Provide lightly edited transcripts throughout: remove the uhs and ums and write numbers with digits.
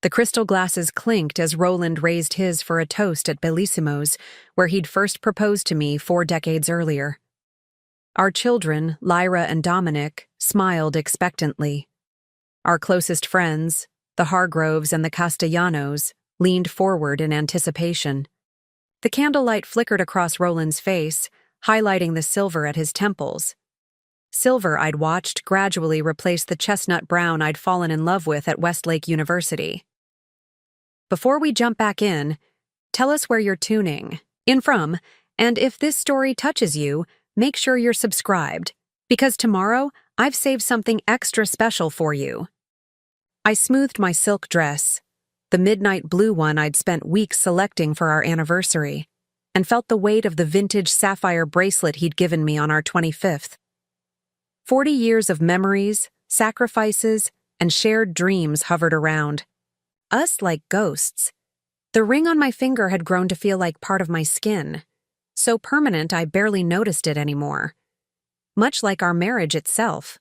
The crystal glasses clinked as Roland raised his for a toast at Bellissimo's, where he'd first proposed to me 4 decades earlier. Our children, Lyra and Dominic, smiled expectantly. Our closest friends, the Hargroves and the Castellanos, leaned forward in anticipation. The candlelight flickered across Roland's face, highlighting the silver at his temples. Silver I'd watched gradually replace the chestnut brown I'd fallen in love with at Westlake University. Before we jump back in, tell us where you're tuning in from, and if this story touches you, make sure you're subscribed, because tomorrow I've saved something extra special for you. I smoothed my silk dress, the midnight blue one I'd spent weeks selecting for our anniversary, and felt the weight of the vintage sapphire bracelet he'd given me on our 25th. 40 years of memories, sacrifices, and shared dreams hovered around. Us like ghosts. The ring on my finger had grown to feel like part of my skin, so permanent I barely noticed it anymore. Much like our marriage itself.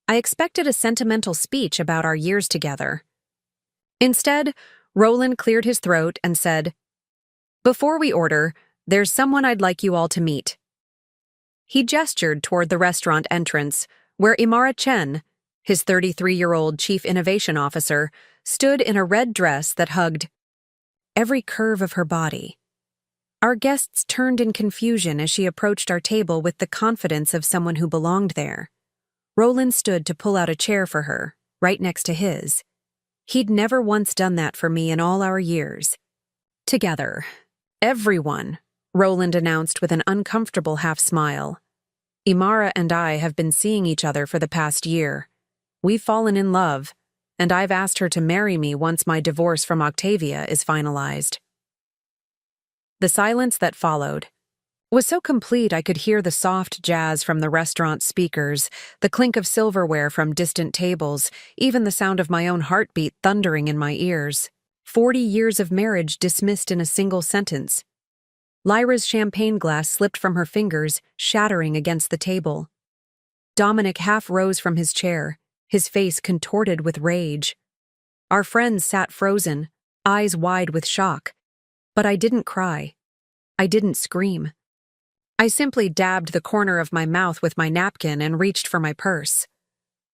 I expected a sentimental speech about our years together. Instead, Roland cleared his throat and said, "Before we order, there's someone I'd like you all to meet." He gestured toward the restaurant entrance, where Imara Chen, his 33-year-old chief innovation officer, stood in a red dress that hugged every curve of her body. Our guests turned in confusion as she approached our table with the confidence of someone who belonged there. Roland stood to pull out a chair for her, right next to his. He'd never once done that for me in all our years. Together. Everyone, Roland announced with an uncomfortable half-smile. Imara and I have been seeing each other for the past year. We've fallen in love, and I've asked her to marry me once my divorce from Octavia is finalized. The silence that followed was so complete I could hear the soft jazz from the restaurant speakers, the clink of silverware from distant tables, even the sound of my own heartbeat thundering in my ears. 40 years of marriage dismissed in a single sentence. Lyra's champagne glass slipped from her fingers, shattering against the table. Dominic half rose from his chair, his face contorted with rage. Our friends sat frozen, eyes wide with shock. But I didn't cry. I didn't scream. I simply dabbed the corner of my mouth with my napkin and reached for my purse.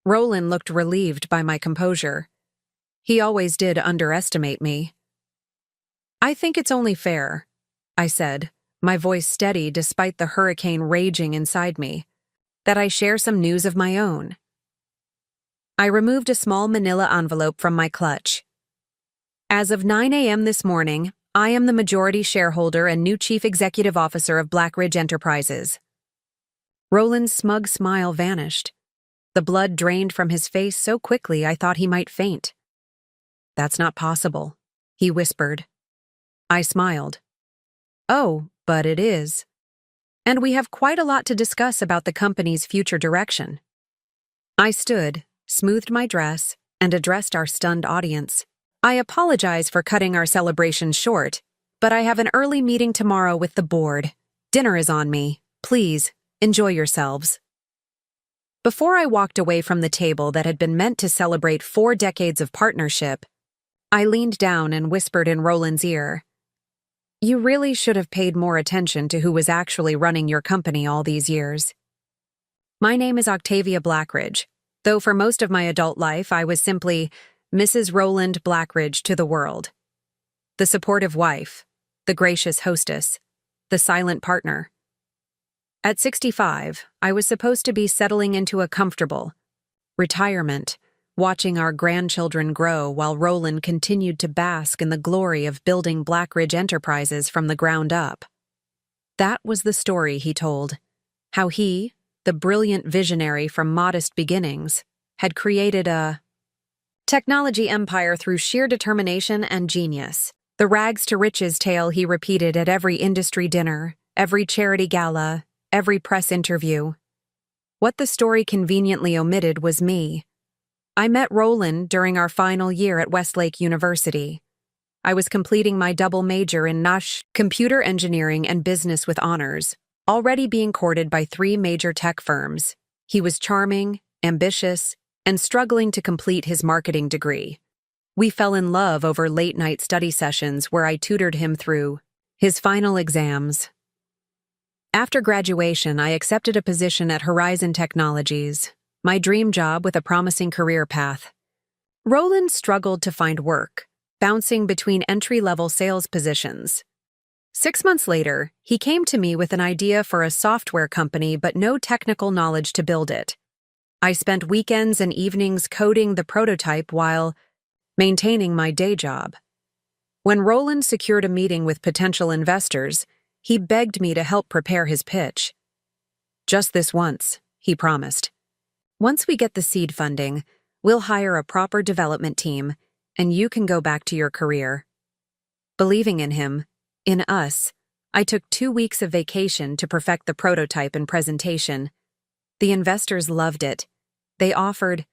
Roland looked relieved by my composure. He always did underestimate me. "I think it's only fair," I said, my voice steady despite the hurricane raging inside me, "that I share some news of my own." I removed a small manila envelope from my clutch. "As of 9 a.m. this morning, I am the majority shareholder and new chief executive officer of Blackridge Enterprises." Roland's smug smile vanished. The blood drained from his face so quickly I thought he might faint. "That's not possible," he whispered. I smiled. "Oh, but it is. And we have quite a lot to discuss about the company's future direction." I stood, smoothed my dress, and addressed our stunned audience. "I apologize for cutting our celebration short, but I have an early meeting tomorrow with the board. Dinner is on me. Please, enjoy yourselves." Before I walked away from the table that had been meant to celebrate 4 decades of partnership, I leaned down and whispered in Roland's ear, "You really should have paid more attention to who was actually running your company all these years. My name is Octavia Blackridge, though for most of my adult life I was simply Mrs. Roland Blackridge to the world. The supportive wife, the gracious hostess, the silent partner. At 65, I was supposed to be settling into a comfortable retirement, watching our grandchildren grow while Roland continued to bask in the glory of building Blackridge Enterprises from the ground up. That was the story he told, how he, the brilliant visionary from modest beginnings, had created a technology empire through sheer determination and genius. The rags to riches tale he repeated at every industry dinner, every charity gala, every press interview. What the story conveniently omitted was me. I met Roland during our final year at Westlake University. I was completing my double major in computer engineering and business with honors, already being courted by 3 major tech firms. He was charming, ambitious, and struggling to complete his marketing degree. We fell in love over late-night study sessions where I tutored him through his final exams. After graduation, I accepted a position at Horizon Technologies, my dream job with a promising career path. Roland struggled to find work, bouncing between entry-level sales positions. 6 months later, he came to me with an idea for a software company but no technical knowledge to build it. I spent weekends and evenings coding the prototype while maintaining my day job. When Roland secured a meeting with potential investors, he begged me to help prepare his pitch. "Just this once," he promised. "Once we get the seed funding, we'll hire a proper development team, and you can go back to your career." Believing in him, in us, I took 2 weeks of vacation to perfect the prototype and presentation. The investors loved it. They offered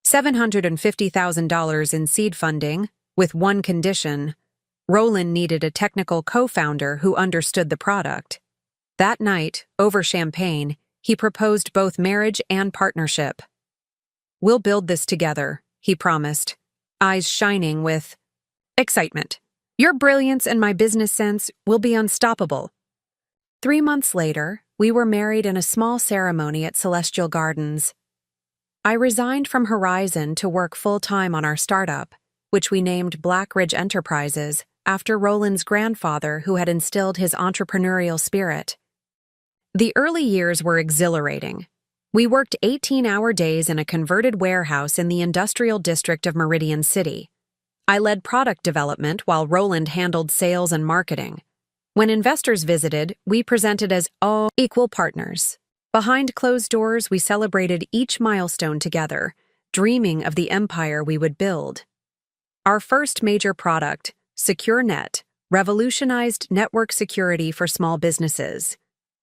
$750,000 in seed funding, with one condition: Roland needed a technical co-founder who understood the product. That night, over champagne, he proposed both marriage and partnership. "We'll build this together," he promised, eyes shining with excitement. "Your brilliance and my business sense will be unstoppable." 3 months later, we were married in a small ceremony at Celestial Gardens. I resigned from Horizon to work full-time on our startup, which we named Blackridge Enterprises, after Roland's grandfather who had instilled his entrepreneurial spirit. The early years were exhilarating. We worked 18-hour days in a converted warehouse in the industrial district of Meridian City. I led product development while Roland handled sales and marketing. When investors visited, we presented as all equal partners. Behind closed doors, we celebrated each milestone together, dreaming of the empire we would build. Our first major product, SecureNet, revolutionized network security for small businesses.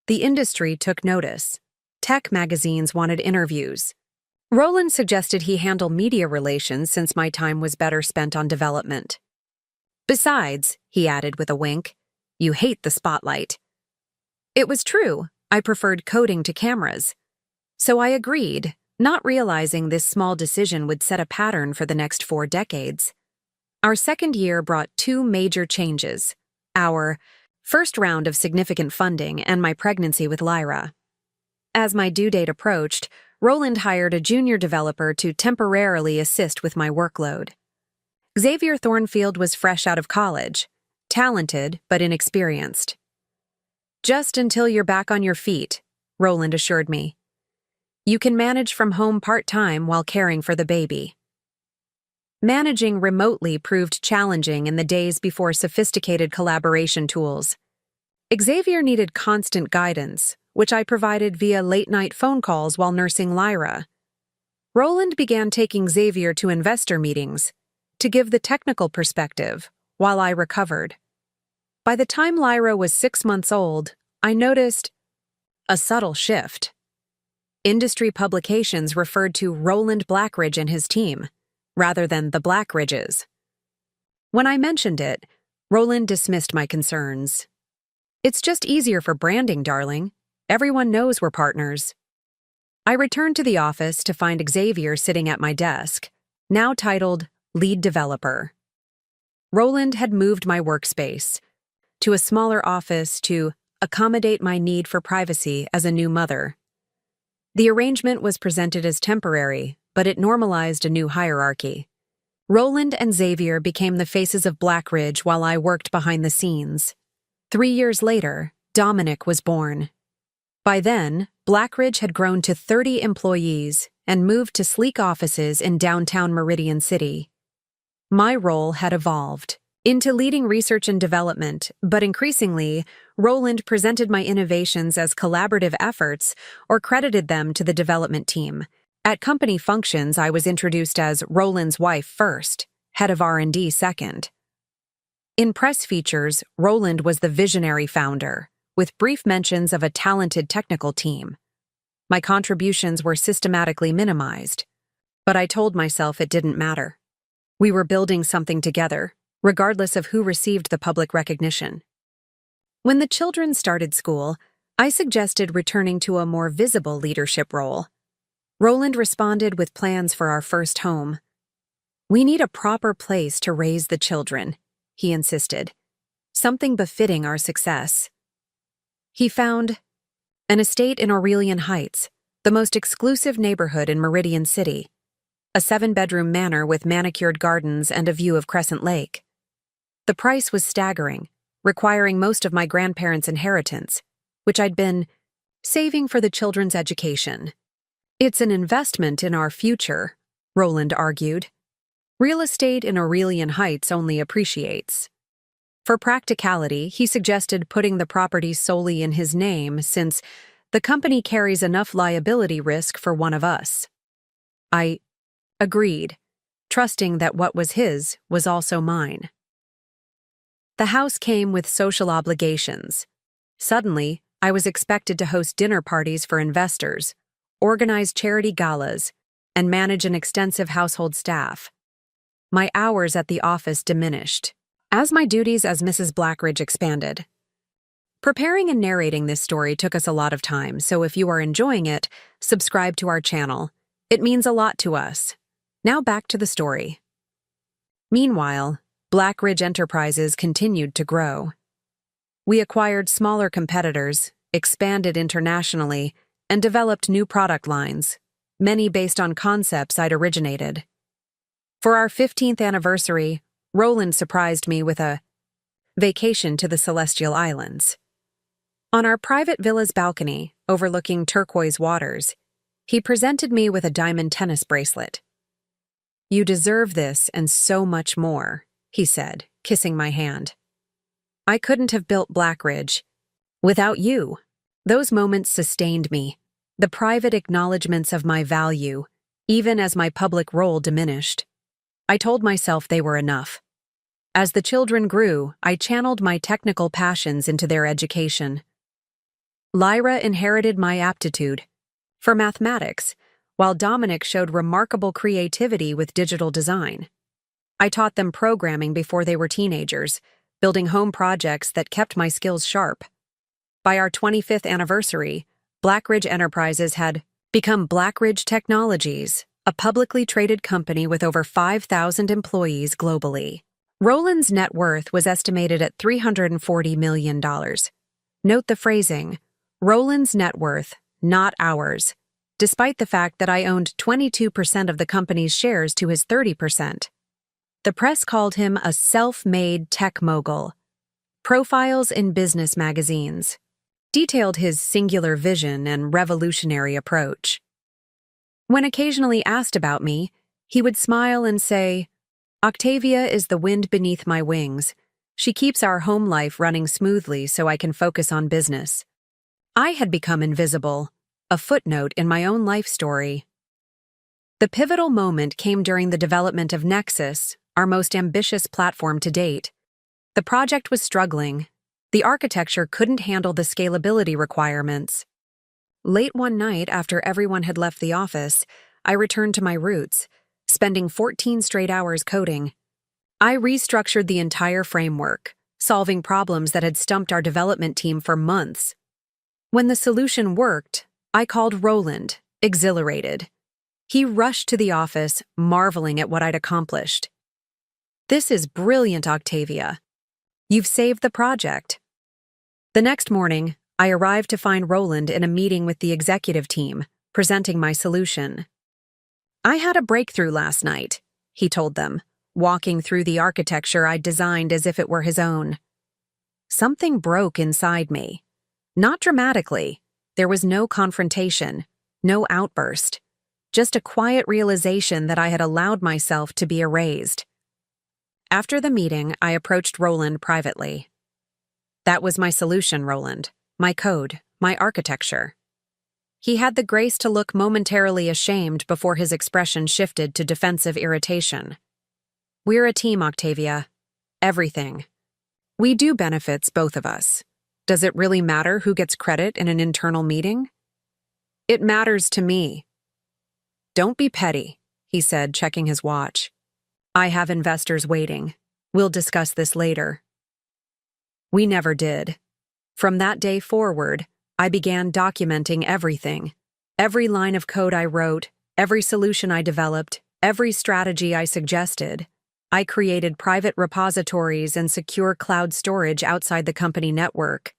The industry took notice. Tech magazines wanted interviews. Roland suggested he handle media relations since my time was better spent on development. "Besides," he added with a wink, "you hate the spotlight." It was true. I preferred coding to cameras. So I agreed, not realizing this small decision would set a pattern for the next 4 decades. Our second year brought 2 major changes: our first round of significant funding and my pregnancy with Lyra. As my due date approached, Roland hired a junior developer to temporarily assist with my workload. Xavier Thornfield was fresh out of college, talented but inexperienced. "Just until you're back on your feet," Roland assured me. "You can manage from home part-time while caring for the baby." Managing remotely proved challenging in the days before sophisticated collaboration tools. Xavier needed constant guidance, which I provided via late-night phone calls while nursing Lyra. Roland began taking Xavier to investor meetings to give the technical perspective while I recovered. By the time Lyra was 6 months old, I noticed a subtle shift. Industry publications referred to Roland Blackridge and his team, rather than the Blackridges. When I mentioned it, Roland dismissed my concerns. "It's just easier for branding, darling. Everyone knows we're partners." I returned to the office to find Xavier sitting at my desk, now titled Lead Developer. Roland had moved my workspace to a smaller office to accommodate my need for privacy as a new mother. The arrangement was presented as temporary, but it normalized a new hierarchy. Roland and Xavier became the faces of Blackridge while I worked behind the scenes. 3 years later, Dominic was born. By then, Blackridge had grown to 30 employees and moved to sleek offices in downtown Meridian City. My role had evolved into leading research and development, but increasingly, Roland presented my innovations as collaborative efforts or credited them to the development team. At company functions, I was introduced as Roland's wife first, head of R&D second. In press features, Roland was the visionary founder, with brief mentions of a talented technical team. My contributions were systematically minimized, but I told myself it didn't matter. We were building something together, regardless of who received the public recognition. When the children started school, I suggested returning to a more visible leadership role. Roland responded with plans for our first home. We need a proper place to raise the children, he insisted. Something befitting our success. He found an estate in Aurelian Heights, the most exclusive neighborhood in Meridian City. A 7-bedroom manor with manicured gardens and a view of Crescent Lake. The price was staggering, requiring most of my grandparents' inheritance, which I'd been saving for the children's education. It's an investment in our future, Roland argued. Real estate in Aurelian Heights only appreciates. For practicality, he suggested putting the property solely in his name since the company carries enough liability risk for one of us. I agreed, trusting that what was his was also mine. The house came with social obligations. Suddenly, I was expected to host dinner parties for investors, organize charity galas, and manage an extensive household staff. My hours at the office diminished, as my duties as Mrs. Blackridge expanded. Preparing and narrating this story took us a lot of time, so if you are enjoying it, subscribe to our channel. It means a lot to us. Now back to the story. Meanwhile, Blackridge Enterprises continued to grow. We acquired smaller competitors, expanded internationally, and developed new product lines, many based on concepts I'd originated. For our 15th anniversary, Roland surprised me with a vacation to the Celestial Islands. On our private villa's balcony, overlooking turquoise waters, he presented me with a diamond tennis bracelet. "You deserve this and so much more," he said, kissing my hand. "I couldn't have built Blackridge without you." Those moments sustained me, the private acknowledgments of my value, even as my public role diminished. I told myself they were enough. As the children grew, I channeled my technical passions into their education. Lyra inherited my aptitude for mathematics, while Dominic showed remarkable creativity with digital design. I taught them programming before they were teenagers, building home projects that kept my skills sharp. By our 25th anniversary, Blackridge Enterprises had become Blackridge Technologies, a publicly traded company with over 5,000 employees globally. Roland's net worth was estimated at $340 million. Note the phrasing, Roland's net worth, not ours, despite the fact that I owned 22% of the company's shares to his 30%. The press called him a self-made tech mogul. Profiles in business magazines detailed his singular vision and revolutionary approach. When occasionally asked about me, he would smile and say, "Octavia is the wind beneath my wings. She keeps our home life running smoothly so I can focus on business." I had become invisible, a footnote in my own life story. The pivotal moment came during the development of Nexus, our most ambitious platform to date. The project was struggling. The architecture couldn't handle the scalability requirements. Late one night, after everyone had left the office, I returned to my roots, spending 14 straight hours coding. I restructured the entire framework, solving problems that had stumped our development team for months. When the solution worked, I called Roland, exhilarated. He rushed to the office, marveling at what I'd accomplished. "This is brilliant, Octavia. You've saved the project." The next morning, I arrived to find Roland in a meeting with the executive team, presenting my solution. "I had a breakthrough last night," he told them, walking through the architecture I'd designed as if it were his own. Something broke inside me. Not dramatically. There was no confrontation, no outburst, just a quiet realization that I had allowed myself to be erased. After the meeting, I approached Roland privately. "That was my solution, Roland. My code, my architecture." He had the grace to look momentarily ashamed before his expression shifted to defensive irritation. "We're a team, Octavia. Everything. We do benefits, both of us. Does it really matter who gets credit in an internal meeting?" "It matters to me." "Don't be petty," he said, checking his watch. "I have investors waiting. We'll discuss this later." We never did. From that day forward, I began documenting everything. Every line of code I wrote, every solution I developed, Every strategy I suggested. I created private repositories and secure cloud storage outside the company network.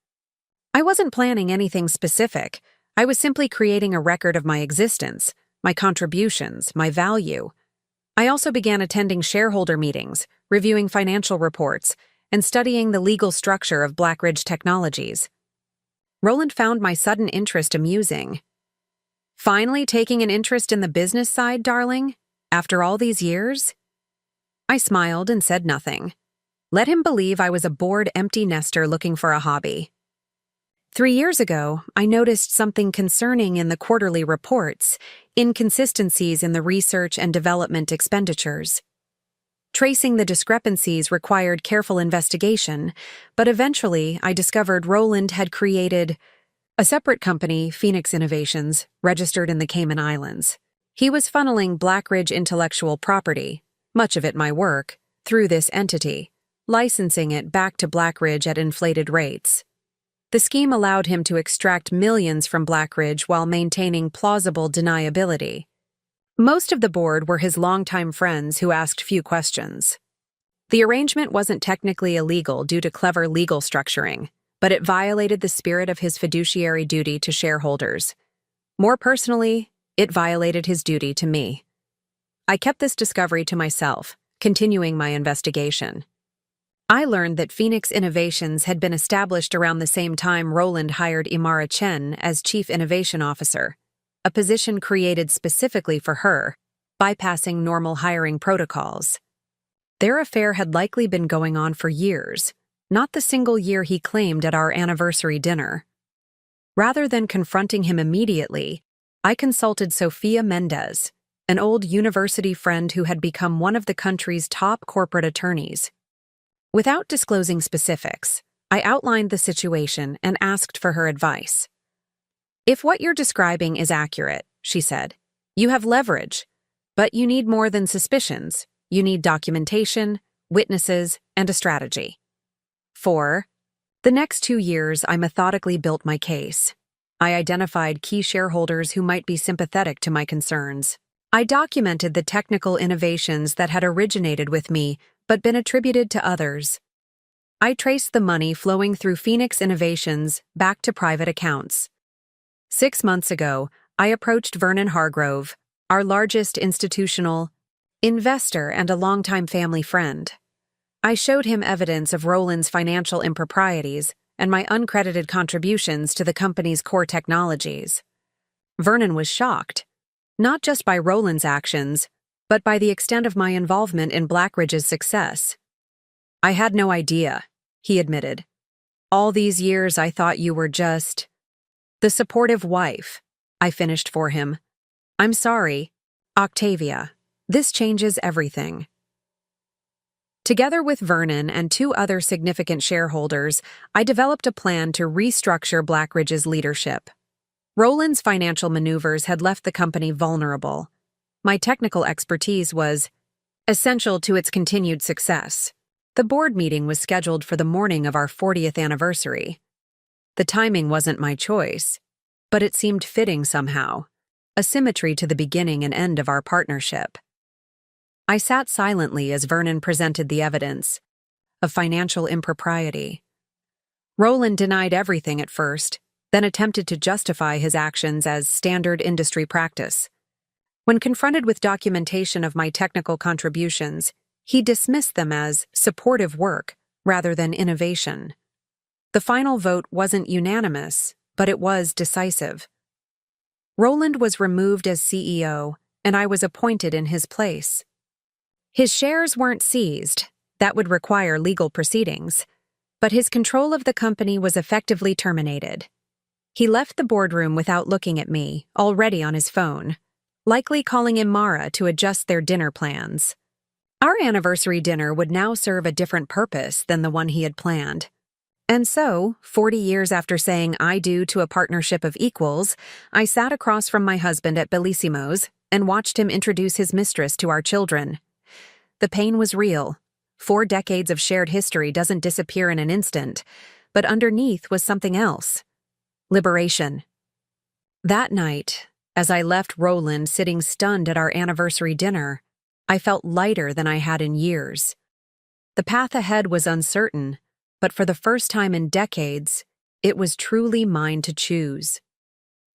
I wasn't planning anything specific. I was simply creating a record of my existence, my contributions, my value. I also began attending shareholder meetings, reviewing financial reports, and studying the legal structure of Blackridge Technologies. Roland found my sudden interest amusing. "Finally taking an interest in the business side, darling? After all these years?" I smiled and said nothing. Let him believe I was a bored empty nester looking for a hobby. 3 years ago, I noticed something concerning in the quarterly reports, inconsistencies in the research and development expenditures. Tracing the discrepancies required careful investigation, but eventually I discovered Roland had created a separate company, Phoenix Innovations, registered in the Cayman Islands. He was funneling Blackridge intellectual property, much of it my work, through this entity, licensing it back to Blackridge at inflated rates. The scheme allowed him to extract millions from Blackridge while maintaining plausible deniability. Most of the board were his longtime friends who asked few questions. The arrangement wasn't technically illegal due to clever legal structuring, but it violated the spirit of his fiduciary duty to shareholders. More personally, it violated his duty to me. I kept this discovery to myself, continuing my investigation. I learned that Phoenix Innovations had been established around the same time Roland hired Imara Chen as Chief Innovation Officer, a position created specifically for her, bypassing normal hiring protocols. Their affair had likely been going on for years, not the single year he claimed at our anniversary dinner. Rather than confronting him immediately, I consulted Sofia Mendez, an old university friend who had become one of the country's top corporate attorneys. Without disclosing specifics, I outlined the situation and asked for her advice. "If what you're describing is accurate," she said, "you have leverage, but you need more than suspicions. You need documentation, witnesses, and a strategy." For the next 2 years, I methodically built my case. I identified key shareholders who might be sympathetic to my concerns. I documented the technical innovations that had originated with me but been attributed to others. I traced the money flowing through Phoenix Innovations back to private accounts. 6 months ago, I approached Vernon Hargrove, our largest institutional investor and a longtime family friend. I showed him evidence of Roland's financial improprieties and my uncredited contributions to the company's core technologies. Vernon was shocked, not just by Roland's actions, but by the extent of my involvement in Blackridge's success. "I had no idea," he admitted. "All these years I thought you were just the supportive wife," I finished for him. "I'm sorry, Octavia. This changes everything." Together with Vernon and 2 other significant shareholders, I developed a plan to restructure Blackridge's leadership. Roland's financial maneuvers had left the company vulnerable. My technical expertise was essential to its continued success. The board meeting was scheduled for the morning of our 40th anniversary. The timing wasn't my choice, but it seemed fitting somehow, a symmetry to the beginning and end of our partnership. I sat silently as Vernon presented the evidence of financial impropriety. Roland denied everything at first, then attempted to justify his actions as standard industry practice. When confronted with documentation of my technical contributions, he dismissed them as supportive work rather than innovation. The final vote wasn't unanimous, but it was decisive. Roland was removed as CEO, and I was appointed in his place. His shares weren't seized, that would require legal proceedings, but his control of the company was effectively terminated. He left the boardroom without looking at me, already on his phone, likely calling Imara to adjust their dinner plans. Our anniversary dinner would now serve a different purpose than the one he had planned. And so, 40 years after saying I do to a partnership of equals, I sat across from my husband at Bellissimo's and watched him introduce his mistress to our children. The pain was real. 4 decades of shared history doesn't disappear in an instant, but underneath was something else. Liberation. That night, as I left Roland sitting stunned at our anniversary dinner, I felt lighter than I had in years. The path ahead was uncertain, but for the first time in decades, it was truly mine to choose.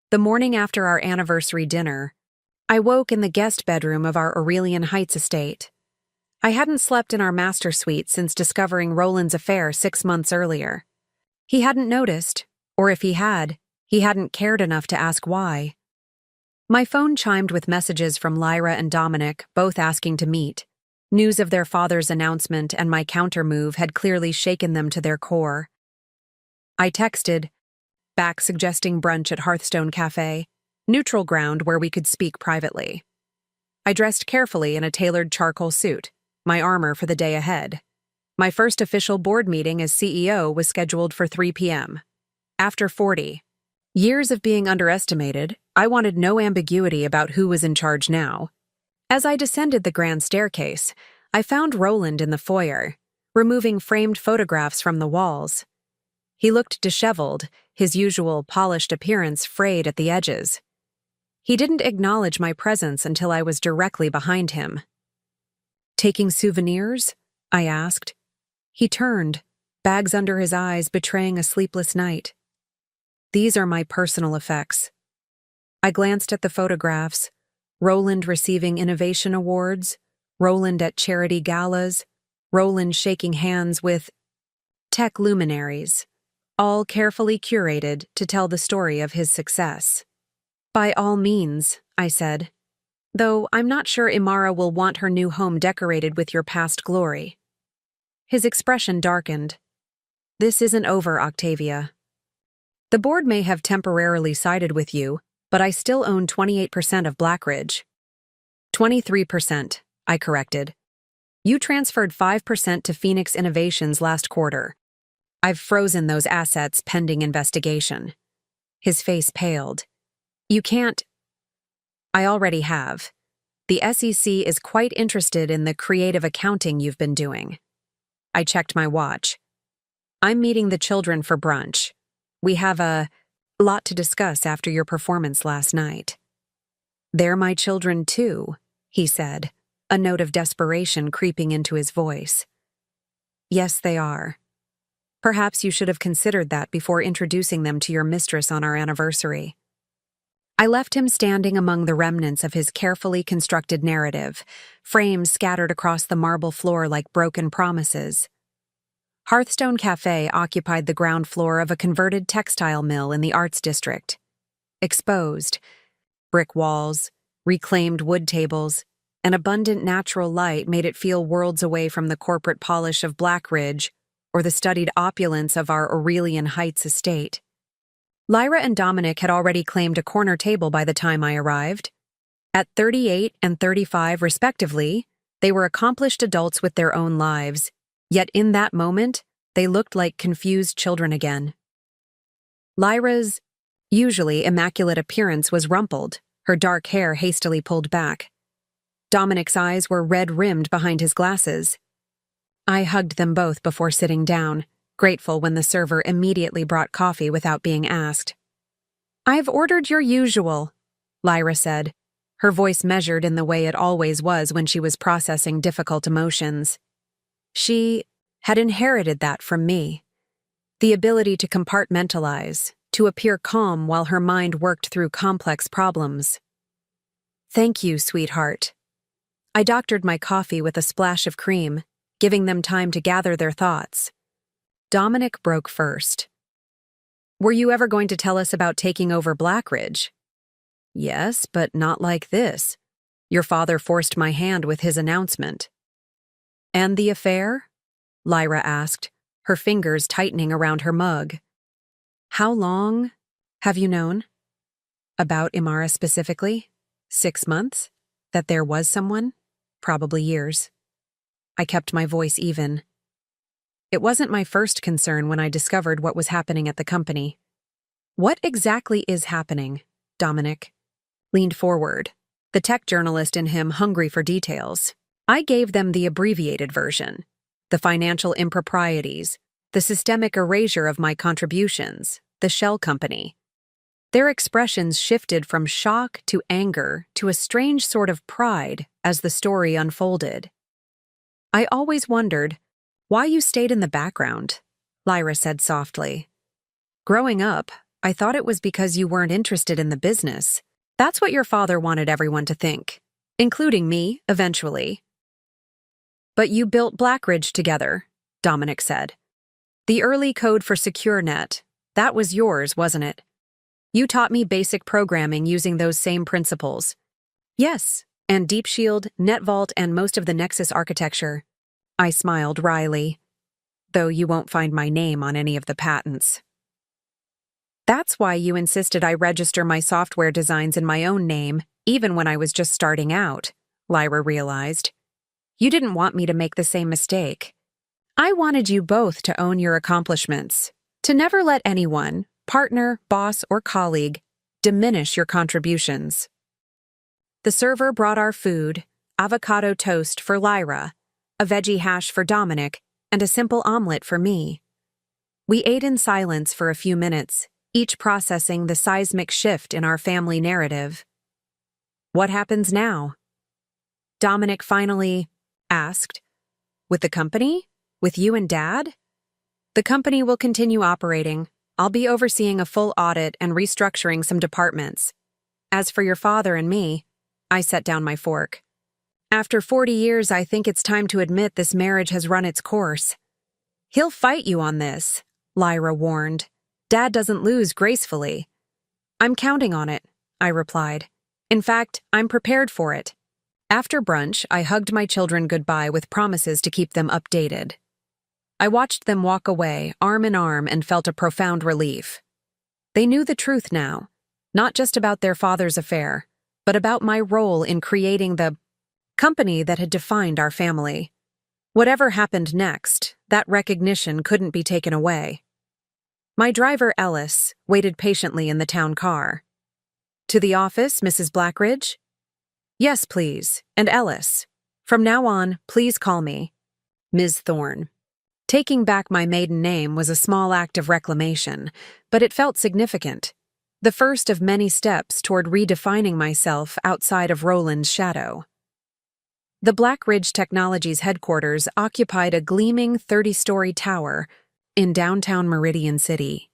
The morning after our anniversary dinner, I woke in the guest bedroom of our Aurelian Heights estate. I hadn't slept in our master suite since discovering Roland's affair 6 months earlier. He hadn't noticed, or if he hadn't cared enough to ask why. My phone chimed with messages from Lyra and Dominic, both asking to meet. News of their father's announcement and my countermove had clearly shaken them to their core. I texted, back suggesting brunch at Hearthstone Cafe, neutral ground where we could speak privately. I dressed carefully in a tailored charcoal suit, my armor for the day ahead. My first official board meeting as CEO was scheduled for 3 p.m. After 40 years of being underestimated, I wanted no ambiguity about who was in charge now. As I descended the grand staircase, I found Roland in the foyer, removing framed photographs from the walls. He looked disheveled, his usual polished appearance frayed at the edges. He didn't acknowledge my presence until I was directly behind him. "Taking souvenirs?" I asked. He turned, bags under his eyes betraying a sleepless night. "These are my personal effects." I glanced at the photographs. Roland receiving innovation awards, Roland at charity galas, Roland shaking hands with tech luminaries, all carefully curated to tell the story of his success. "By all means," I said, "though I'm not sure Imara will want her new home decorated with your past glory." His expression darkened. "This isn't over, Octavia. The board may have temporarily sided with you, but I still own 28% of Blackridge." 23%, I corrected. "You transferred 5% to Phoenix Innovations last quarter. I've frozen those assets pending investigation." His face paled. "You can't." "I already have. The SEC is quite interested in the creative accounting you've been doing." I checked my watch. "I'm meeting the children for brunch. We have a lot to discuss after your performance last night." "They're my children too," he said, a note of desperation creeping into his voice. "Yes, they are. Perhaps you should have considered that before introducing them to your mistress on our anniversary." I left him standing among the remnants of his carefully constructed narrative, frames scattered across the marble floor like broken promises. Hearthstone Cafe occupied the ground floor of a converted textile mill in the Arts District. Exposed, brick walls, reclaimed wood tables, and abundant natural light made it feel worlds away from the corporate polish of Blackridge or the studied opulence of our Aurelian Heights estate. Lyra and Dominic had already claimed a corner table by the time I arrived. At 38 and 35 respectively, they were accomplished adults with their own lives, yet in that moment, they looked like confused children again. Lyra's usually immaculate appearance was rumpled, her dark hair hastily pulled back. Dominic's eyes were red-rimmed behind his glasses. I hugged them both before sitting down, grateful when the server immediately brought coffee without being asked. "I've ordered your usual," Lyra said, her voice measured in the way it always was when she was processing difficult emotions. She had inherited that from me. The ability to compartmentalize, to appear calm while her mind worked through complex problems. "Thank you, sweetheart." I doctored my coffee with a splash of cream, giving them time to gather their thoughts. Dominic broke first. "Were you ever going to tell us about taking over Blackridge?" "Yes, but not like this. Your father forced my hand with his announcement." "And the affair?" Lyra asked, her fingers tightening around her mug. "How long have you known?" "About Imara specifically? 6 months? That there was someone? Probably years." I kept my voice even. It wasn't my first concern when I discovered what was happening at the company. "What exactly is happening?" Dominic leaned forward, the tech journalist in him hungry for details. I gave them the abbreviated version. The financial improprieties, the systemic erasure of my contributions, the shell company. Their expressions shifted from shock to anger to a strange sort of pride as the story unfolded. "I always wondered why you stayed in the background," Lyra said softly. "Growing up, I thought it was because you weren't interested in the business. That's what your father wanted everyone to think, including me, eventually." "But you built Blackridge together," Dominic said. "The early code for SecureNet, that was yours, wasn't it? You taught me basic programming using those same principles." "Yes, and DeepShield, NetVault, and most of the Nexus architecture." I smiled wryly. "Though you won't find my name on any of the patents." "That's why you insisted I register my software designs in my own name, even when I was just starting out," Lyra realized. "You didn't want me to make the same mistake. I wanted you both to own your accomplishments, to never let anyone, partner, boss, or colleague, diminish your contributions." The server brought our food: avocado toast for Lyra, a veggie hash for Dominic, and a simple omelet for me. We ate in silence for a few minutes, each processing the seismic shift in our family narrative. "What happens now?" Dominic finally asked. "With the company? With you and Dad?" "The company will continue operating. I'll be overseeing a full audit and restructuring some departments. As for your father and me," I set down my fork. "After 40 years, I think it's time to admit this marriage has run its course." "He'll fight you on this," Lyra warned. "Dad doesn't lose gracefully." "I'm counting on it," I replied. "In fact, I'm prepared for it." After brunch, I hugged my children goodbye with promises to keep them updated. I watched them walk away, arm in arm, and felt a profound relief. They knew the truth now, not just about their father's affair, but about my role in creating the company that had defined our family. Whatever happened next, that recognition couldn't be taken away. My driver, Ellis, waited patiently in the town car. "To the office, Mrs. Blackridge?" "Yes, please. And Ellis. From now on, please call me Ms. Thorne." Taking back my maiden name was a small act of reclamation, but it felt significant. The first of many steps toward redefining myself outside of Roland's shadow. The Blackridge Technologies headquarters occupied a gleaming 30-story tower in downtown Meridian City.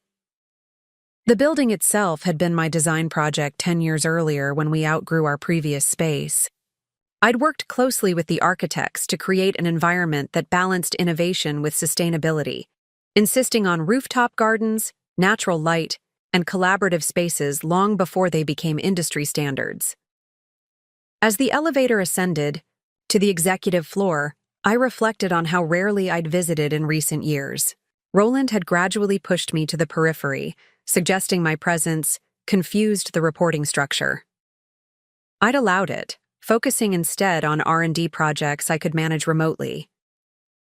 The building itself had been my design project 10 years earlier when we outgrew our previous space. I'd worked closely with the architects to create an environment that balanced innovation with sustainability, insisting on rooftop gardens, natural light, and collaborative spaces long before they became industry standards. As the elevator ascended to the executive floor, I reflected on how rarely I'd visited in recent years. Roland had gradually pushed me to the periphery, suggesting my presence confused the reporting structure. I'd allowed it, focusing instead on R&D projects I could manage remotely.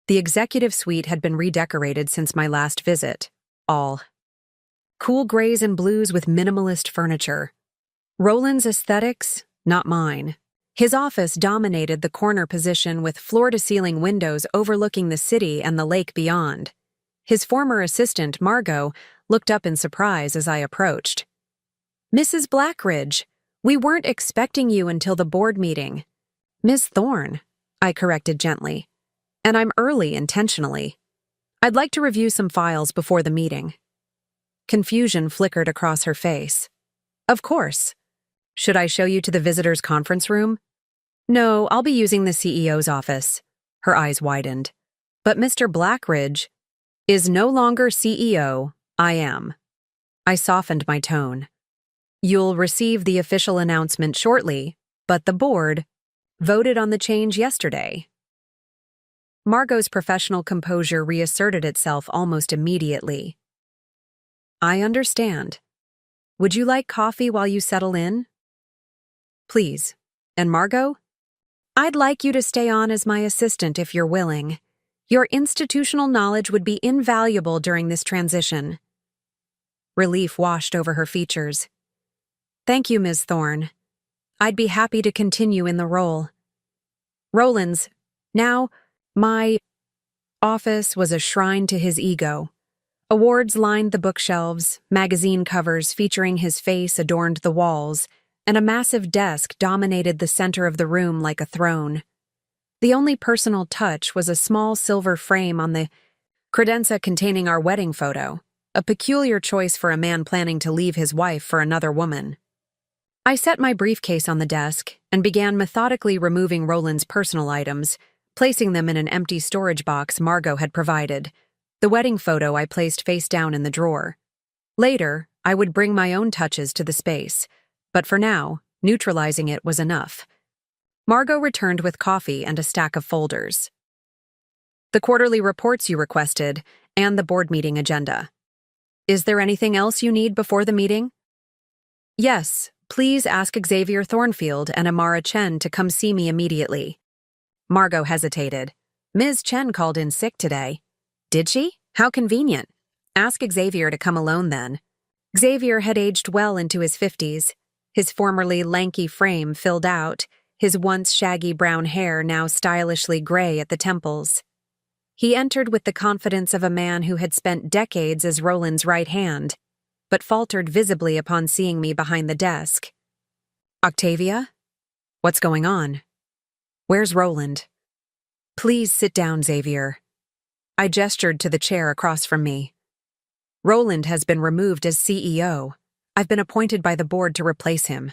The executive suite had been redecorated since my last visit, all cool grays and blues with minimalist furniture. Roland's aesthetics, not mine. His office dominated the corner position with floor-to-ceiling windows overlooking the city and the lake beyond. His former assistant, Margot, looked up in surprise as I approached. "Mrs. Blackridge, we weren't expecting you until the board meeting." "Ms. Thorne," I corrected gently. "And I'm early intentionally. I'd like to review some files before the meeting." Confusion flickered across her face. "Of course. Should I show you to the visitors' conference room?" "No, I'll be using the CEO's office." Her eyes widened. "But Mr. Blackridge is no longer CEO, I am." I softened my tone. "You'll receive the official announcement shortly, but the board voted on the change yesterday." Margot's professional composure reasserted itself almost immediately. "I understand. Would you like coffee while you settle in?" "Please. And Margot? I'd like you to stay on as my assistant if you're willing. Your institutional knowledge would be invaluable during this transition." Relief washed over her features. "Thank you, Ms. Thorne. I'd be happy to continue in the role." Roland's, now, my office was a shrine to his ego. Awards lined the bookshelves, magazine covers featuring his face adorned the walls, and a massive desk dominated the center of the room like a throne. The only personal touch was a small silver frame on the credenza containing our wedding photo, a peculiar choice for a man planning to leave his wife for another woman. I set my briefcase on the desk and began methodically removing Roland's personal items, placing them in an empty storage box Margot had provided. The wedding photo I placed face down in the drawer. Later, I would bring my own touches to the space, but for now, neutralizing it was enough. Margot returned with coffee and a stack of folders. The quarterly reports you requested, and the board meeting agenda. Is there anything else you need before the meeting? Yes, please ask Xavier Thornfield and Amara Chen to come see me immediately. Margot hesitated. Ms. Chen called in sick today. Did she? How convenient. Ask Xavier to come alone then. Xavier had aged well into his 50s. His formerly lanky frame filled out, his once shaggy brown hair now stylishly gray at the temples. He entered with the confidence of a man who had spent decades as Roland's right hand, but faltered visibly upon seeing me behind the desk. Octavia? What's going on? Where's Roland? Please sit down, Xavier. I gestured to the chair across from me. Roland has been removed as CEO. I've been appointed by the board to replace him.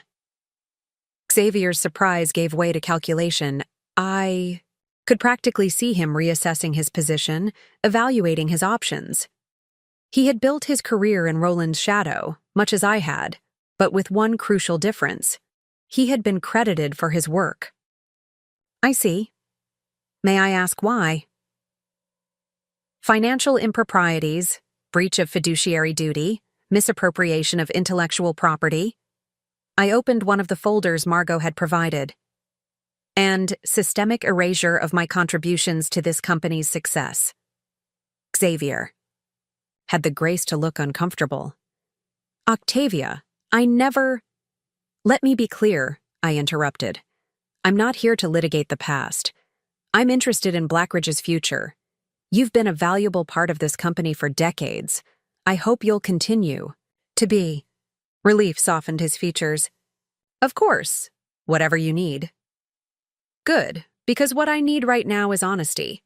Xavier's surprise gave way to calculation. I could practically see him reassessing his position, evaluating his options. He had built his career in Roland's shadow, much as I had, but with one crucial difference. He had been credited for his work. I see. May I ask why? Financial improprieties, breach of fiduciary duty, misappropriation of intellectual property. I opened one of the folders Margot had provided. And systemic erasure of my contributions to this company's success. Xavier had the grace to look uncomfortable. Octavia, I never— Let me be clear, I interrupted. I'm not here to litigate the past. I'm interested in Blackridge's future. You've been a valuable part of this company for decades. I hope you'll continue to be. Relief softened his features. Of course, whatever you need. Good, because what I need right now is honesty.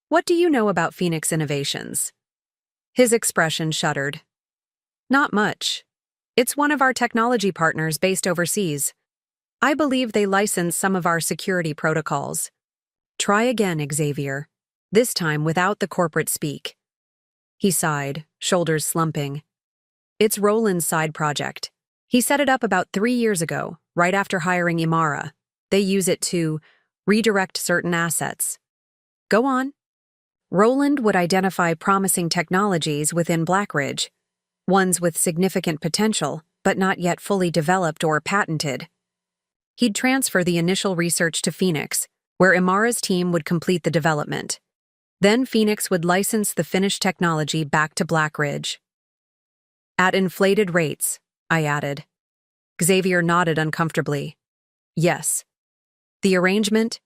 What do you know about Phoenix Innovations? His expression shuddered. Not much. It's one of our technology partners based overseas. I believe they license some of our security protocols. Try again, Xavier. This time without the corporate speak. He sighed, shoulders slumping. It's Roland's side project. He set it up about 3 years ago, right after hiring Imara. They use it to redirect certain assets. Go on. Roland would identify promising technologies within Blackridge, ones with significant potential, but not yet fully developed or patented. He'd transfer the initial research to Phoenix, where Imara's team would complete the development. Then Phoenix would license the finished technology back to Blackridge. At inflated rates, I added. Xavier nodded uncomfortably. Yes. The arrangement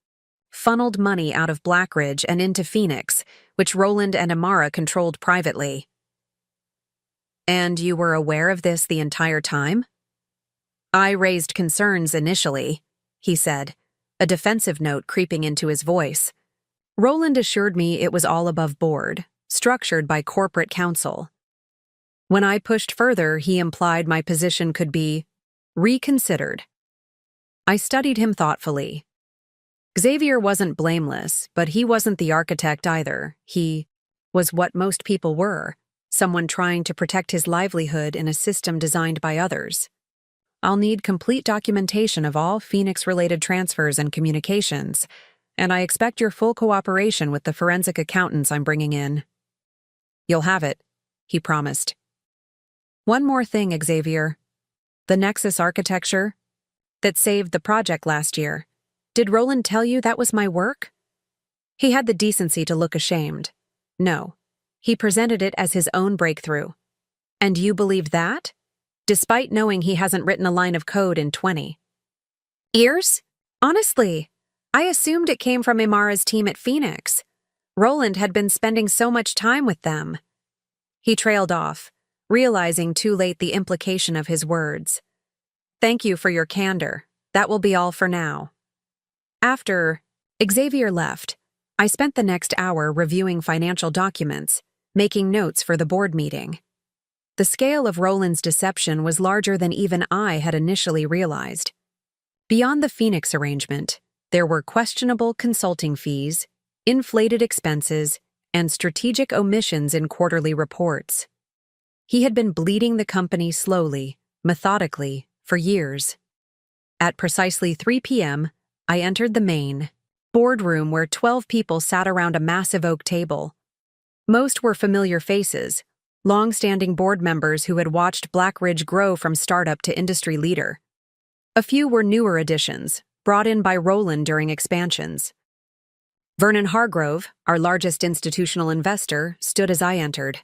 funneled money out of Blackridge and into Phoenix, which Roland and Imara controlled privately. And you were aware of this the entire time? I raised concerns initially, he said, a defensive note creeping into his voice. Roland assured me it was all above board, structured by corporate counsel. When I pushed further, he implied my position could be reconsidered. I studied him thoughtfully. Xavier wasn't blameless, but he wasn't the architect either. He was what most people were, someone trying to protect his livelihood in a system designed by others. I'll need complete documentation of all Phoenix-related transfers and communications, and I expect your full cooperation with the forensic accountants I'm bringing in. You'll have it, he promised. One more thing, Xavier. The Nexus architecture that saved the project last year. Did Roland tell you that was my work? He had the decency to look ashamed. No. He presented it as his own breakthrough. And you believed that? Despite knowing he hasn't written a line of code in 20 years? Honestly, I assumed it came from Imara's team at Phoenix. Roland had been spending so much time with them. He trailed off, realizing too late the implication of his words. Thank you for your candor. That will be all for now. After Xavier left, I spent the next hour reviewing financial documents, making notes for the board meeting. The scale of Roland's deception was larger than even I had initially realized. Beyond the Phoenix arrangement, there were questionable consulting fees, inflated expenses, and strategic omissions in quarterly reports. He had been bleeding the company slowly, methodically, for years. At precisely 3 p.m., I entered the main boardroom where 12 people sat around a massive oak table. Most were familiar faces, long-standing board members who had watched Blackridge grow from startup to industry leader. A few were newer additions, brought in by Roland during expansions. Vernon Hargrove, our largest institutional investor, stood as I entered.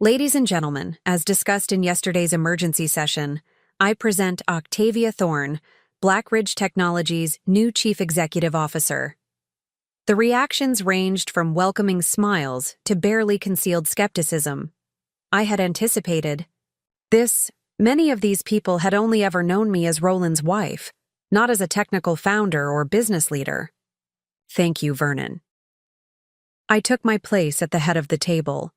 Ladies and gentlemen, as discussed in yesterday's emergency session, I present Octavia Thorne, Blackridge Technologies' new Chief Executive Officer. The reactions ranged from welcoming smiles to barely concealed skepticism. I had anticipated this. Many of these people had only ever known me as Roland's wife, not as a technical founder or business leader. Thank you, Vernon. I took my place at the head of the table.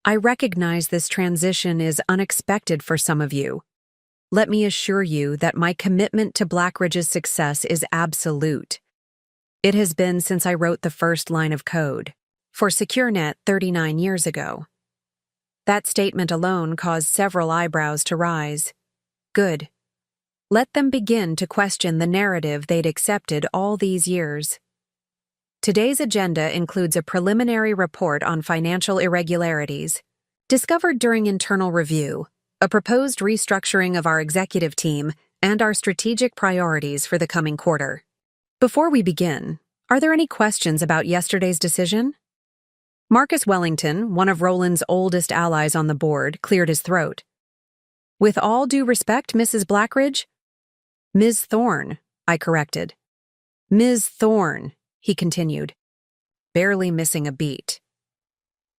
I recognize this transition is unexpected for some of you. Let me assure you that my commitment to Blackridge's success is absolute. It has been since I wrote the first line of code for SecureNet 39 years ago. That statement alone caused several eyebrows to rise. Good. Let them begin to question the narrative they'd accepted all these years. Today's agenda includes a preliminary report on financial irregularities discovered during internal review, a proposed restructuring of our executive team, and our strategic priorities for the coming quarter. Before we begin, are there any questions about yesterday's decision? Marcus Wellington, one of Roland's oldest allies on the board, cleared his throat. With all due respect, Mrs. Blackridge? Ms. Thorne, I corrected. Ms. Thorne, he continued, barely missing a beat.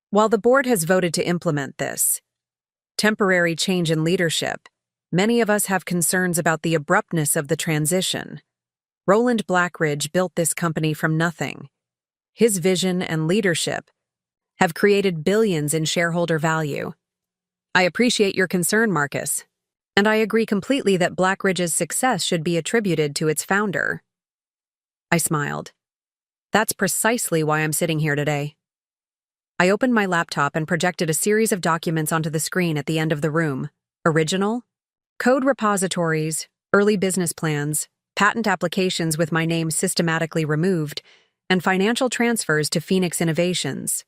While the board has voted to implement this temporary change in leadership, many of us have concerns about the abruptness of the transition. Roland Blackridge built this company from nothing. His vision and leadership have created billions in shareholder value. I appreciate your concern, Marcus, and I agree completely that Blackridge's success should be attributed to its founder. I smiled. That's precisely why I'm sitting here today. I opened my laptop and projected a series of documents onto the screen at the end of the room. Original, code repositories, early business plans, patent applications with my name systematically removed, and financial transfers to Phoenix Innovations.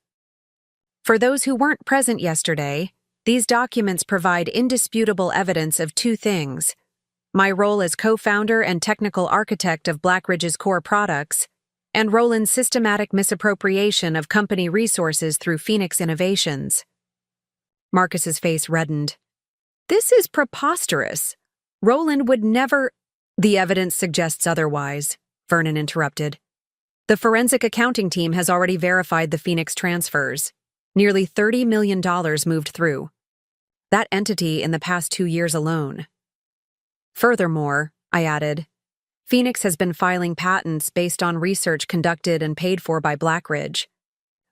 For those who weren't present yesterday, these documents provide indisputable evidence of two things: my role as co-founder and technical architect of Blackridge's core products, and Roland's systematic misappropriation of company resources through Phoenix Innovations. Marcus's face reddened. This is preposterous. Roland would never— The evidence suggests otherwise, Vernon interrupted. The forensic accounting team has already verified the Phoenix transfers. Nearly $30 million moved through. That entity in the past 2 years alone. Furthermore, I added, Phoenix has been filing patents based on research conducted and paid for by Blackridge.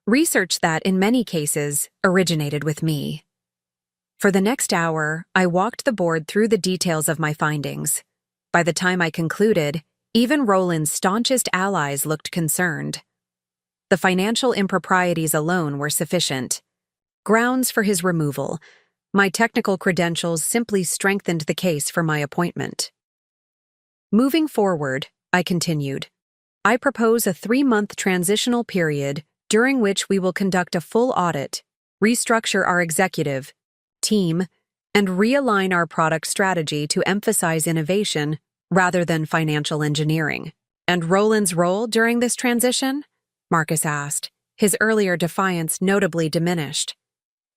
Research that, in many cases, originated with me. For the next hour, I walked the board through the details of my findings. By the time I concluded, even Roland's staunchest allies looked concerned. The financial improprieties alone were sufficient. Grounds for his removal. My technical credentials simply strengthened the case for my appointment. Moving forward, I continued, I propose a 3-month transitional period during which we will conduct a full audit, restructure our executive team, and realign our product strategy to emphasize innovation rather than financial engineering. And Roland's role during this transition? Marcus asked, his earlier defiance notably diminished.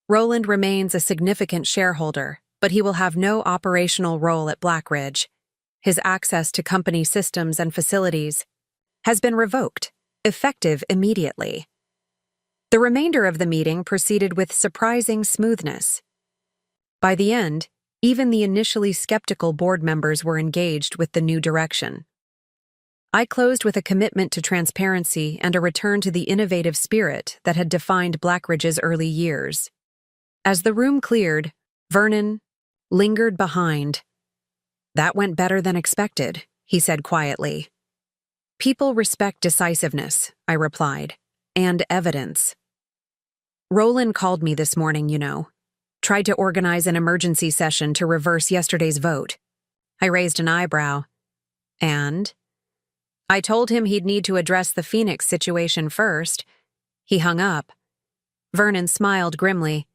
Roland remains a significant shareholder, but he will have no operational role at Blackridge. His access to company systems and facilities has been revoked, effective immediately. The remainder of the meeting proceeded with surprising smoothness. By the end, Even the initially skeptical board members were engaged with the new direction. I closed with a commitment to transparency and a return to the innovative spirit that had defined Blackridge's early years. As the room cleared, Vernon lingered behind. "That went better than expected," he said quietly. "People respect decisiveness," I replied, "and evidence. Roland called me this morning, you know. Tried to organize an emergency session to reverse yesterday's vote." I raised an eyebrow. "And?" "I told him he'd need to address the Phoenix situation first." He hung up. Vernon smiled grimly.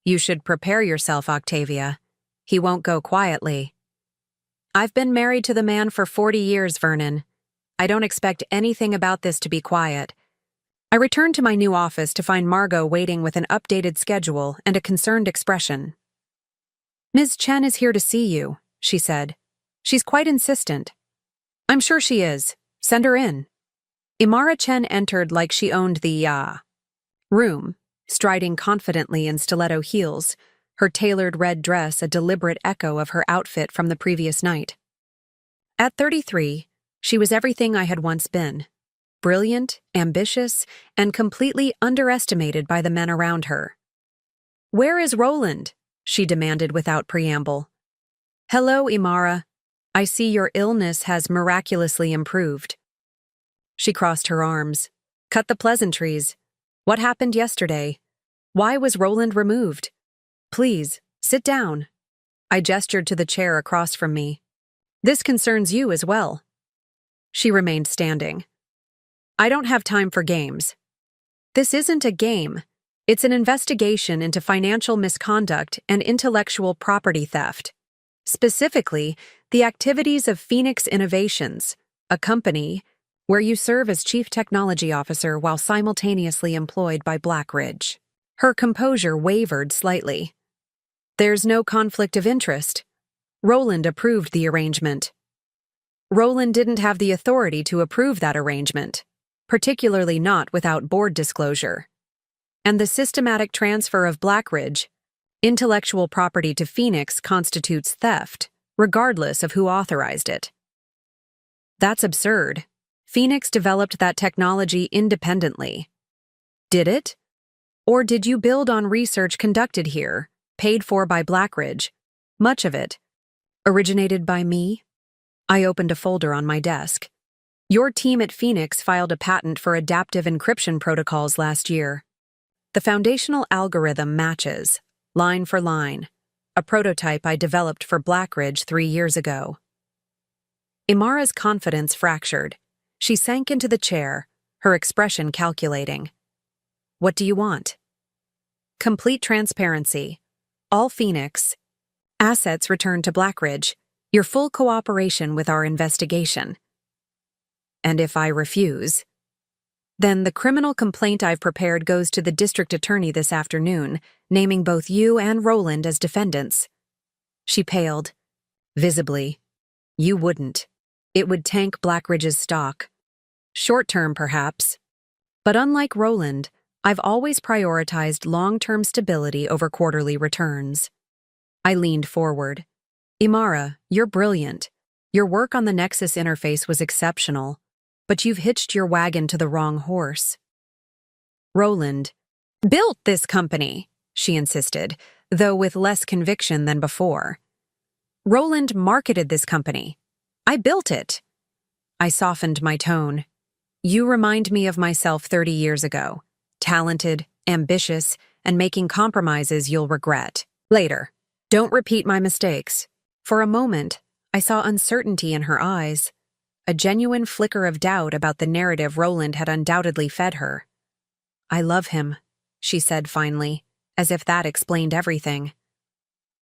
"You should prepare yourself, Octavia. He won't go quietly." "I've been married to the man for 40 years, Vernon. I don't expect anything about this to be quiet." I returned to my new office to find Margot waiting with an updated schedule and a concerned expression. "Ms. Chen is here to see you," she said. "She's quite insistent." "I'm sure she is. Send her in." Imara Chen entered like she owned the room, striding confidently in stiletto heels, her tailored red dress a deliberate echo of her outfit from the previous night. At 33, she was everything I had once been: brilliant, ambitious, and completely underestimated by the men around her. "Where is Roland?" she demanded without preamble. "Hello, Imara. I see your illness has miraculously improved." She crossed her arms. "Cut the pleasantries. What happened yesterday? Why was Roland removed? Please, sit down." I gestured to the chair across from me. "This concerns you as well." She remained standing. "I don't have time for games." "This isn't a game. It's an investigation into financial misconduct and intellectual property theft. Specifically, the activities of Phoenix Innovations, a company where you serve as Chief Technology Officer while simultaneously employed by Blackridge." Her composure wavered slightly. "There's no conflict of interest. Roland approved the arrangement." "Roland didn't have the authority to approve that arrangement, particularly not without board disclosure. And the systematic transfer of Blackridge intellectual property to Phoenix constitutes theft, regardless of who authorized it." "That's absurd. Phoenix developed that technology independently." "Did it? Or did you build on research conducted here, paid for by Blackridge? Much of it originated by me?" I opened a folder on my desk. "Your team at Phoenix filed a patent for adaptive encryption protocols last year. The foundational algorithm matches, line for line, a prototype I developed for Blackridge 3 years ago." Imara's confidence fractured. She sank into the chair, her expression calculating. "What do you want?" "Complete transparency. All Phoenix assets returned to Blackridge. Your full cooperation with our investigation." "And if I refuse?" "Then the criminal complaint I've prepared goes to the district attorney this afternoon, naming both you and Roland as defendants." She paled, visibly. "You wouldn't. It would tank Blackridge's stock. Short-term, perhaps. But unlike Roland, I've always prioritized long-term stability over quarterly returns." I leaned forward. "Imara, you're brilliant. Your work on the Nexus interface was exceptional. But you've hitched your wagon to the wrong horse." "Roland built this company," she insisted, though with less conviction than before. "Roland marketed this company. I built it." I softened my tone. "You remind me of myself 30 years ago. Talented, ambitious, and making compromises you'll regret later. Don't repeat my mistakes." For a moment, I saw uncertainty in her eyes, a genuine flicker of doubt about the narrative Roland had undoubtedly fed her. "I love him," she said finally, as if that explained everything.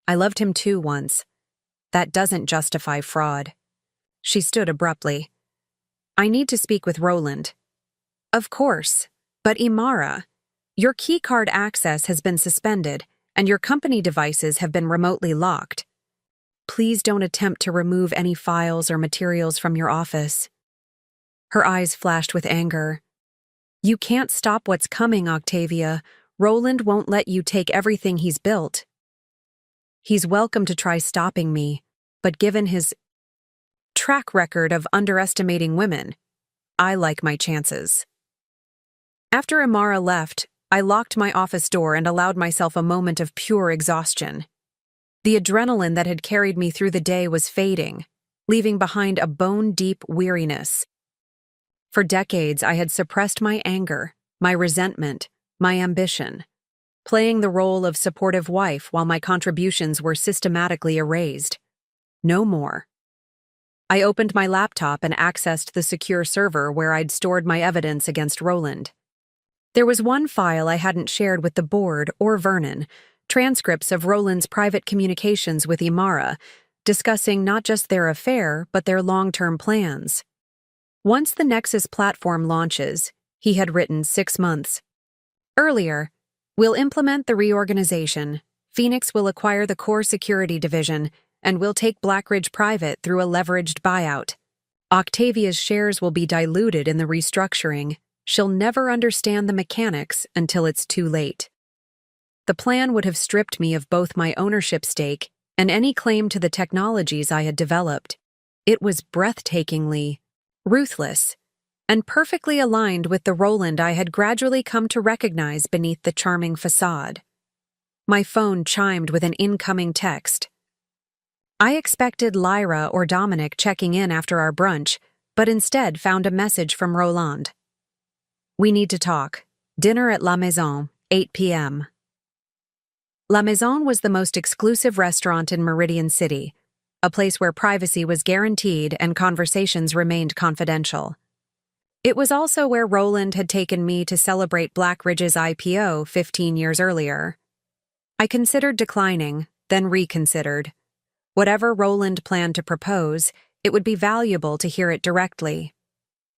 "I loved him too once. That doesn't justify fraud." She stood abruptly. "I need to speak with Roland." "Of course, but Imara, your keycard access has been suspended and your company devices have been remotely locked. Please don't attempt to remove any files or materials from your office." Her eyes flashed with anger. "You can't stop what's coming, Octavia. Roland won't let you take everything he's built." He's welcome to try stopping me, but given his track record of underestimating women, I like my chances. After Amara left, I locked my office door and allowed myself a moment of pure exhaustion. The adrenaline that had carried me through the day was fading, leaving behind a bone-deep weariness. For decades, I had suppressed my anger, my resentment, my ambition, playing the role of supportive wife while my contributions were systematically erased. No more. I opened my laptop and accessed the secure server where I'd stored my evidence against Roland. There was one file I hadn't shared with the board or Vernon, transcripts of Roland's private communications with Imara, discussing not just their affair, but their long-term plans. Once the Nexus platform launches, he had written 6 months earlier, we'll implement the reorganization, Phoenix will acquire the core security division, and we'll take Blackridge private through a leveraged buyout. Octavia's shares will be diluted in the restructuring. She'll never understand the mechanics until it's too late. The plan would have stripped me of both my ownership stake and any claim to the technologies I had developed. It was breathtakingly ruthless and perfectly aligned with the Roland I had gradually come to recognize beneath the charming facade. My phone chimed with an incoming text. I expected Lyra or Dominic checking in after our brunch, but instead found a message from Roland. We need to talk. Dinner at La Maison, 8 p.m. La Maison was the most exclusive restaurant in Meridian City, a place where privacy was guaranteed and conversations remained confidential. It was also where Roland had taken me to celebrate Blackridge's IPO 15 years earlier. I considered declining, then reconsidered. Whatever Roland planned to propose, it would be valuable to hear it directly.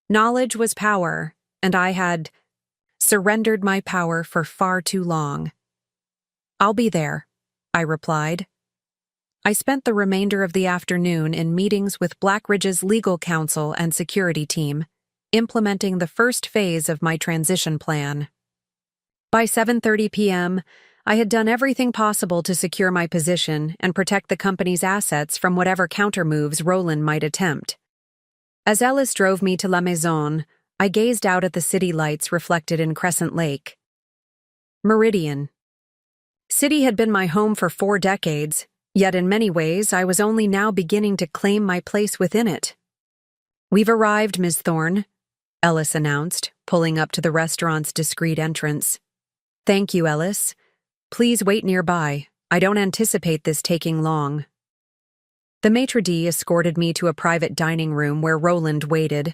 Knowledge was power, and I had surrendered my power for far too long. I'll be there, I replied. I spent the remainder of the afternoon in meetings with Blackridge's legal counsel and security team, implementing the first phase of my transition plan. By 7:30 p.m., I had done everything possible to secure my position and protect the company's assets from whatever countermoves Roland might attempt. As Ellis drove me to La Maison, I gazed out at the city lights reflected in Crescent Lake. Meridian. City had been my home for 4 decades, yet in many ways I was only now beginning to claim my place within it. We've arrived, Ms. Thorne, Ellis announced, pulling up to the restaurant's discreet entrance. Thank you, Ellis. Please wait nearby. I don't anticipate this taking long. The maitre d' escorted me to a private dining room where Roland waited,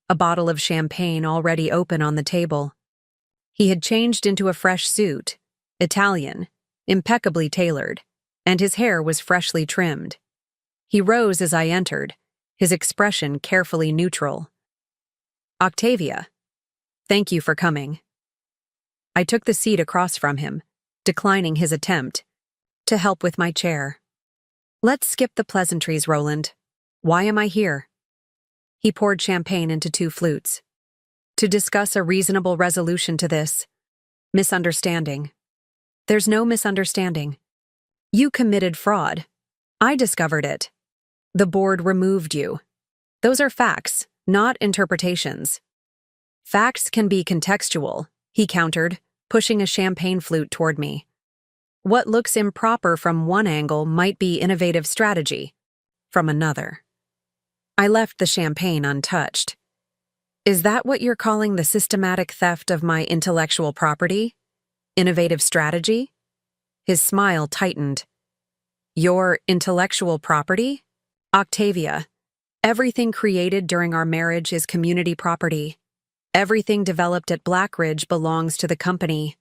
a bottle of champagne already open on the table. He had changed into a fresh suit, Italian, impeccably tailored, and his hair was freshly trimmed. He rose as I entered, his expression carefully neutral. Octavia, thank you for coming. I took the seat across from him, declining his attempt to help with my chair. Let's skip the pleasantries, Roland. Why am I here? He poured champagne into 2 flutes. To discuss a reasonable resolution to this misunderstanding. There's no misunderstanding. You committed fraud. I discovered it. The board removed you. Those are facts, not interpretations. Facts can be contextual, he countered, pushing a champagne flute toward me. What looks improper from one angle might be innovative strategy from another. I left the champagne untouched. Is that what you're calling the systematic theft of my intellectual property? Innovative strategy? His smile tightened. Your intellectual property? Octavia, everything created during our marriage is community property. Everything developed at Blackridge belongs to the company.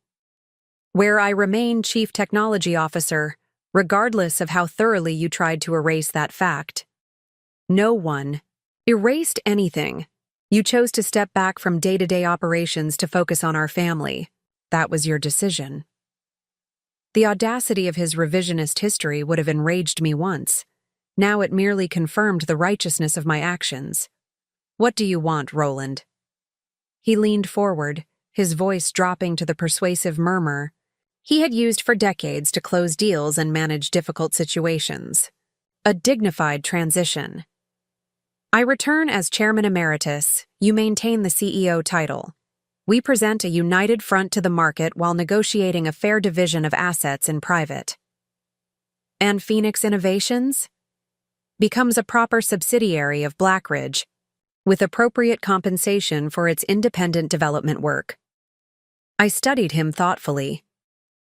Where I remain Chief Technology Officer, regardless of how thoroughly you tried to erase that fact. No one erased anything. You chose to step back from day-to-day operations to focus on our family. That was your decision. The audacity of his revisionist history would have enraged me once. Now it merely confirmed the righteousness of my actions. What do you want, Roland? He leaned forward, his voice dropping to the persuasive murmur. he had used for decades to close deals and manage difficult situations. A dignified transition. I return as Chairman Emeritus. You maintain the CEO title. We present a united front to the market while negotiating a fair division of assets in private. And Phoenix Innovations becomes a proper subsidiary of Blackridge, with appropriate compensation for its independent development work. I studied him thoughtfully.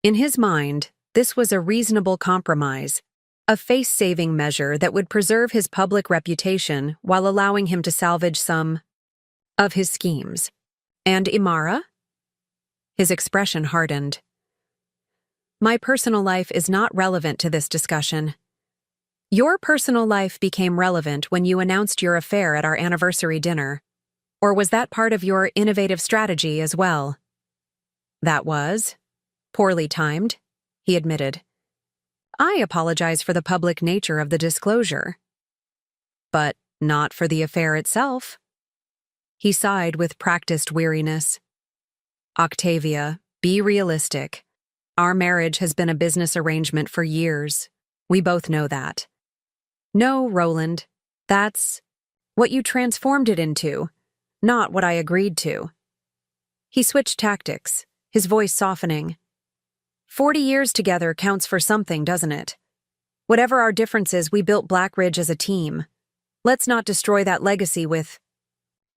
In his mind, this was a reasonable compromise, a face-saving measure that would preserve his public reputation while allowing him to salvage some of his schemes. And Imara? His expression hardened. My personal life is not relevant to this discussion. Your personal life became relevant when you announced your affair at our anniversary dinner. Or was that part of your innovative strategy as well? That was poorly timed, he admitted. I apologize for the public nature of the disclosure. But not for the affair itself. He sighed with practiced weariness. Octavia, be realistic. Our marriage has been a business arrangement for years. We both know that. No, Roland, that's what you transformed it into, not what I agreed to. He switched tactics, his voice softening. 40 years together counts for something, doesn't it? Whatever our differences, we built Blackridge as a team. Let's not destroy that legacy with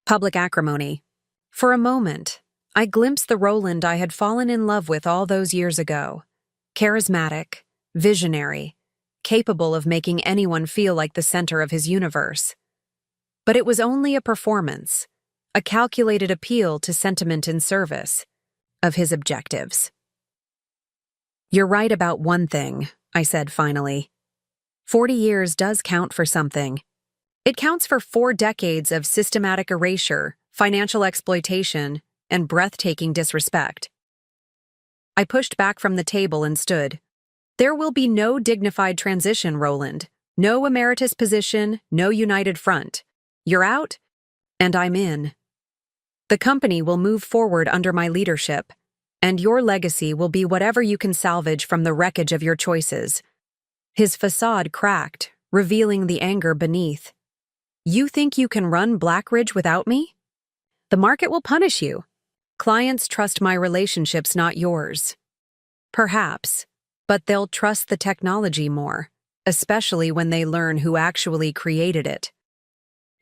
public acrimony. For a moment, I glimpsed the Roland I had fallen in love with all those years ago. Charismatic, visionary, capable of making anyone feel like the center of his universe. But it was only a performance, a calculated appeal to sentiment in service of his objectives. You're right about one thing, I said finally. 40 years does count for something. It counts for 4 decades of systematic erasure, financial exploitation, and breathtaking disrespect. I pushed back from the table and stood. There will be no dignified transition, Roland. No emeritus position, no united front. You're out, and I'm in. The company will move forward under my leadership, and your legacy will be whatever you can salvage from the wreckage of your choices. His facade cracked, revealing the anger beneath. You think you can run Blackridge without me? The market will punish you. Clients trust my relationships, not yours. Perhaps, but they'll trust the technology more, especially when they learn who actually created it.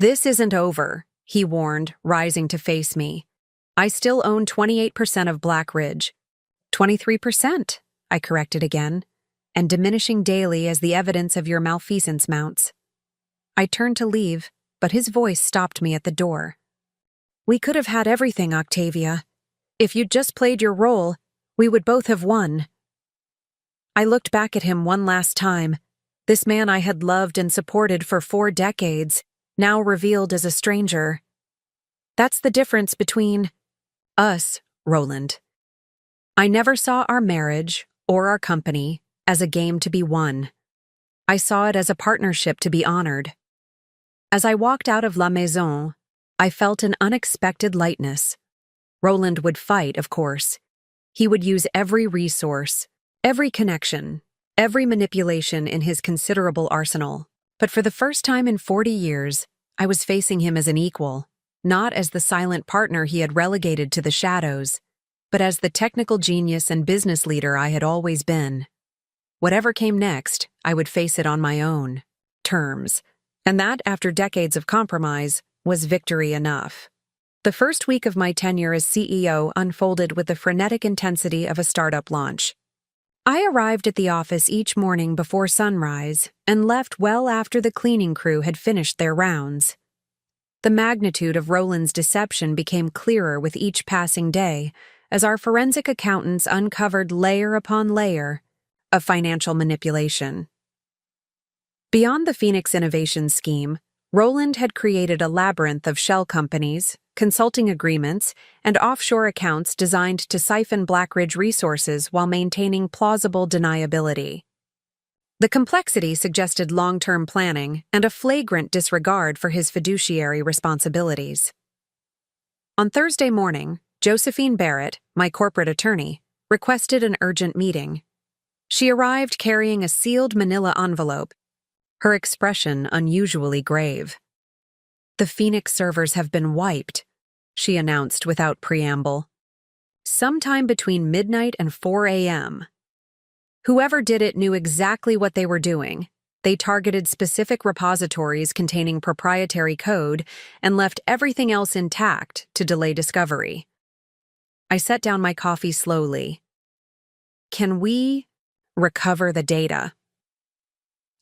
This isn't over, he warned, rising to face me. I still own 28% of Blackridge. 23%, I corrected again, and diminishing daily as the evidence of your malfeasance mounts. I turned to leave, but his voice stopped me at the door. We could have had everything, Octavia. If you'd just played your role, we would both have won. I looked back at him one last time. This man I had loved and supported for 4 decades, now revealed as a stranger. That's the difference between us, Roland. I never saw our marriage or our company as a game to be won. I saw it as a partnership to be honored. As I walked out of La Maison, I felt an unexpected lightness. Roland would fight, of course. He would use every resource, every connection, every manipulation in his considerable arsenal. But for the first time in 40 years, I was facing him as an equal, not as the silent partner he had relegated to the shadows, but as the technical genius and business leader I had always been. Whatever came next, I would face it on my own terms, and that, after decades of compromise, was victory enough. The first week of my tenure as CEO unfolded with the frenetic intensity of a startup launch. I arrived at the office each morning before sunrise and left well after the cleaning crew had finished their rounds. The magnitude of Roland's deception became clearer with each passing day as our forensic accountants uncovered layer upon layer of financial manipulation. Beyond the Phoenix Innovation scheme, Roland had created a labyrinth of shell companies, consulting agreements, and offshore accounts designed to siphon Blackridge resources while maintaining plausible deniability. The complexity suggested long-term planning and a flagrant disregard for his fiduciary responsibilities. On Thursday morning, Josephine Barrett, my corporate attorney, requested an urgent meeting. She arrived carrying a sealed manila envelope, her expression unusually grave. "The Phoenix servers have been wiped," she announced without preamble. "Sometime between midnight and 4 a.m. Whoever did it knew exactly what they were doing. They targeted specific repositories containing proprietary code and left everything else intact to delay discovery." I set down my coffee slowly. "Can we recover the data?"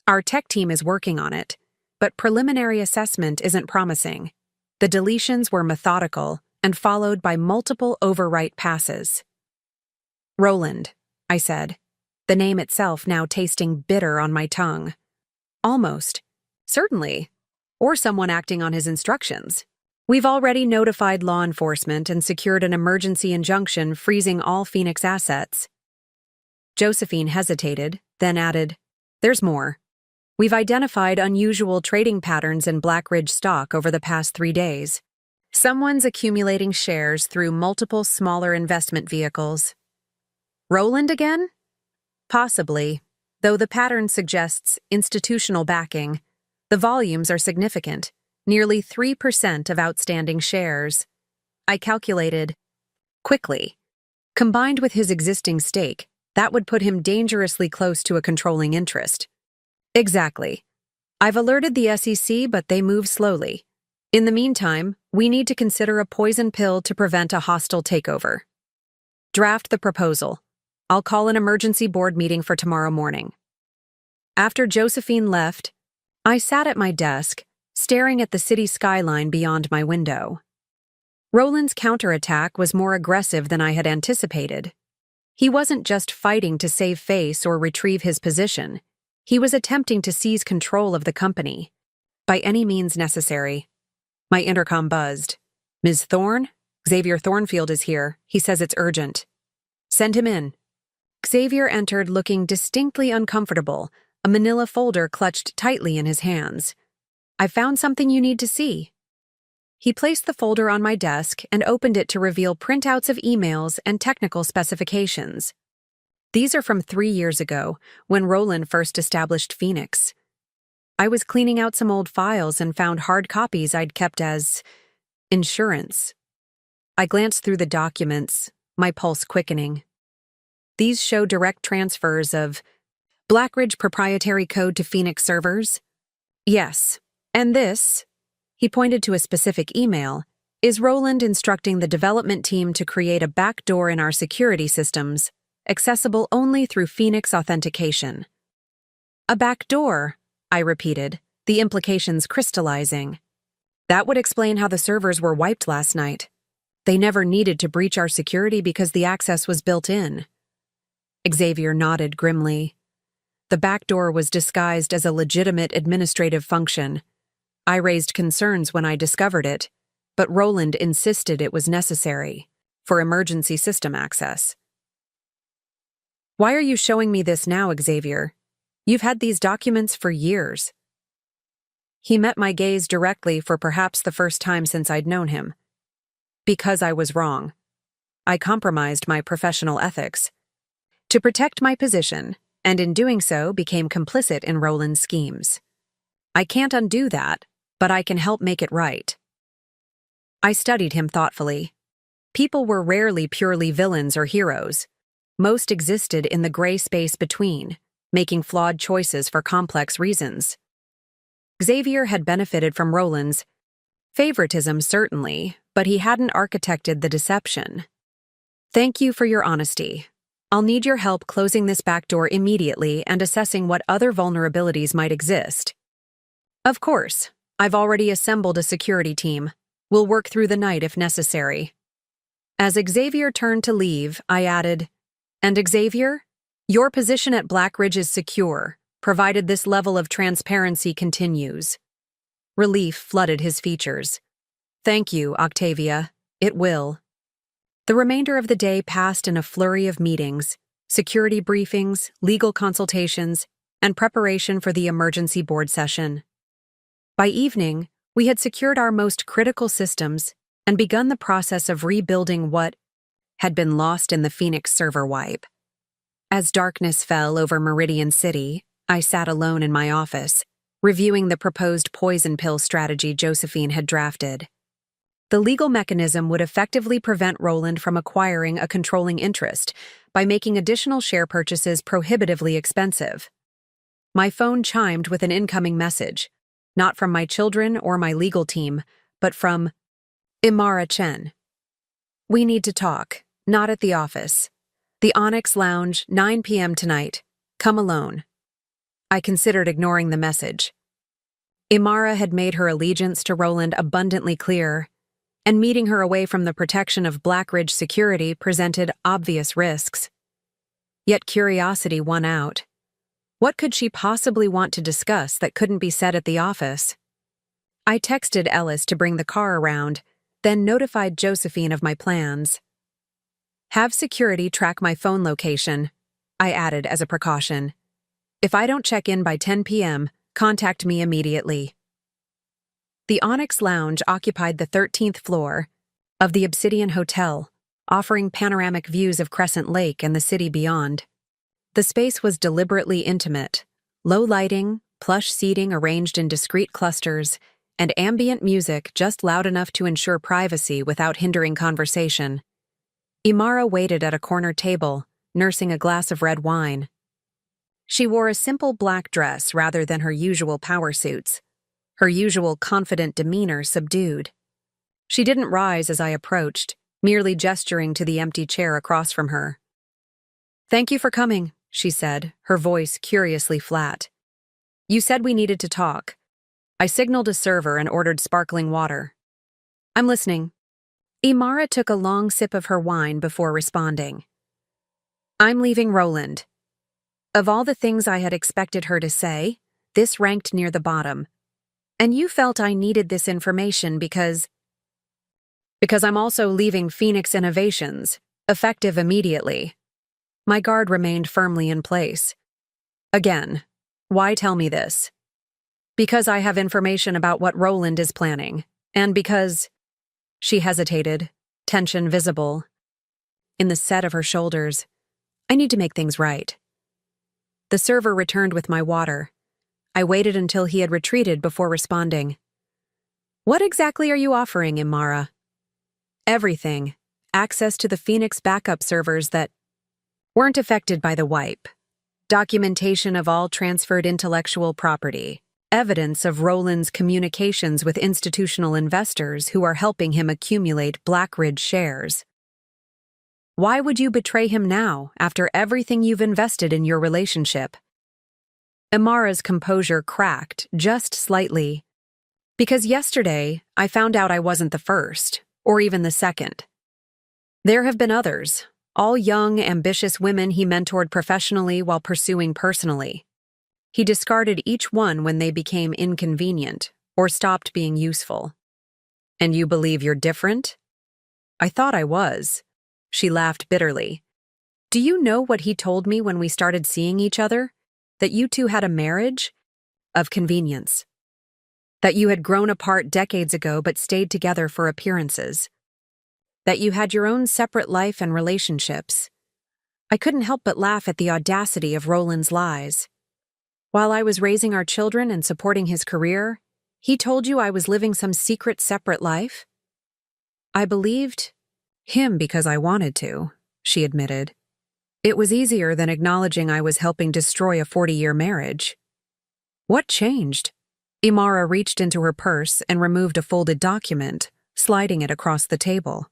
"Our tech team is working on it, but preliminary assessment isn't promising." The deletions were methodical and followed by multiple overwrite passes. "Roland," I said, the name itself now tasting bitter on my tongue. "Almost. Certainly. Or someone acting on his instructions. We've already notified law enforcement and secured an emergency injunction freezing all Phoenix assets." Josephine hesitated, then added, "There's more. We've identified unusual trading patterns in Blackridge stock over the past 3 days. Someone's accumulating shares through multiple smaller investment vehicles." "Roland again?" "Possibly, though the pattern suggests institutional backing. The volumes are significant, nearly 3% of outstanding shares." I calculated quickly. Combined with his existing stake, that would put him dangerously close to a controlling interest. "Exactly. I've alerted the SEC, but they move slowly. In the meantime, we need to consider a poison pill to prevent a hostile takeover. Draft the proposal. I'll call an emergency board meeting for tomorrow morning." After Josephine left, I sat at my desk, staring at the city skyline beyond my window. Roland's counterattack was more aggressive than I had anticipated. He wasn't just fighting to save face or retrieve his position. He was attempting to seize control of the company, by any means necessary. My intercom buzzed. "Ms. Thorne? Xavier Thornfield is here. He says it's urgent." "Send him in." Xavier entered looking distinctly uncomfortable, a manila folder clutched tightly in his hands. "I found something you need to see." He placed the folder on my desk and opened it to reveal printouts of emails and technical specifications. These are from 3 years ago, when Roland first established Phoenix. I was cleaning out some old files and found hard copies I'd kept as insurance. I glanced through the documents, my pulse quickening. These show direct transfers of Blackridge proprietary code to Phoenix servers. Yes, and this, he pointed to a specific email, is Roland instructing the development team to create a backdoor in our security systems, accessible only through Phoenix authentication. "A backdoor," I repeated, the implications crystallizing. "That would explain how the servers were wiped last night. They never needed to breach our security because the access was built in." Xavier nodded grimly. The backdoor was disguised as a legitimate administrative function. I raised concerns when I discovered it, but Roland insisted it was necessary for emergency system access. "Why are you showing me this now, Xavier? You've had these documents for years." He met my gaze directly for perhaps the first time since I'd known him. "Because I was wrong. I compromised my professional ethics to protect my position, and in doing so became complicit in Roland's schemes. I can't undo that, but I can help make it right." I studied him thoughtfully. People were rarely purely villains or heroes. Most existed in the gray space between, making flawed choices for complex reasons. Xavier had benefited from Roland's favoritism, certainly, but he hadn't architected the deception. "Thank you for your honesty. I'll need your help closing this backdoor immediately and assessing what other vulnerabilities might exist." "Of course. I've already assembled a security team. We'll work through the night if necessary." As Xavier turned to leave, I added, "And Xavier, your position at Blackridge is secure, provided this level of transparency continues." Relief flooded his features. "Thank you, Octavia. It will." The remainder of the day passed in a flurry of meetings, security briefings, legal consultations, and preparation for the emergency board session. By evening, we had secured our most critical systems and begun the process of rebuilding what had been lost in the Phoenix server wipe. As darkness fell over Meridian City, I sat alone in my office, reviewing the proposed poison pill strategy Josephine had drafted. The legal mechanism would effectively prevent Roland from acquiring a controlling interest by making additional share purchases prohibitively expensive. My phone chimed with an incoming message, not from my children or my legal team, but from Imara Chen. "We need to talk, not at the office. The Onyx Lounge, 9 p.m. tonight. Come alone." I considered ignoring the message. Imara had made her allegiance to Roland abundantly clear, and meeting her away from the protection of Blackridge security presented obvious risks. Yet curiosity won out. What could she possibly want to discuss that couldn't be said at the office? I texted Ellis to bring the car around, then notified Josephine of my plans. "Have security track my phone location," I added as a precaution. "If I don't check in by 10 p.m., contact me immediately." The Onyx Lounge occupied the 13th floor of the Obsidian Hotel, offering panoramic views of Crescent Lake and the city beyond. The space was deliberately intimate, low lighting, plush seating arranged in discrete clusters, and ambient music just loud enough to ensure privacy without hindering conversation. Imara waited at a corner table, nursing a glass of red wine. She wore a simple black dress rather than her usual power suits, her usual confident demeanor subdued. She didn't rise as I approached, merely gesturing to the empty chair across from her. "Thank you for coming," she said, her voice curiously flat. "You said we needed to talk." I signaled a server and ordered sparkling water. "I'm listening." Imara took a long sip of her wine before responding. "I'm leaving Roland." Of all the things I had expected her to say, this ranked near the bottom. "And you felt I needed this information because I'm also leaving Phoenix Innovations, effective immediately." My guard remained firmly in place. "Again, why tell me this?" "Because I have information about what Roland is planning, and because—" She hesitated, tension visible in the set of her shoulders. "I need to make things right." The server returned with my water. I waited until he had retreated before responding. "What exactly are you offering, Imara?" "Everything. Access to the Phoenix backup servers that weren't affected by the wipe. Documentation of all transferred intellectual property. Evidence of Roland's communications with institutional investors who are helping him accumulate Blackridge shares." "Why would you betray him now, after everything you've invested in your relationship?" Imara's composure cracked, just slightly. "Because yesterday, I found out I wasn't the first, or even the second. There have been others, all young, ambitious women he mentored professionally while pursuing personally. He discarded each one when they became inconvenient or stopped being useful." "And you believe you're different?" "I thought I was." She laughed bitterly. "Do you know what he told me when we started seeing each other? That you two had a marriage of convenience. That you had grown apart decades ago but stayed together for appearances. That you had your own separate life and relationships." I couldn't help but laugh at the audacity of Roland's lies. "While I was raising our children and supporting his career, he told you I was living some secret separate life?" "I believed him because I wanted to," she admitted. "It was easier than acknowledging I was helping destroy a 40-year marriage." "What changed?" Imara reached into her purse and removed a folded document, sliding it across the table.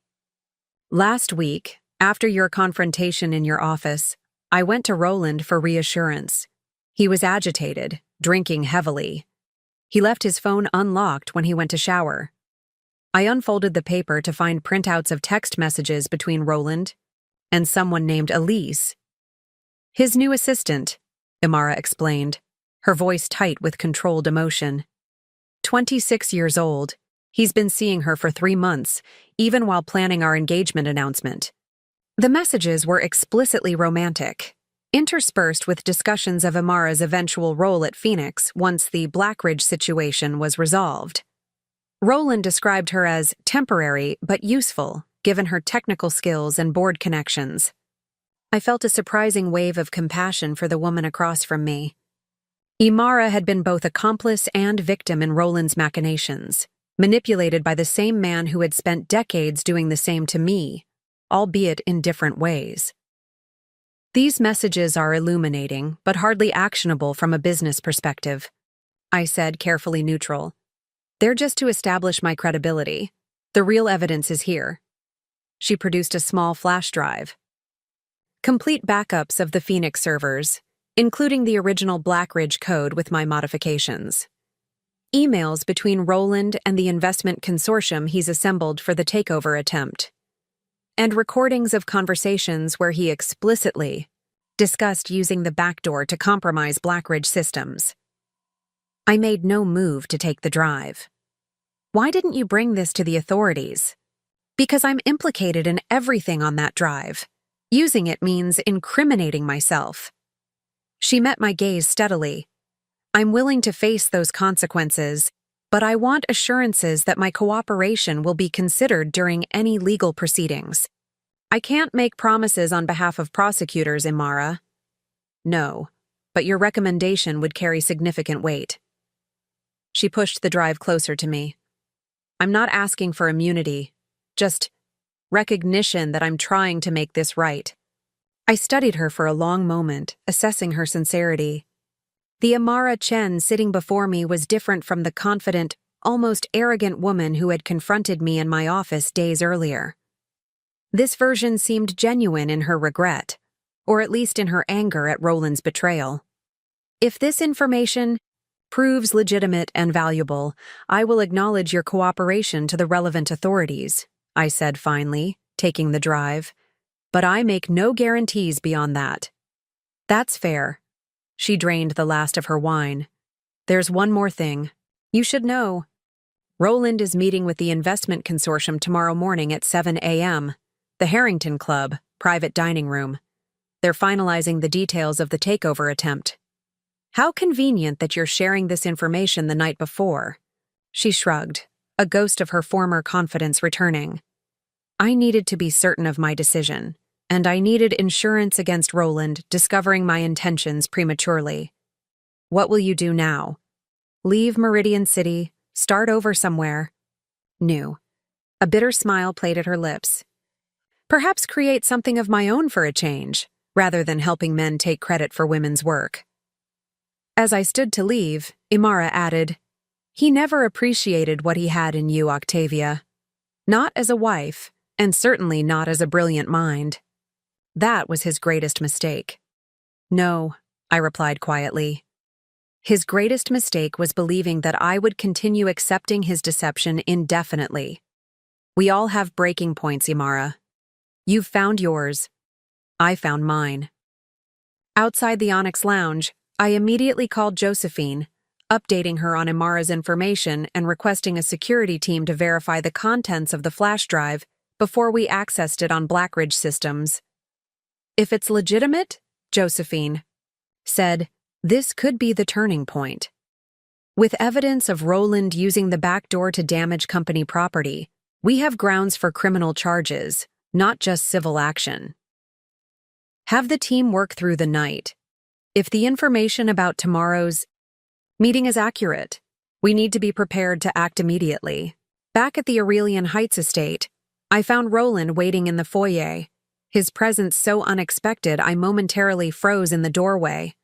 "Last week, after your confrontation in your office, I went to Roland for reassurance. He was agitated, drinking heavily. He left his phone unlocked when he went to shower. I unfolded the paper to find printouts of text messages between Roland and someone named Elise. His new assistant," Imara explained, her voice tight with controlled emotion. 26 years old. He's been seeing her for 3 months, even while planning our engagement announcement. The messages were explicitly romantic, interspersed with discussions of Imara's eventual role at Phoenix once the Blackridge situation was resolved. Roland described her as temporary but useful, given her technical skills and board connections. I felt a surprising wave of compassion for the woman across from me. Imara had been both accomplice and victim in Roland's machinations, manipulated by the same man who had spent decades doing the same to me, albeit in different ways. These messages are illuminating, but hardly actionable from a business perspective, I said, carefully neutral. They're just to establish my credibility. The real evidence is here. She produced a small flash drive. Complete backups of the Phoenix servers, including the original Blackridge code with my modifications. Emails between Roland and the investment consortium he's assembled for the takeover attempt. And recordings of conversations where he explicitly discussed using the backdoor to compromise Blackridge systems. I made no move to take the drive. Why didn't you bring this to the authorities? Because I'm implicated in everything on that drive. Using it means incriminating myself. She met my gaze steadily. I'm willing to face those consequences, but I want assurances that my cooperation will be considered during any legal proceedings. I can't make promises on behalf of prosecutors, Imara. No, but your recommendation would carry significant weight. She pushed the drive closer to me. I'm not asking for immunity, just recognition that I'm trying to make this right. I studied her for a long moment, assessing her sincerity. The Imara Chen sitting before me was different from the confident, almost arrogant woman who had confronted me in my office days earlier. This version seemed genuine in her regret, or at least in her anger at Roland's betrayal. If this information proves legitimate and valuable, I will acknowledge your cooperation to the relevant authorities, I said finally, taking the drive. But I make no guarantees beyond that. That's fair. She drained the last of her wine. There's one more thing. You should know. Roland is meeting with the investment consortium tomorrow morning at 7 a.m., the Harrington Club, private dining room. They're finalizing the details of the takeover attempt. How convenient that you're sharing this information the night before. She shrugged, a ghost of her former confidence returning. I needed to be certain of my decision, and I needed insurance against Roland discovering my intentions prematurely. What will you do now? Leave Meridian City, start over somewhere new. A bitter smile played at her lips. Perhaps create something of my own for a change, rather than helping men take credit for women's work. As I stood to leave, Imara added, He never appreciated what he had in you, Octavia. Not as a wife, and certainly not as a brilliant mind. That was his greatest mistake. No, I replied quietly. His greatest mistake was believing that I would continue accepting his deception indefinitely. We all have breaking points, Imara. You've found yours. I found mine. Outside the Onyx Lounge, I immediately called Josephine, updating her on Imara's information and requesting a security team to verify the contents of the flash drive before we accessed it on Blackridge systems. If it's legitimate, Josephine said, this could be the turning point. With evidence of Roland using the back door to damage company property, we have grounds for criminal charges, not just civil action. Have the team work through the night. If the information about tomorrow's meeting is accurate, we need to be prepared to act immediately. Back at the Aurelian Heights estate, I found Roland waiting in the foyer, his presence so unexpected I momentarily froze in the doorway.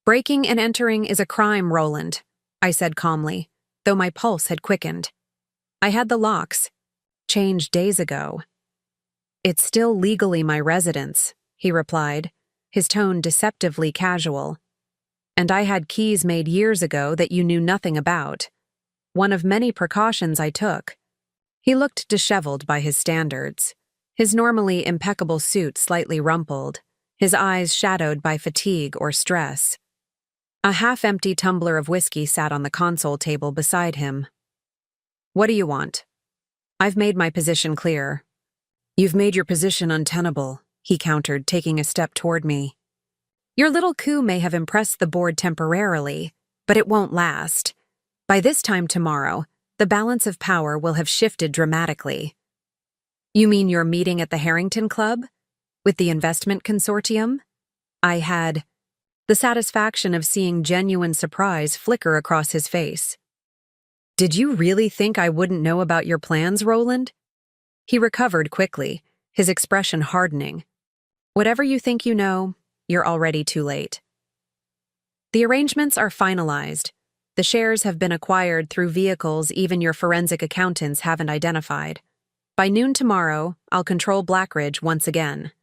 Breaking and entering is a crime, Roland, I said calmly, though my pulse had quickened. I had the locks changed days ago. It's still legally my residence, he replied, his tone deceptively casual. And I had keys made years ago that you knew nothing about. One of many precautions I took. He looked disheveled by his standards, his normally impeccable suit slightly rumpled, his eyes shadowed by fatigue or stress. A half-empty tumbler of whiskey sat on the console table beside him. What do you want? I've made my position clear. You've made your position untenable, he countered, taking a step toward me. Your little coup may have impressed the board temporarily, but it won't last. By this time tomorrow, the balance of power will have shifted dramatically. You mean your meeting at the Harrington Club? With the investment consortium? I had the satisfaction of seeing genuine surprise flicker across his face. Did you really think I wouldn't know about your plans, Roland? He recovered quickly, his expression hardening. Whatever you think you know, you're already too late. The arrangements are finalized. The shares have been acquired through vehicles even your forensic accountants haven't identified. By noon tomorrow, I'll control Blackridge once again.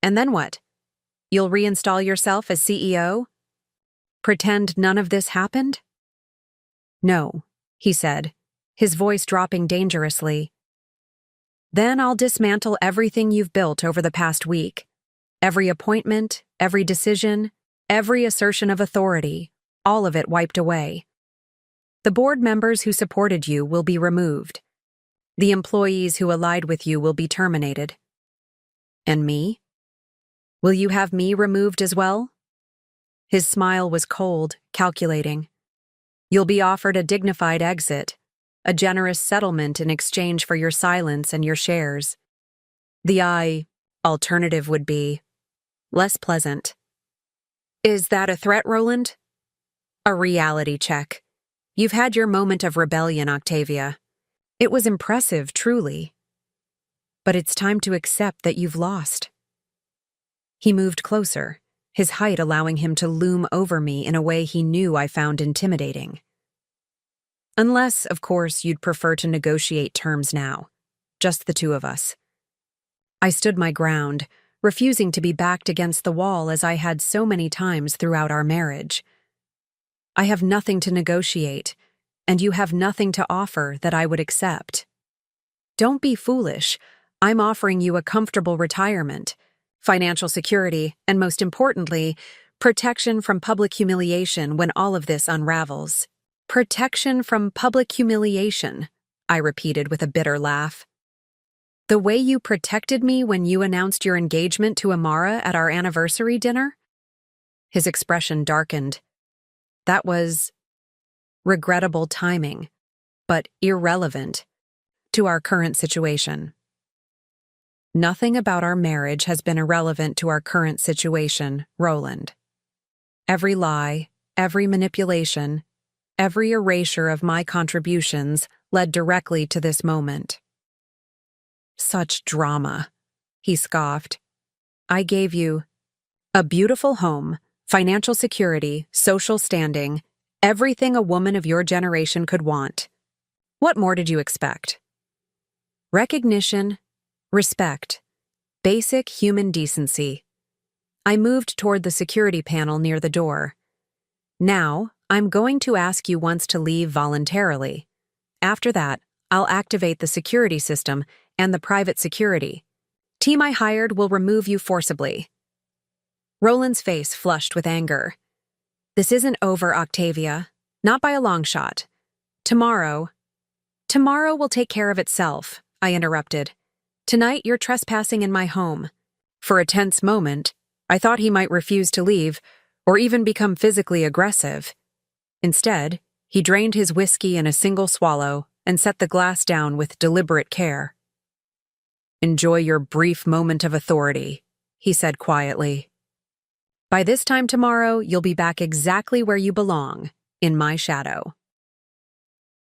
And then what? You'll reinstall yourself as CEO? Pretend none of this happened? No, he said, his voice dropping dangerously. Then I'll dismantle everything you've built over the past week. Every appointment, every decision, every assertion of authority, all of it wiped away. The board members who supported you will be removed. The employees who allied with you will be terminated. And me? Will you have me removed as well? His smile was cold, calculating. You'll be offered a dignified exit, a generous settlement in exchange for your silence and your shares. The alternative would be less pleasant. Is that a threat, Roland? A reality check. You've had your moment of rebellion, Octavia. It was impressive, truly. But it's time to accept that you've lost. He moved closer, his height allowing him to loom over me in a way he knew I found intimidating. Unless, of course, you'd prefer to negotiate terms now. Just the two of us. I stood my ground, refusing to be backed against the wall as I had so many times throughout our marriage. I have nothing to negotiate, and you have nothing to offer that I would accept. Don't be foolish. I'm offering you a comfortable retirement, financial security, and most importantly, protection from public humiliation when all of this unravels. Protection from public humiliation, I repeated with a bitter laugh. The way you protected me when you announced your engagement to Amara at our anniversary dinner? His expression darkened. That was regrettable timing, but irrelevant to our current situation. Nothing about our marriage has been irrelevant to our current situation, Roland. Every lie, every manipulation, every erasure of my contributions led directly to this moment. Such drama, he scoffed. I gave you a beautiful home, financial security, social standing, everything a woman of your generation could want. What more did you expect? Recognition, respect, basic human decency. I moved toward the security panel near the door. Now, I'm going to ask you once to leave voluntarily. After that, I'll activate the security system and the private security. Team I hired will remove you forcibly. Roland's face flushed with anger. This isn't over, Octavia. Not by a long shot. Tomorrow will take care of itself, I interrupted. Tonight you're trespassing in my home. For a tense moment, I thought he might refuse to leave, or even become physically aggressive. Instead, he drained his whiskey in a single swallow and set the glass down with deliberate care. Enjoy your brief moment of authority, he said quietly. By this time tomorrow, you'll be back exactly where you belong, in my shadow.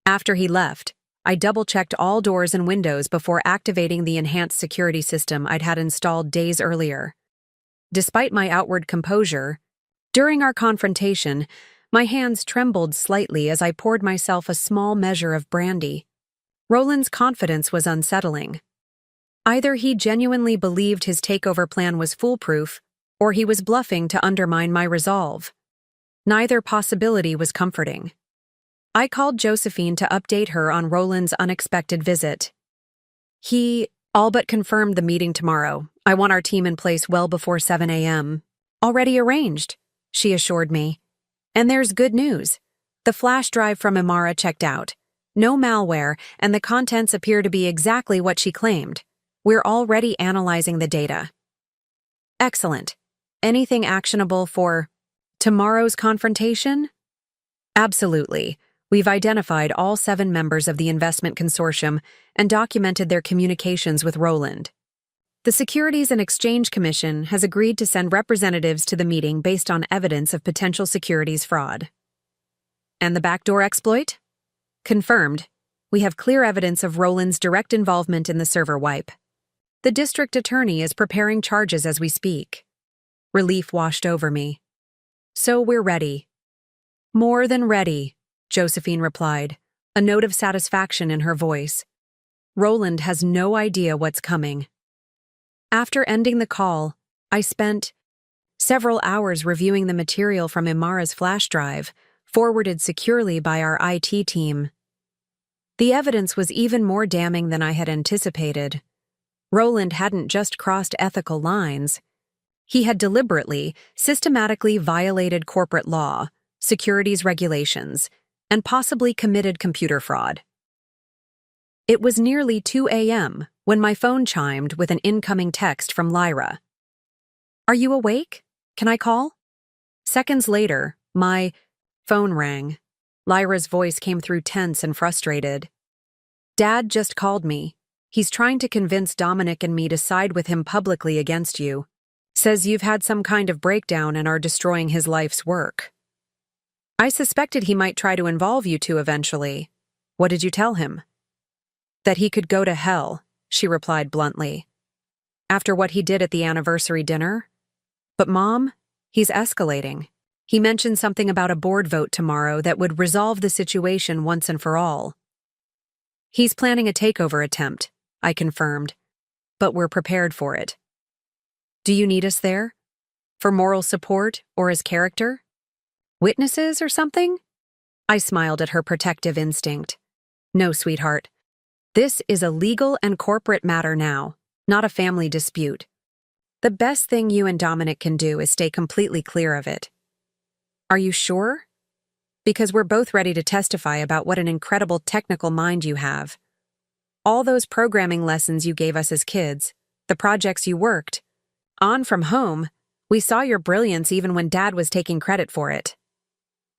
After he left, I double-checked all doors and windows before activating the enhanced security system I'd had installed days earlier. Despite my outward composure, during our confrontation, my hands trembled slightly as I poured myself a small measure of brandy. Roland's confidence was unsettling. Either he genuinely believed his takeover plan was foolproof, or he was bluffing to undermine my resolve. Neither possibility was comforting. I called Josephine to update her on Roland's unexpected visit. He all but confirmed the meeting tomorrow. I want our team in place well before 7 a.m. Already arranged, she assured me. And there's good news. The flash drive from Amara checked out. No malware, and the contents appear to be exactly what she claimed. We're already analyzing the data. Excellent. Anything actionable for tomorrow's confrontation? Absolutely. We've identified all 7 members of the investment consortium and documented their communications with Roland. The Securities and Exchange Commission has agreed to send representatives to the meeting based on evidence of potential securities fraud. And the backdoor exploit? Confirmed. We have clear evidence of Roland's direct involvement in the server wipe. The district attorney is preparing charges as we speak. Relief washed over me. So we're ready. More than ready, Josephine replied, a note of satisfaction in her voice. Roland has no idea what's coming. After ending the call, I spent several hours reviewing the material from Imara's flash drive, forwarded securely by our IT team. The evidence was even more damning than I had anticipated. Roland hadn't just crossed ethical lines. He had deliberately, systematically violated corporate law, securities regulations, and possibly committed computer fraud. It was nearly 2 a.m. when my phone chimed with an incoming text from Lyra. "Are you awake? Can I call?" Seconds later, my phone rang. Lyra's voice came through tense and frustrated. "Dad just called me. He's trying to convince Dominic and me to side with him publicly against you. Says you've had some kind of breakdown and are destroying his life's work." "I suspected he might try to involve you two eventually. What did you tell him?" "That he could go to hell," she replied bluntly. "After what he did at the anniversary dinner? But Mom, he's escalating. He mentioned something about a board vote tomorrow that would resolve the situation once and for all." "He's planning a takeover attempt," I confirmed, "but we're prepared for it." "Do you need us there? For moral support or as character? Witnesses or something?" I smiled at her protective instinct. "No, sweetheart. This is a legal and corporate matter now, not a family dispute. The best thing you and Dominic can do is stay completely clear of it." "Are you sure?" "Because we're both ready to testify about what an incredible technical mind you have. All those programming lessons you gave us as kids, the projects you worked on from home, we saw your brilliance even when Dad was taking credit for it."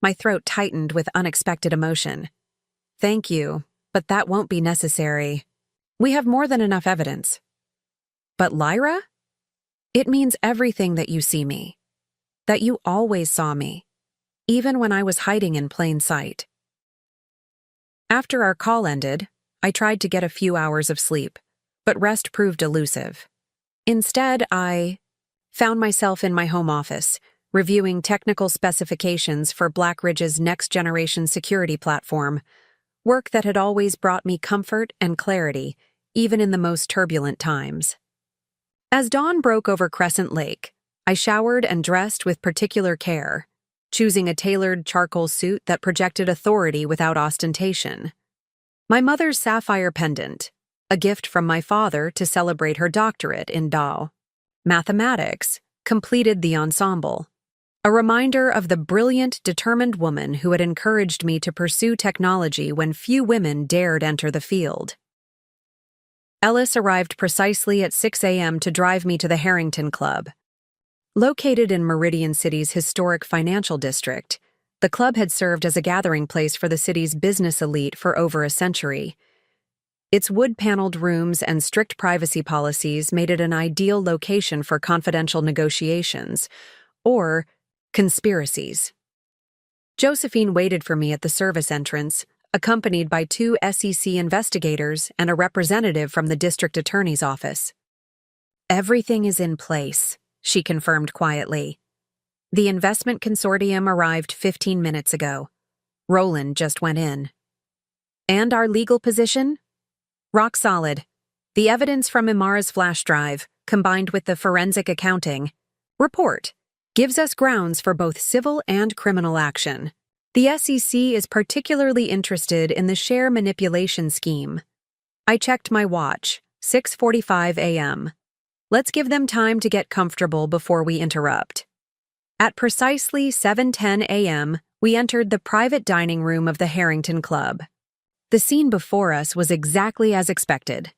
My throat tightened with unexpected emotion. "Thank you, but that won't be necessary. We have more than enough evidence." "But Lyra? It means everything that you see me. That you always saw me, even when I was hiding in plain sight." After our call ended, I tried to get a few hours of sleep, but rest proved elusive. Instead, I found myself in my home office, reviewing technical specifications for Blackridge's next-generation security platform, work that had always brought me comfort and clarity, even in the most turbulent times. As dawn broke over Crescent Lake, I showered and dressed with particular care, choosing a tailored charcoal suit that projected authority without ostentation. My mother's sapphire pendant, a gift from my father to celebrate her doctorate in Dao mathematics, completed the ensemble. A reminder of the brilliant, determined woman who had encouraged me to pursue technology when few women dared enter the field. Ellis arrived precisely at 6 a.m. to drive me to the Harrington Club. Located in Meridian City's historic financial district, the club had served as a gathering place for the city's business elite for over a century. Its wood-paneled rooms and strict privacy policies made it an ideal location for confidential negotiations, or conspiracies. Josephine waited for me at the service entrance, accompanied by 2 SEC investigators and a representative from the district attorney's office. "Everything is in place," she confirmed quietly. "The investment consortium arrived 15 minutes ago. Roland just went in." "And our legal position?" "Rock solid. The evidence from Imara's flash drive, combined with the forensic accounting report, gives us grounds for both civil and criminal action. The SEC is particularly interested in the share manipulation scheme." I checked my watch, 6:45 a.m. Let's give them time to get comfortable before we interrupt. At precisely 7:10 a.m., we entered the private dining room of the Harrington Club. The scene before us was exactly as expected.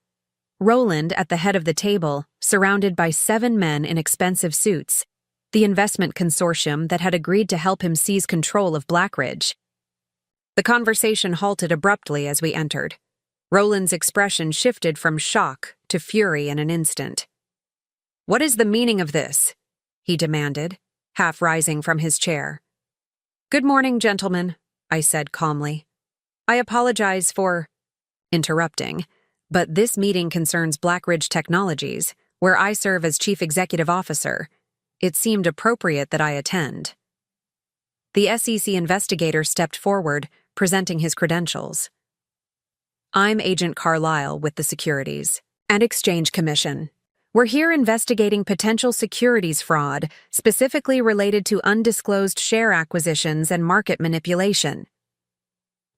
Roland at the head of the table, surrounded by 7 men in expensive suits, the investment consortium that had agreed to help him seize control of Blackridge. The conversation halted abruptly as we entered. Roland's expression shifted from shock to fury in an instant. "What is the meaning of this?" he demanded, half rising from his chair. "Good morning, gentlemen," I said calmly. "I apologize for interrupting, but this meeting concerns Blackridge Technologies, where I serve as Chief Executive Officer. It seemed appropriate that I attend." The SEC investigator stepped forward, presenting his credentials. "I'm Agent Carlisle with the Securities and Exchange Commission. We're here investigating potential securities fraud, specifically related to undisclosed share acquisitions and market manipulation."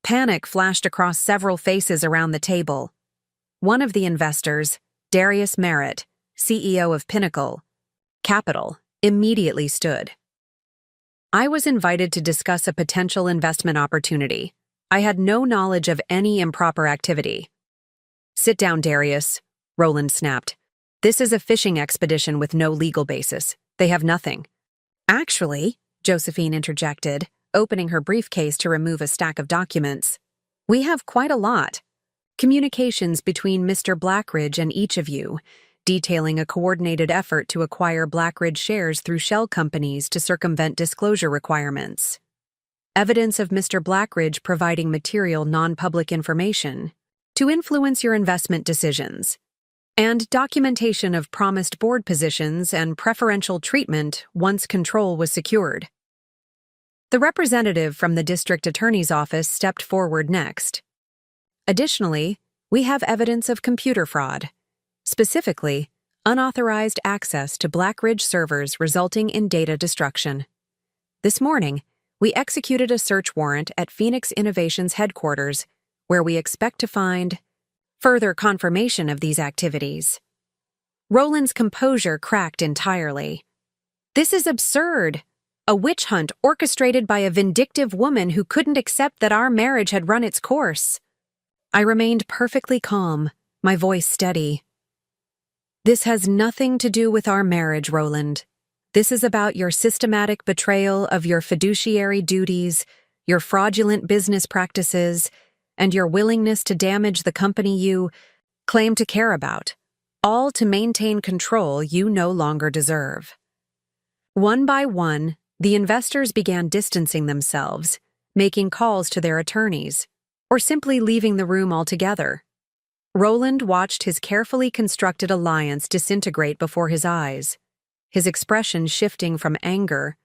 Panic flashed across several faces around the table. One of the investors, Darius Merritt, CEO of Pinnacle Capital, immediately stood. "I was invited to discuss a potential investment opportunity. I had no knowledge of any improper activity." "Sit down, Darius," Roland snapped. "This is a fishing expedition with no legal basis. They have nothing." "Actually," Josephine interjected, opening her briefcase to remove a stack of documents, "we have quite a lot. Communications between Mr. Blackridge and each of you, detailing a coordinated effort to acquire Blackridge shares through shell companies to circumvent disclosure requirements. Evidence of Mr. Blackridge providing material non-public information to influence your investment decisions, and documentation of promised board positions and preferential treatment once control was secured." The representative from the district attorney's office stepped forward next. "Additionally, we have evidence of computer fraud, specifically unauthorized access to Blackridge servers resulting in data destruction. This morning, we executed a search warrant at Phoenix Innovations headquarters, where we expect to find further confirmation of these activities." Roland's composure cracked entirely. "This is absurd. A witch hunt orchestrated by a vindictive woman who couldn't accept that our marriage had run its course." I remained perfectly calm, my voice steady. "This has nothing to do with our marriage, Roland. This is about your systematic betrayal of your fiduciary duties, your fraudulent business practices, and your willingness to damage the company you claim to care about, all to maintain control you no longer deserve." One by one, the investors began distancing themselves, making calls to their attorneys, or simply leaving the room altogether. Roland watched his carefully constructed alliance disintegrate before his eyes, his expression shifting from anger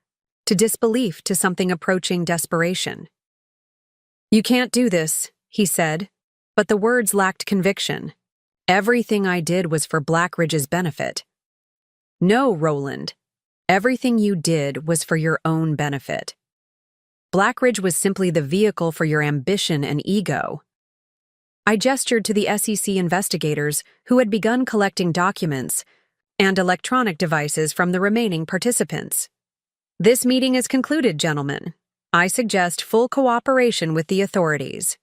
to disbelief to something approaching desperation. "You can't do this," he said, but the words lacked conviction. "Everything I did was for Blackridge's benefit." "No, Roland. Everything you did was for your own benefit. Blackridge was simply the vehicle for your ambition and ego." I gestured to the SEC investigators who had begun collecting documents and electronic devices from the remaining participants. "This meeting is concluded, gentlemen. I suggest full cooperation with the authorities."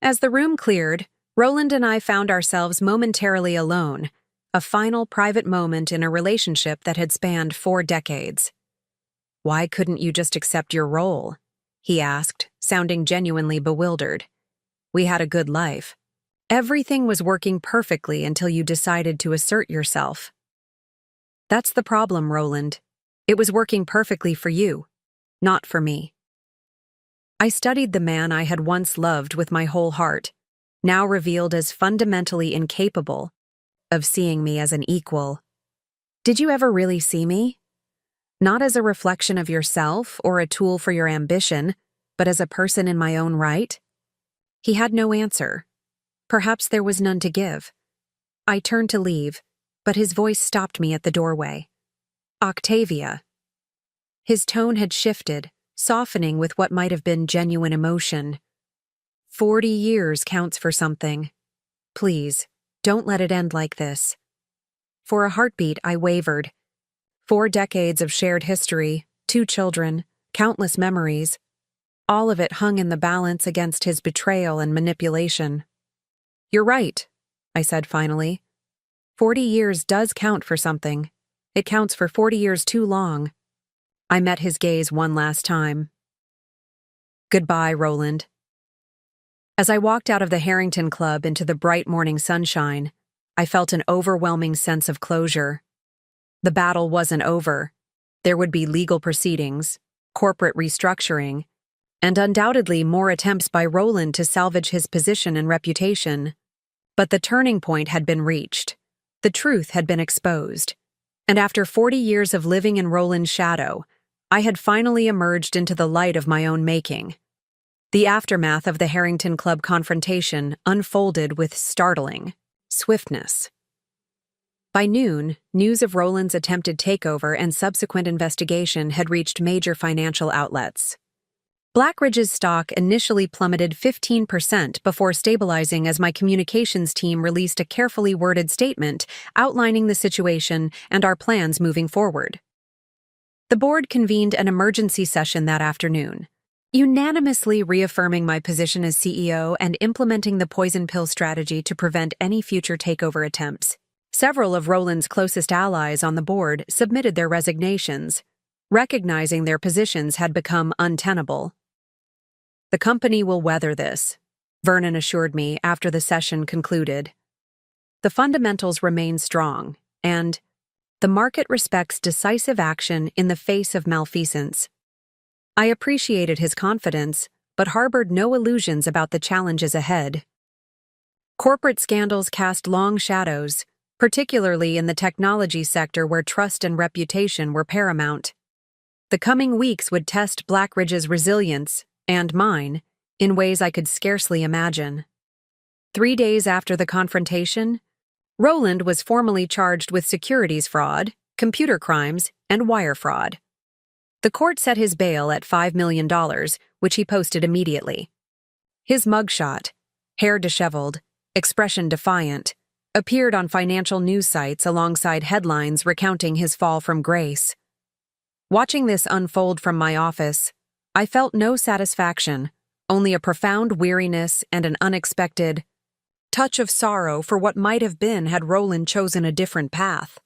As the room cleared, Roland and I found ourselves momentarily alone, a final private moment in a relationship that had spanned 4 decades. "Why couldn't you just accept your role?" he asked, sounding genuinely bewildered. "We had a good life. Everything was working perfectly until you decided to assert yourself." "That's the problem, Roland. It was working perfectly for you, not for me." I studied the man I had once loved with my whole heart, now revealed as fundamentally incapable of seeing me as an equal. "Did you ever really see me? Not as a reflection of yourself or a tool for your ambition, but as a person in my own right?" He had no answer. Perhaps there was none to give. I turned to leave, but his voice stopped me at the doorway. "Octavia." His tone had shifted, softening with what might have been genuine emotion. 40 years counts for something. Please, don't let it end like this." For a heartbeat, I wavered. 4 decades of shared history, 2 children, countless memories. All of it hung in the balance against his betrayal and manipulation. "You're right," I said finally. 40 years does count for something. It counts for 40 years too long. I met his gaze one last time. "Goodbye, Roland. As I walked out of the Harrington Club into the bright morning sunshine, I felt an overwhelming sense of closure. The battle wasn't over. There would be legal proceedings, corporate restructuring, and undoubtedly more attempts by Roland to salvage his position and reputation. But the turning point had been reached. The truth had been exposed. And after 40 years of living in Roland's shadow, I had finally emerged into the light of my own making. The aftermath of the Harrington Club confrontation unfolded with startling swiftness. By noon, news of Roland's attempted takeover and subsequent investigation had reached major financial outlets. Blackridge's stock initially plummeted 15% before stabilizing as my communications team released a carefully worded statement outlining the situation and our plans moving forward. The board convened an emergency session that afternoon, unanimously reaffirming my position as CEO and implementing the poison pill strategy to prevent any future takeover attempts. Several of Roland's closest allies on the board submitted their resignations, recognizing their positions had become untenable. "The company will weather this," Vernon assured me after the session concluded. "The fundamentals remain strong, and the market respects decisive action in the face of malfeasance." I appreciated his confidence, but harbored no illusions about the challenges ahead. Corporate scandals cast long shadows, particularly in the technology sector where trust and reputation were paramount. The coming weeks would test Blackridge's resilience, and mine, in ways I could scarcely imagine. 3 days after the confrontation, Roland was formally charged with securities fraud, computer crimes, and wire fraud. The court set his bail at $5 million, which he posted immediately. His mugshot, hair disheveled, expression defiant, appeared on financial news sites alongside headlines recounting his fall from grace. Watching this unfold from my office, I felt no satisfaction, only a profound weariness and an unexpected touch of sorrow for what might have been had Roland chosen a different path.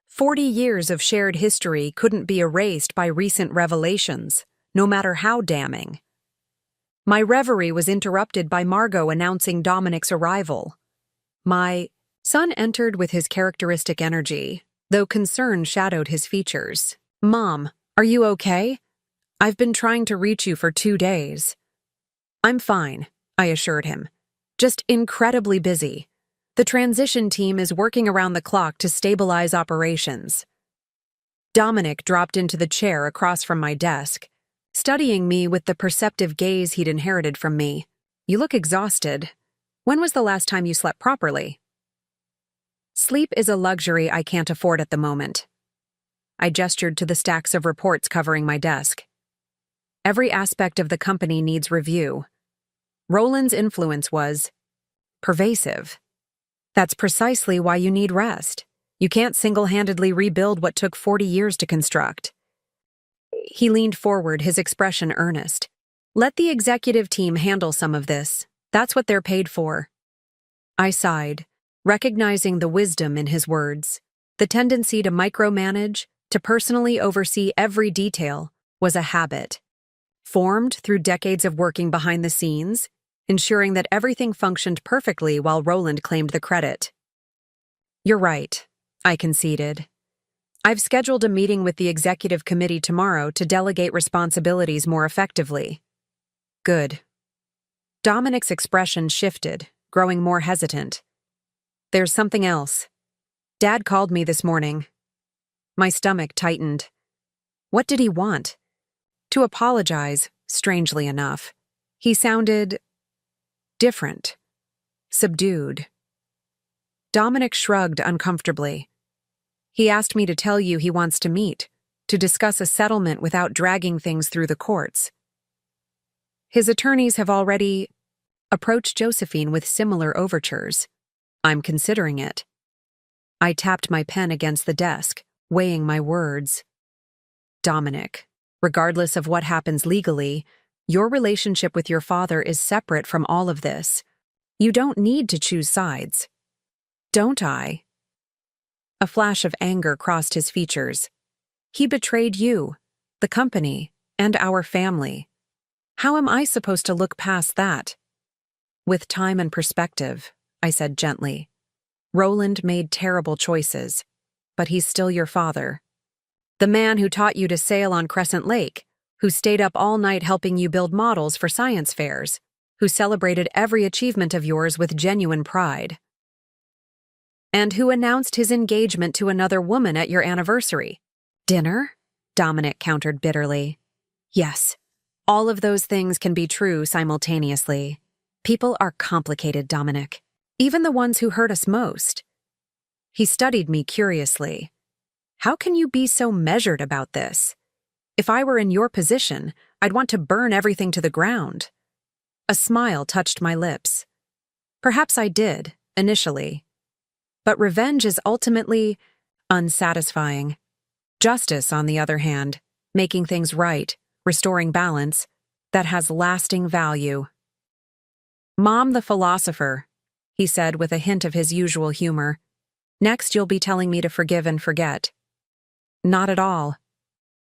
40 years of shared history couldn't be erased by recent revelations, no matter how damning. My reverie was interrupted by Margot announcing Dominic's arrival. My son entered with his characteristic energy, though concern shadowed his features. "Mom, are you okay? I've been trying to reach you for 2 days." "I'm fine," I assured him. "Just incredibly busy. The transition team is working around the clock to stabilize operations." Dominic dropped into the chair across from my desk, studying me with the perceptive gaze he'd inherited from me. "You look exhausted. When was the last time you slept properly?" "Sleep is a luxury I can't afford at the moment." I gestured to the stacks of reports covering my desk. "Every aspect of the company needs review." Roland's influence was pervasive. That's precisely why you need rest. You can't single-handedly rebuild what took 40 years to construct. He leaned forward, his expression earnest. "Let the executive team handle some of this. That's what they're paid for." I sighed, recognizing the wisdom in his words. The tendency to micromanage, to personally oversee every detail, was a habit, formed through decades of working behind the scenes, ensuring that everything functioned perfectly while Roland claimed the credit. "You're right," I conceded. "I've scheduled a meeting with the executive committee tomorrow to delegate responsibilities more effectively." "Good." Dominic's expression shifted, growing more hesitant. "There's something else. Dad called me this morning." My stomach tightened. What did he want? To apologize, strangely enough. He sounded different, subdued. Dominic shrugged uncomfortably. "He asked me to tell you he wants to meet, to discuss a settlement without dragging things through the courts. His attorneys have already approached Josephine with similar overtures. I'm considering it." I tapped my pen against the desk, weighing my words. "Dominic, regardless of what happens legally, your relationship with your father is separate from all of this. You don't need to choose sides." "Don't I?" A flash of anger crossed his features. "He betrayed you, the company, and our family. How am I supposed to look past that?" With time and perspective, I said gently. Roland made terrible choices, but he's still your father. The man who taught you to sail on Crescent Lake, who stayed up all night helping you build models for science fairs, who celebrated every achievement of yours with genuine pride. And who announced his engagement to another woman at your anniversary. Dinner? Dominic countered bitterly. Yes, all of those things can be true simultaneously. People are complicated, Dominic. Even the ones who hurt us most. He studied me curiously. How can you be so measured about this? If I were in your position, I'd want to burn everything to the ground. A smile touched my lips. Perhaps I did, initially. But revenge is ultimately unsatisfying. Justice, on the other hand, making things right, restoring balance, that has lasting value. Mom the philosopher, he said with a hint of his usual humor. Next you'll be telling me to forgive and forget. Not at all.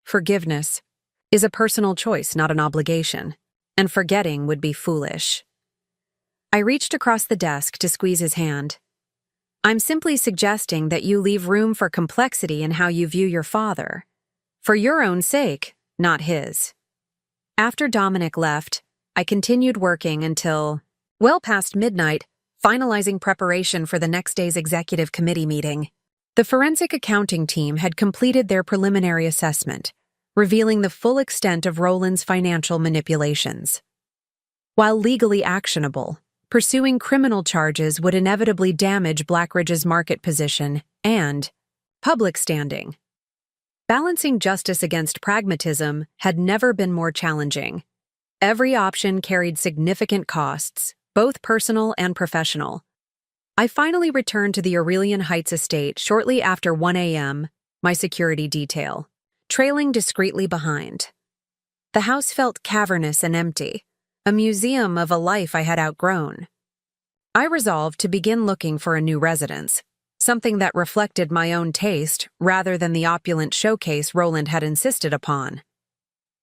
Forgiveness is a personal choice, not an obligation, and forgetting would be foolish. I reached across the desk to squeeze his hand. I'm simply suggesting that you leave room for complexity in how you view your father. For your own sake, not his. After Dominic left, I continued working until, well past midnight, finalizing preparation for the next day's executive committee meeting. The forensic accounting team had completed their preliminary assessment, revealing the full extent of Roland's financial manipulations. While legally actionable, pursuing criminal charges would inevitably damage Blackridge's market position and public standing. Balancing justice against pragmatism had never been more challenging. Every option carried significant costs, both personal and professional. I finally returned to the Aurelian Heights estate shortly after 1 a.m., my security detail, trailing discreetly behind. The house felt cavernous and empty, a museum of a life I had outgrown. I resolved to begin looking for a new residence, something that reflected my own taste rather than the opulent showcase Roland had insisted upon.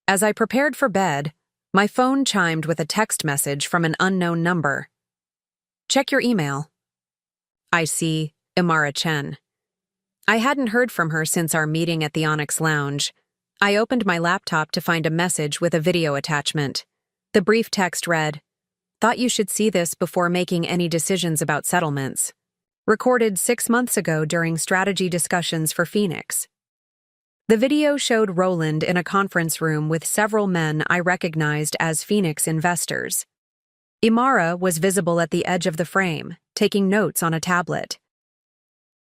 As I prepared for bed, my phone chimed with a text message from an unknown number. Check your email. I see, Imara Chen. I hadn't heard from her since our meeting at the Onyx Lounge. I opened my laptop to find a message with a video attachment. The brief text read, "Thought you should see this before making any decisions about settlements. Recorded 6 months ago during strategy discussions for Phoenix." The video showed Roland in a conference room with several men I recognized as Phoenix investors. Imara was visible at the edge of the frame, taking notes on a tablet.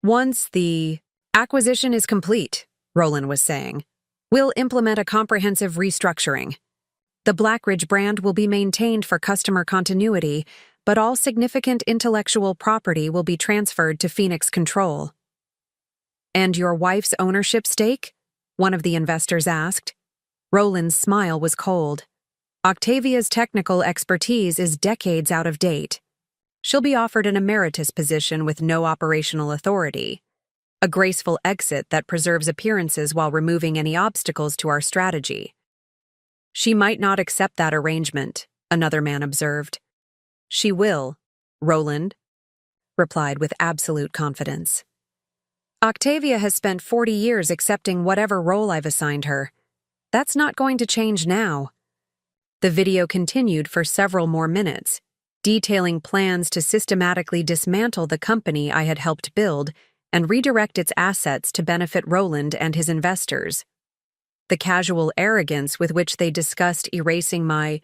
Once the acquisition is complete, Roland was saying, we'll implement a comprehensive restructuring. The Blackridge brand will be maintained for customer continuity, but all significant intellectual property will be transferred to Phoenix Control. And your wife's ownership stake? One of the investors asked. Roland's smile was cold. Octavia's technical expertise is decades out of date. She'll be offered an emeritus position with no operational authority, a graceful exit that preserves appearances while removing any obstacles to our strategy. She might not accept that arrangement, another man observed. She will, Roland replied with absolute confidence. Octavia has spent 40 years accepting whatever role I've assigned her. That's not going to change now. The video continued for several more minutes, detailing plans to systematically dismantle the company I had helped build and redirect its assets to benefit Roland and his investors. The casual arrogance with which they discussed erasing my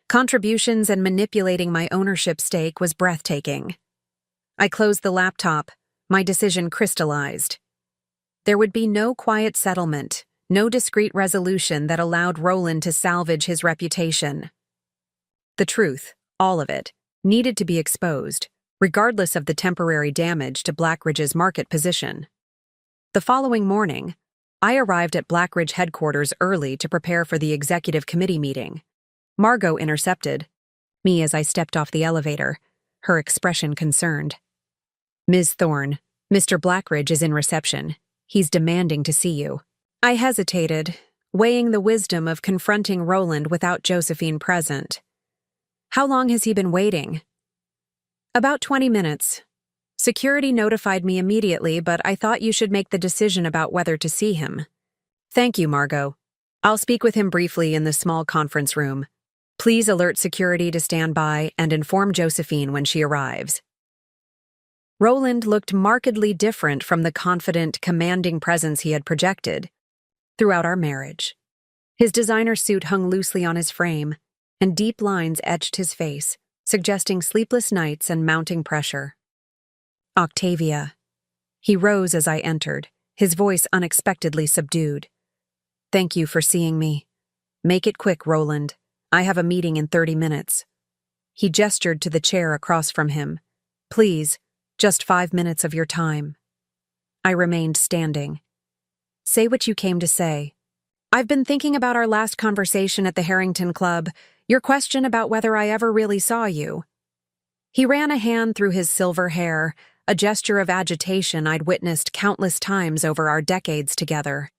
contributions and manipulating my ownership stake was breathtaking. I closed the laptop, my decision crystallized. There would be no quiet settlement, no discreet resolution that allowed Roland to salvage his reputation. The truth, all of it, needed to be exposed, regardless of the temporary damage to Blackridge's market position. The following morning, I arrived at Blackridge headquarters early to prepare for the executive committee meeting. Margot intercepted me as I stepped off the elevator, her expression concerned. Ms. Thorne, Mr. Blackridge is in reception. He's demanding to see you. I hesitated, weighing the wisdom of confronting Roland without Josephine present. How long has he been waiting? About 20 minutes. Security notified me immediately, but I thought you should make the decision about whether to see him. Thank you, Margot. I'll speak with him briefly in the small conference room. Please alert security to stand by and inform Josephine when she arrives. Roland looked markedly different from the confident, commanding presence he had projected throughout our marriage. His designer suit hung loosely on his frame, and deep lines etched his face, suggesting sleepless nights and mounting pressure. Octavia. He rose as I entered, his voice unexpectedly subdued. Thank you for seeing me. Make it quick, Roland. I have a meeting in 30 minutes. He gestured to the chair across from him. Please, just 5 minutes of your time. I remained standing. Say what you came to say. I've been thinking about our last conversation at the Harrington Club, your question about whether I ever really saw you. He ran a hand through his silver hair, a gesture of agitation I'd witnessed countless times over our decades together.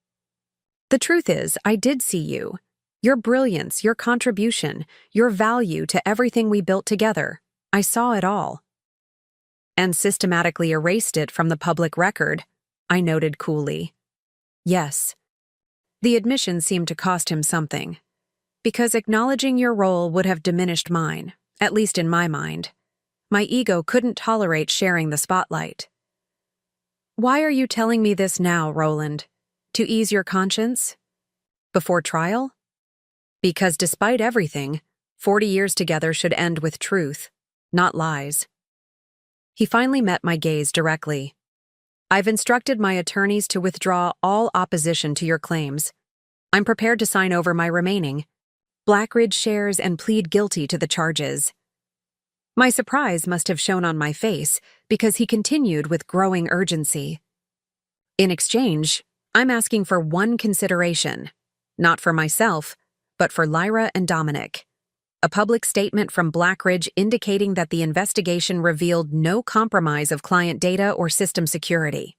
The truth is, I did see you. Your brilliance, your contribution, your value to everything we built together. I saw it all. And systematically erased it from the public record, I noted coolly. Yes. The admission seemed to cost him something. Because acknowledging your role would have diminished mine, at least in my mind. My ego couldn't tolerate sharing the spotlight. Why are you telling me this now, Roland? To ease your conscience? Before trial? Because despite everything, 40 years together should end with truth, not lies. He finally met my gaze directly. I've instructed my attorneys to withdraw all opposition to your claims. I'm prepared to sign over my remaining Blackridge shares and plead guilty to the charges. My surprise must have shown on my face because he continued with growing urgency. In exchange, I'm asking for one consideration, not for myself, but for Lyra and Dominic. A public statement from Blackridge indicating that the investigation revealed no compromise of client data or system security.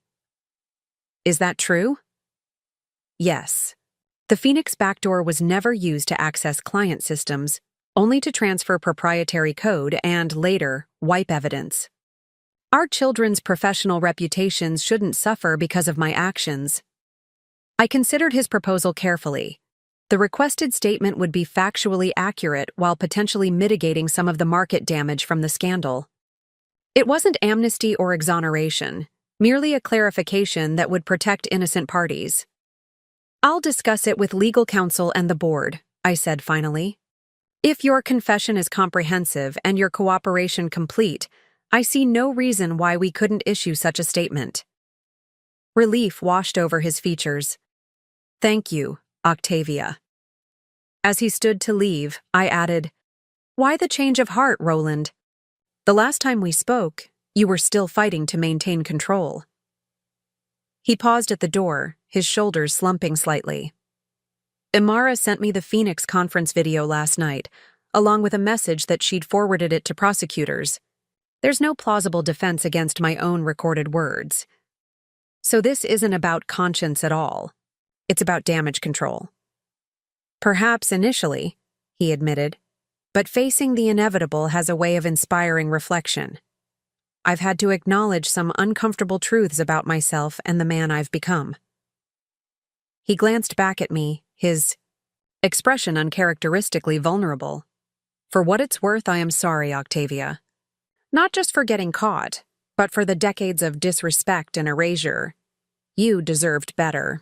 Is that true? Yes. The Phoenix backdoor was never used to access client systems, only to transfer proprietary code and, later, wipe evidence. Our children's professional reputations shouldn't suffer because of my actions. I considered his proposal carefully. The requested statement would be factually accurate while potentially mitigating some of the market damage from the scandal. It wasn't amnesty or exoneration, merely a clarification that would protect innocent parties. I'll discuss it with legal counsel and the board, I said finally. If your confession is comprehensive and your cooperation complete, I see no reason why we couldn't issue such a statement. Relief washed over his features. Thank you, Octavia. As he stood to leave, I added, Why the change of heart, Roland? The last time we spoke, you were still fighting to maintain control. He paused at the door, his shoulders slumping slightly. Imara sent me the Phoenix conference video last night, along with a message that she'd forwarded it to prosecutors. There's no plausible defense against my own recorded words. So this isn't about conscience at all. It's about damage control. Perhaps initially, he admitted, but facing the inevitable has a way of inspiring reflection. I've had to acknowledge some uncomfortable truths about myself and the man I've become. He glanced back at me, his expression uncharacteristically vulnerable. For what it's worth, I am sorry, Octavia. Not just for getting caught, but for the decades of disrespect and erasure. You deserved better.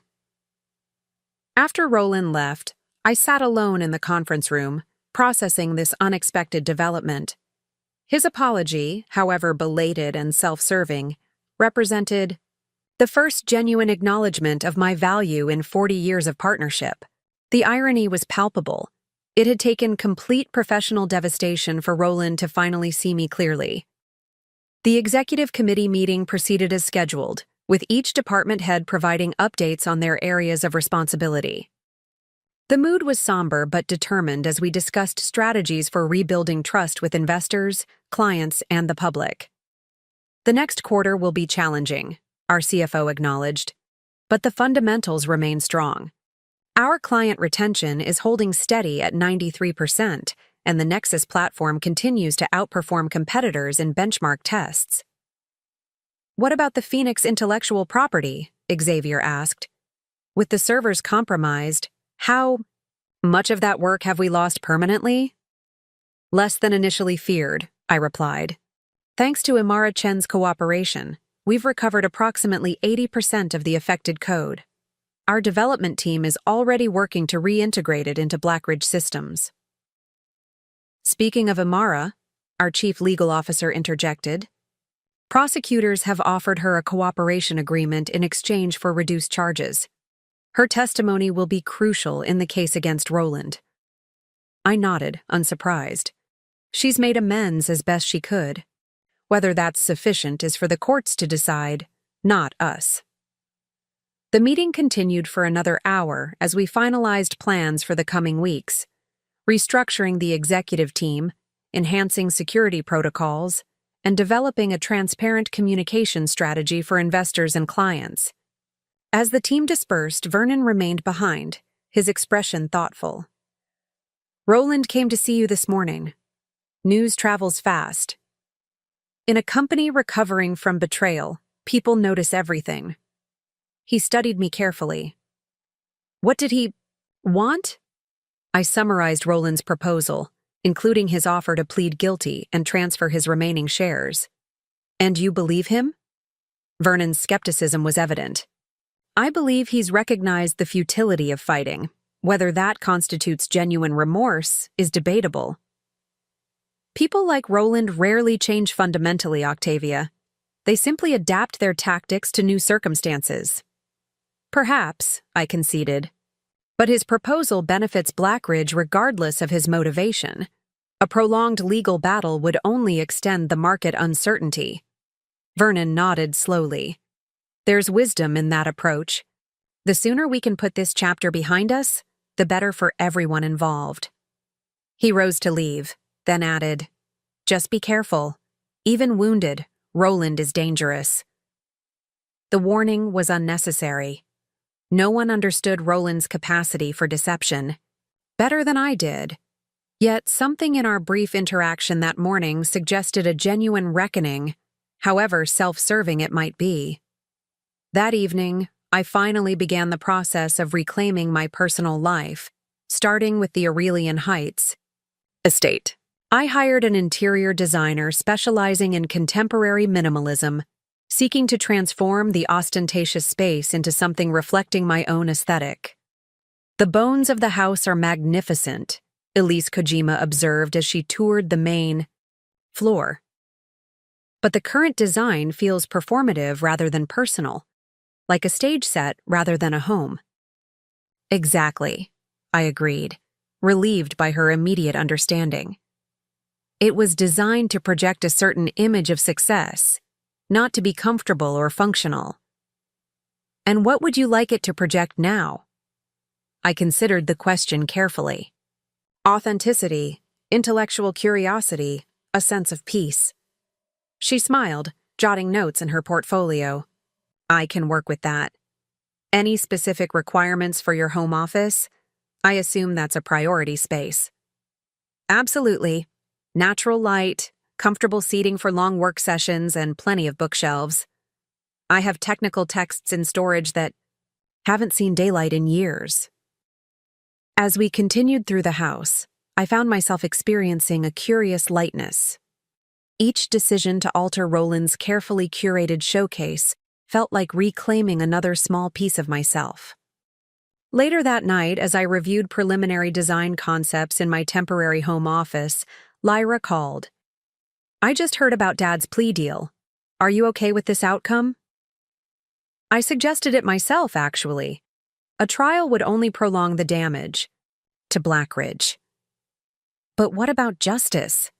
After Roland left, I sat alone in the conference room, processing this unexpected development. His apology, however belated and self-serving, represented the first genuine acknowledgement of my value in 40 years of partnership. The irony was palpable. It had taken complete professional devastation for Roland to finally see me clearly. The executive committee meeting proceeded as scheduled, with each department head providing updates on their areas of responsibility. The mood was somber but determined as we discussed strategies for rebuilding trust with investors, clients, and the public. The next quarter will be challenging, our CFO acknowledged, but the fundamentals remain strong. Our client retention is holding steady at 93%, and the Nexus platform continues to outperform competitors in benchmark tests. What about the Phoenix intellectual property? Xavier asked. With the servers compromised, how much of that work have we lost permanently? Less than initially feared, I replied. Thanks to Imara Chen's cooperation, we've recovered approximately 80% of the affected code. Our development team is already working to reintegrate it into Blackridge systems. Speaking of Imara, our chief legal officer interjected, prosecutors have offered her a cooperation agreement in exchange for reduced charges. Her testimony will be crucial in the case against Roland. I nodded, unsurprised. She's made amends as best she could. Whether that's sufficient is for the courts to decide, not us. The meeting continued for another hour as we finalized plans for the coming weeks, restructuring the executive team, enhancing security protocols, and developing a transparent communication strategy for investors and clients. As the team dispersed, Vernon remained behind, his expression thoughtful. Roland came to see you this morning. News travels fast. In a company recovering from betrayal, people notice everything. He studied me carefully. What did he want? I summarized Roland's proposal, including his offer to plead guilty and transfer his remaining shares. And you believe him? Vernon's skepticism was evident. I believe he's recognized the futility of fighting. Whether that constitutes genuine remorse is debatable. People like Roland rarely change fundamentally, Octavia. They simply adapt their tactics to new circumstances. Perhaps, I conceded. But his proposal benefits Blackridge regardless of his motivation. A prolonged legal battle would only extend the market uncertainty. Vernon nodded slowly. There's wisdom in that approach. The sooner we can put this chapter behind us, the better for everyone involved. He rose to leave, then added, just be careful. Even wounded, Roland is dangerous. The warning was unnecessary. No one understood Roland's capacity for deception better than I did. Yet something in our brief interaction that morning suggested a genuine reckoning, however self-serving it might be. That evening, I finally began the process of reclaiming my personal life, starting with the Aurelian Heights estate. I hired an interior designer specializing in contemporary minimalism, seeking to transform the ostentatious space into something reflecting my own aesthetic. The bones of the house are magnificent, Elise Kojima observed as she toured the main floor. But the current design feels performative rather than personal, like a stage set rather than a home. Exactly, I agreed, relieved by her immediate understanding. It was designed to project a certain image of success, not to be comfortable or functional. And what would you like it to project now? I considered the question carefully. Authenticity, intellectual curiosity, a sense of peace. She smiled, jotting notes in her portfolio. I can work with that. Any specific requirements for your home office? I assume that's a priority space. Absolutely. Natural light, comfortable seating for long work sessions, and plenty of bookshelves. I have technical texts in storage that haven't seen daylight in years. As we continued through the house, I found myself experiencing a curious lightness. Each decision to alter Roland's carefully curated showcase felt like reclaiming another small piece of myself. Later that night, as I reviewed preliminary design concepts in my temporary home office, Lyra called. I just heard about Dad's plea deal. Are you okay with this outcome? I suggested it myself, actually. A trial would only prolong the damage to Blackridge. But what about justice?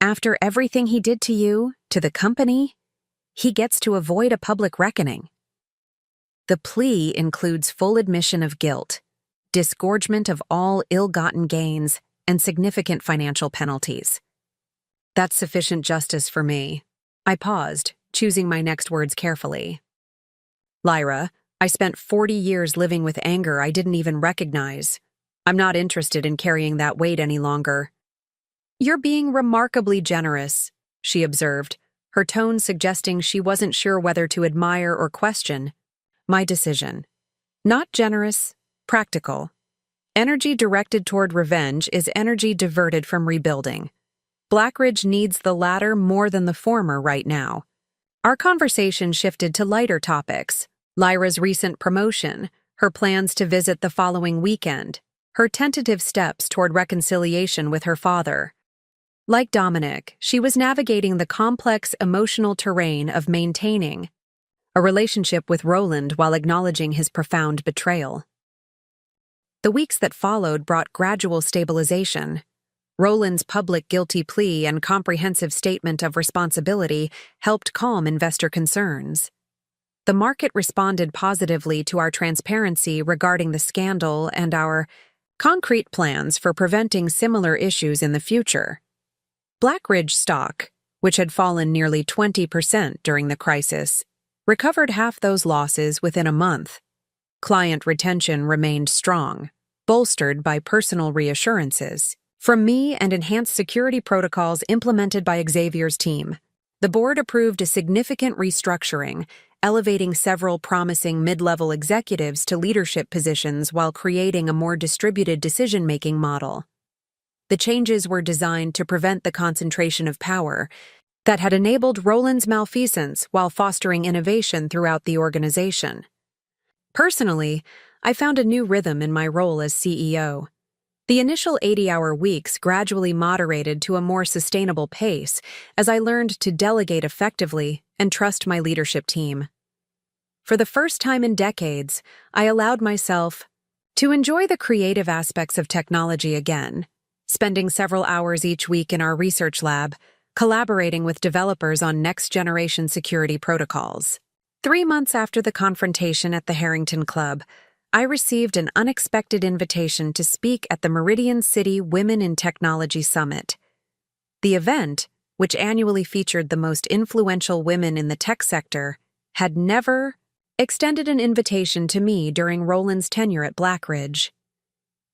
After everything he did to you, to the company, he gets to avoid a public reckoning. The plea includes full admission of guilt, disgorgement of all ill-gotten gains, and significant financial penalties. That's sufficient justice for me. I paused, choosing my next words carefully. Lyra, I spent 40 years living with anger I didn't even recognize. I'm not interested in carrying that weight any longer. "You're being remarkably generous," she observed, her tone suggesting she wasn't sure whether to admire or question my decision. "Not generous, practical. Energy directed toward revenge is energy diverted from rebuilding. Blackridge needs the latter more than the former right now." Our conversation shifted to lighter topics: Lyra's recent promotion, her plans to visit the following weekend, her tentative steps toward reconciliation with her father. Like Dominic, she was navigating the complex emotional terrain of maintaining a relationship with Roland while acknowledging his profound betrayal. The weeks that followed brought gradual stabilization. Roland's public guilty plea and comprehensive statement of responsibility helped calm investor concerns. The market responded positively to our transparency regarding the scandal and our concrete plans for preventing similar issues in the future. Blackridge stock, which had fallen nearly 20% during the crisis, recovered half those losses within a month. Client retention remained strong, bolstered by personal reassurances from me and enhanced security protocols implemented by Xavier's team. The board approved a significant restructuring, elevating several promising mid-level executives to leadership positions while creating a more distributed decision-making model. The changes were designed to prevent the concentration of power that had enabled Roland's malfeasance while fostering innovation throughout the organization. Personally, I found a new rhythm in my role as CEO. The initial 80-hour weeks gradually moderated to a more sustainable pace as I learned to delegate effectively and trust my leadership team. For the first time in decades, I allowed myself to enjoy the creative aspects of technology again, spending several hours each week in our research lab, collaborating with developers on next-generation security protocols. 3 months after the confrontation at the Harrington Club, I received an unexpected invitation to speak at the Meridian City Women in Technology Summit. The event, which annually featured the most influential women in the tech sector, had never extended an invitation to me during Roland's tenure at Blackridge.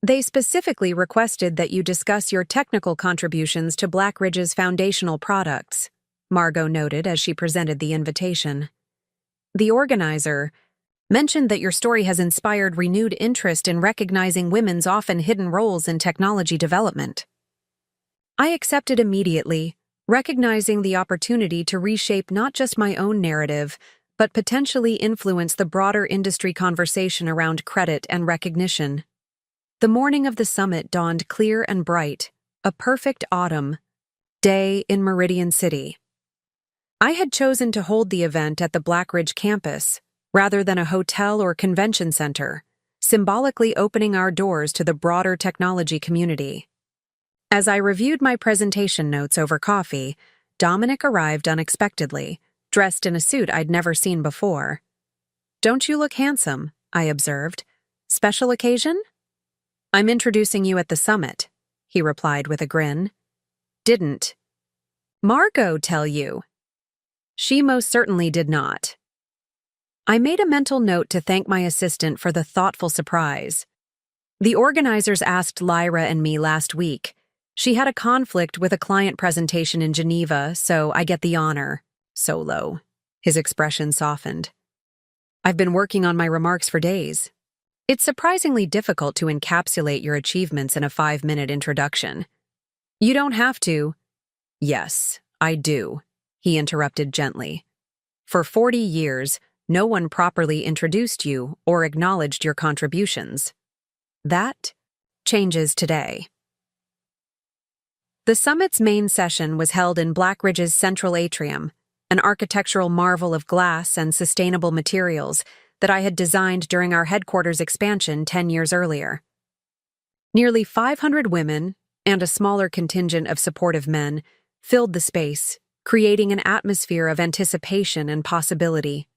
They specifically requested that you discuss your technical contributions to Blackridge's foundational products, Margot noted as she presented the invitation. The organizer mentioned that your story has inspired renewed interest in recognizing women's often hidden roles in technology development. I accepted immediately, recognizing the opportunity to reshape not just my own narrative, but potentially influence the broader industry conversation around credit and recognition. The morning of the summit dawned clear and bright, a perfect autumn day in Meridian City. I had chosen to hold the event at the Blackridge campus, rather than a hotel or convention center, symbolically opening our doors to the broader technology community. As I reviewed my presentation notes over coffee, Dominic arrived unexpectedly, dressed in a suit I'd never seen before. "Don't you look handsome?" I observed. "Special occasion?" "I'm introducing you at the summit," he replied with a grin. "Didn't Margot tell you?" "She most certainly did not." I made a mental note to thank my assistant for the thoughtful surprise. The organizers asked Lyra and me last week. She had a conflict with a client presentation in Geneva, so I get the honor. Solo. His expression softened. "I've been working on my remarks for days. It's surprisingly difficult to encapsulate your achievements in a 5-minute introduction." "You don't have to." "Yes, I do," he interrupted gently. "For 40 years, no one properly introduced you or acknowledged your contributions. That changes today." The summit's main session was held in Blackridge's central atrium, an architectural marvel of glass and sustainable materials that I had designed during our headquarters expansion 10 years earlier. Nearly 500 women, and a smaller contingent of supportive men, filled the space, creating an atmosphere of anticipation and possibility.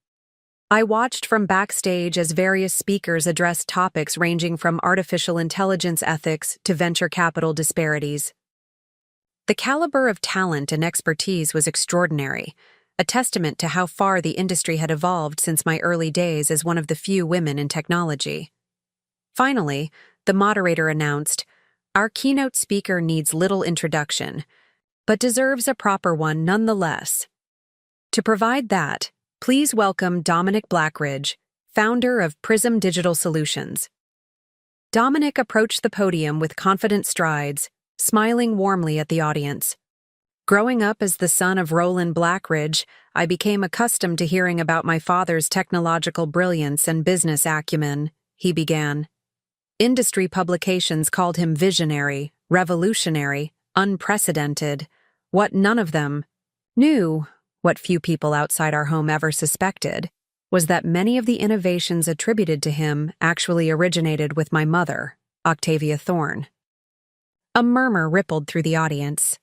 I watched from backstage as various speakers addressed topics ranging from artificial intelligence ethics to venture capital disparities. The caliber of talent and expertise was extraordinary, a testament to how far the industry had evolved since my early days as one of the few women in technology. Finally, the moderator announced, Our keynote speaker needs little introduction, but deserves a proper one nonetheless. To provide that, please welcome Dominic Blackridge, founder of Prism Digital Solutions. Dominic approached the podium with confident strides, smiling warmly at the audience. Growing up as the son of Roland Blackridge, I became accustomed to hearing about my father's technological brilliance and business acumen, he began. Industry publications called him visionary, revolutionary, unprecedented. What none of them knew, what few people outside our home ever suspected, was that many of the innovations attributed to him actually originated with my mother, Octavia Thorne. A murmur rippled through the audience.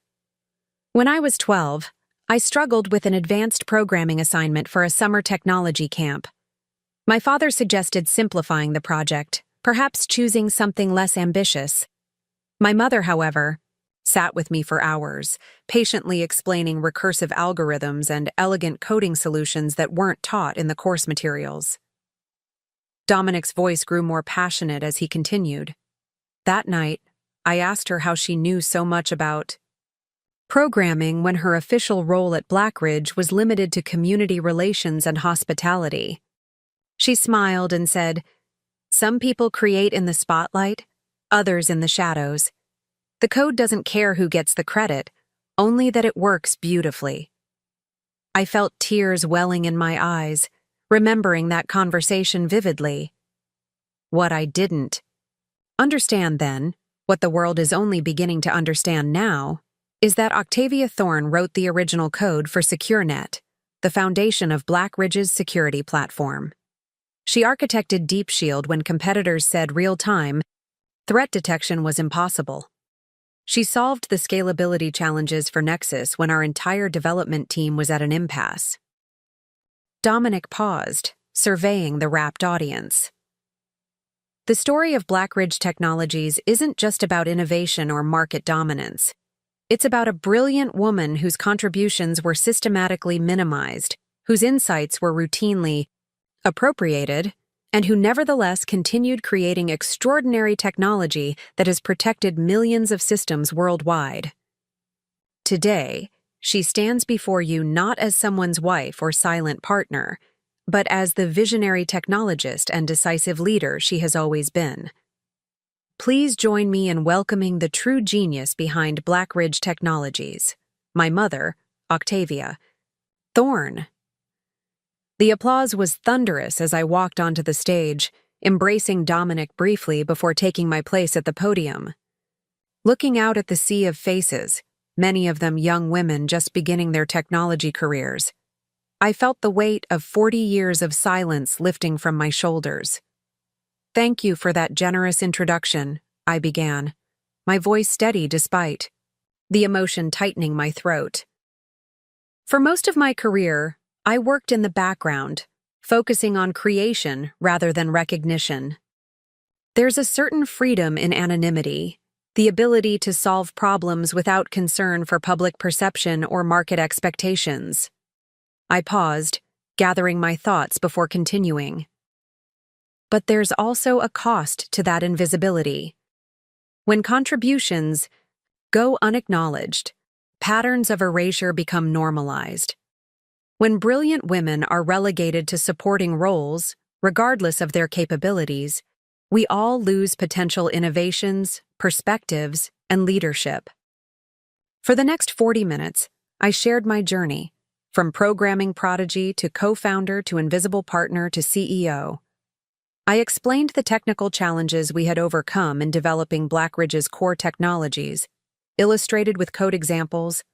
When I was 12, I struggled with an advanced programming assignment for a summer technology camp. My father suggested simplifying the project, perhaps choosing something less ambitious. My mother, however, sat with me for hours, patiently explaining recursive algorithms and elegant coding solutions that weren't taught in the course materials. Dominic's voice grew more passionate as he continued. That night, I asked her how she knew so much about programming when her official role at Blackridge was limited to community relations and hospitality. She smiled and said, "Some people create in the spotlight, others in the shadows. The code doesn't care who gets the credit, only that it works beautifully." I felt tears welling in my eyes, remembering that conversation vividly. What I didn't understand then, what the world is only beginning to understand now, is that Octavia Thorne wrote the original code for SecureNet, the foundation of Blackridge's security platform. She architected DeepShield when competitors said real-time threat detection was impossible. She solved the scalability challenges for Nexus when our entire development team was at an impasse. Dominic paused, surveying the rapt audience. The story of Blackridge Technologies isn't just about innovation or market dominance. It's about a brilliant woman whose contributions were systematically minimized, whose insights were routinely appropriated, and who nevertheless continued creating extraordinary technology that has protected millions of systems worldwide. Today, she stands before you not as someone's wife or silent partner, but as the visionary technologist and decisive leader she has always been. Please join me in welcoming the true genius behind Blackridge Technologies, my mother, Octavia Thorne. The applause was thunderous as I walked onto the stage, embracing Dominic briefly before taking my place at the podium. Looking out at the sea of faces, many of them young women just beginning their technology careers, I felt the weight of 40 years of silence lifting from my shoulders. "Thank you for that generous introduction," I began, my voice steady despite the emotion tightening my throat. For most of my career, I worked in the background, focusing on creation rather than recognition. There's a certain freedom in anonymity, the ability to solve problems without concern for public perception or market expectations. I paused, gathering my thoughts before continuing. But there's also a cost to that invisibility. When contributions go unacknowledged, patterns of erasure become normalized. When brilliant women are relegated to supporting roles, regardless of their capabilities, we all lose potential innovations, perspectives, and leadership. For the next 40 minutes, I shared my journey, from programming prodigy to co-founder to invisible partner to CEO. I explained the technical challenges we had overcome in developing Blackridge's core technologies, illustrated with code examples,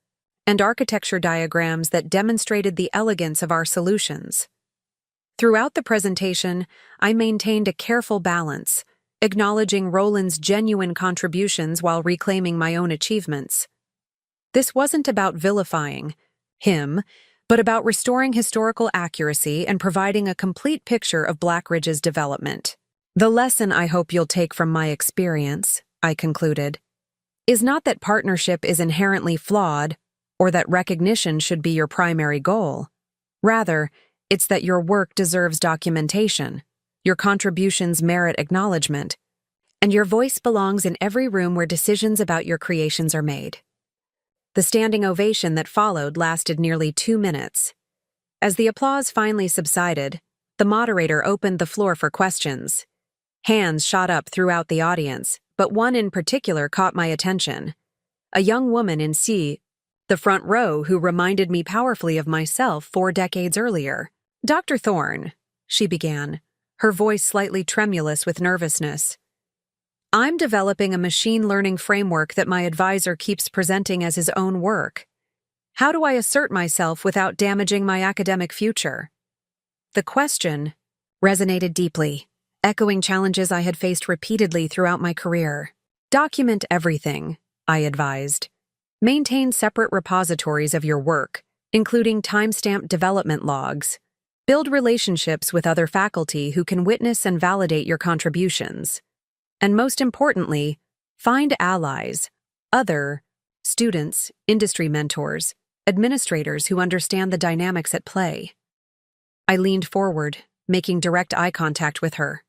and architecture diagrams that demonstrated the elegance of our solutions. Throughout the presentation, I maintained a careful balance, acknowledging Roland's genuine contributions while reclaiming my own achievements. This wasn't about vilifying him, but about restoring historical accuracy and providing a complete picture of Blackridge's development. "The lesson I hope you'll take from my experience," I concluded, "is not that partnership is inherently flawed or that recognition should be your primary goal. Rather, it's that your work deserves documentation, your contributions merit acknowledgement, and your voice belongs in every room where decisions about your creations are made. The standing ovation that followed lasted nearly 2 minutes. As the applause finally subsided, the moderator opened the floor for questions. Hands shot up throughout the audience, but one in particular caught my attention. A young woman in the front row who reminded me powerfully of myself 4 decades earlier. "Dr. Thorne," she began, her voice slightly tremulous with nervousness. "I'm developing a machine learning framework that my advisor keeps presenting as his own work. How do I assert myself without damaging my academic future?" The question resonated deeply, echoing challenges I had faced repeatedly throughout my career. "Document everything," I advised. "Maintain separate repositories of your work, including timestamped development logs. Build relationships with other faculty who can witness and validate your contributions. And most importantly, find allies, other students, industry mentors, administrators who understand the dynamics at play." I leaned forward, making direct eye contact with her.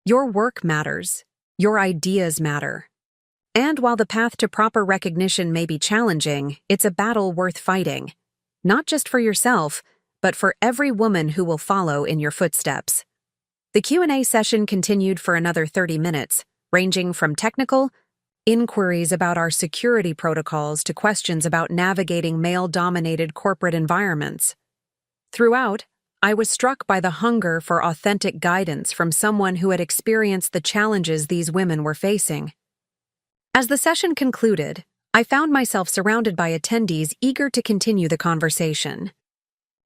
"Your work matters. Your ideas matter. And while the path to proper recognition may be challenging, it's a battle worth fighting. Not just for yourself, but for every woman who will follow in your footsteps." The Q&A session continued for another 30 minutes, ranging from technical inquiries about our security protocols to questions about navigating male-dominated corporate environments. Throughout, I was struck by the hunger for authentic guidance from someone who had experienced the challenges these women were facing. As the session concluded, I found myself surrounded by attendees eager to continue the conversation.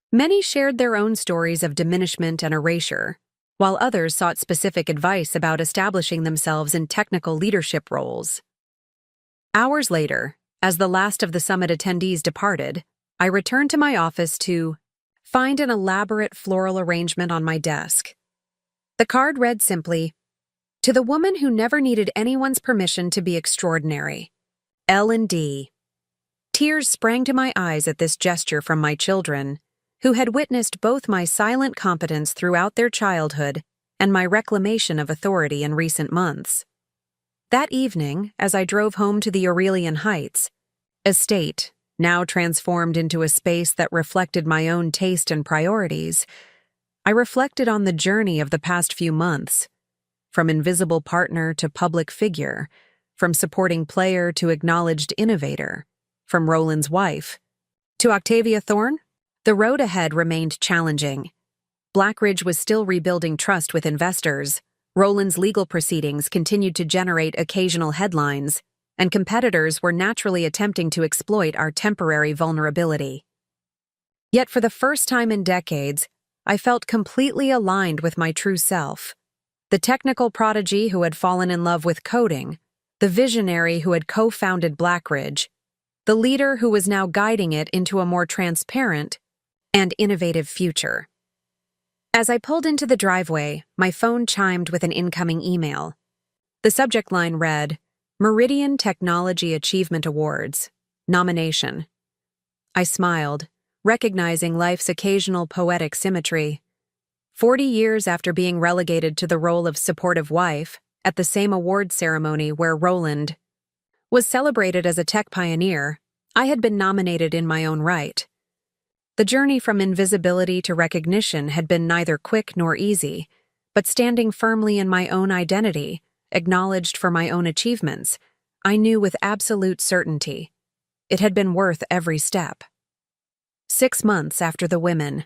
Many shared their own stories of diminishment and erasure, while others sought specific advice about establishing themselves in technical leadership roles. Hours later, as the last of the summit attendees departed, I returned to my office to find an elaborate floral arrangement on my desk. The card read simply, "To the woman who never needed anyone's permission to be extraordinary, L&D." Tears sprang to my eyes at this gesture from my children, who had witnessed both my silent competence throughout their childhood and my reclamation of authority in recent months. That evening, as I drove home to the Aurelian Heights estate, now transformed into a space that reflected my own taste and priorities, I reflected on the journey of the past few months, from invisible partner to public figure, from supporting player to acknowledged innovator, from Roland's wife to Octavia Thorne. The road ahead remained challenging. Blackridge was still rebuilding trust with investors, Roland's legal proceedings continued to generate occasional headlines, and competitors were naturally attempting to exploit our temporary vulnerability. Yet for the first time in decades, I felt completely aligned with my true self. The technical prodigy who had fallen in love with coding, the visionary who had co-founded Blackridge, the leader who was now guiding it into a more transparent and innovative future. As I pulled into the driveway, my phone chimed with an incoming email. The subject line read, "Meridian Technology Achievement Awards, Nomination." I smiled, recognizing life's occasional poetic symmetry. 40 years after being relegated to the role of supportive wife, at the same award ceremony where Roland was celebrated as a tech pioneer, I had been nominated in my own right. The journey from invisibility to recognition had been neither quick nor easy, but standing firmly in my own identity, acknowledged for my own achievements, I knew with absolute certainty it had been worth every step. 6 months after the women.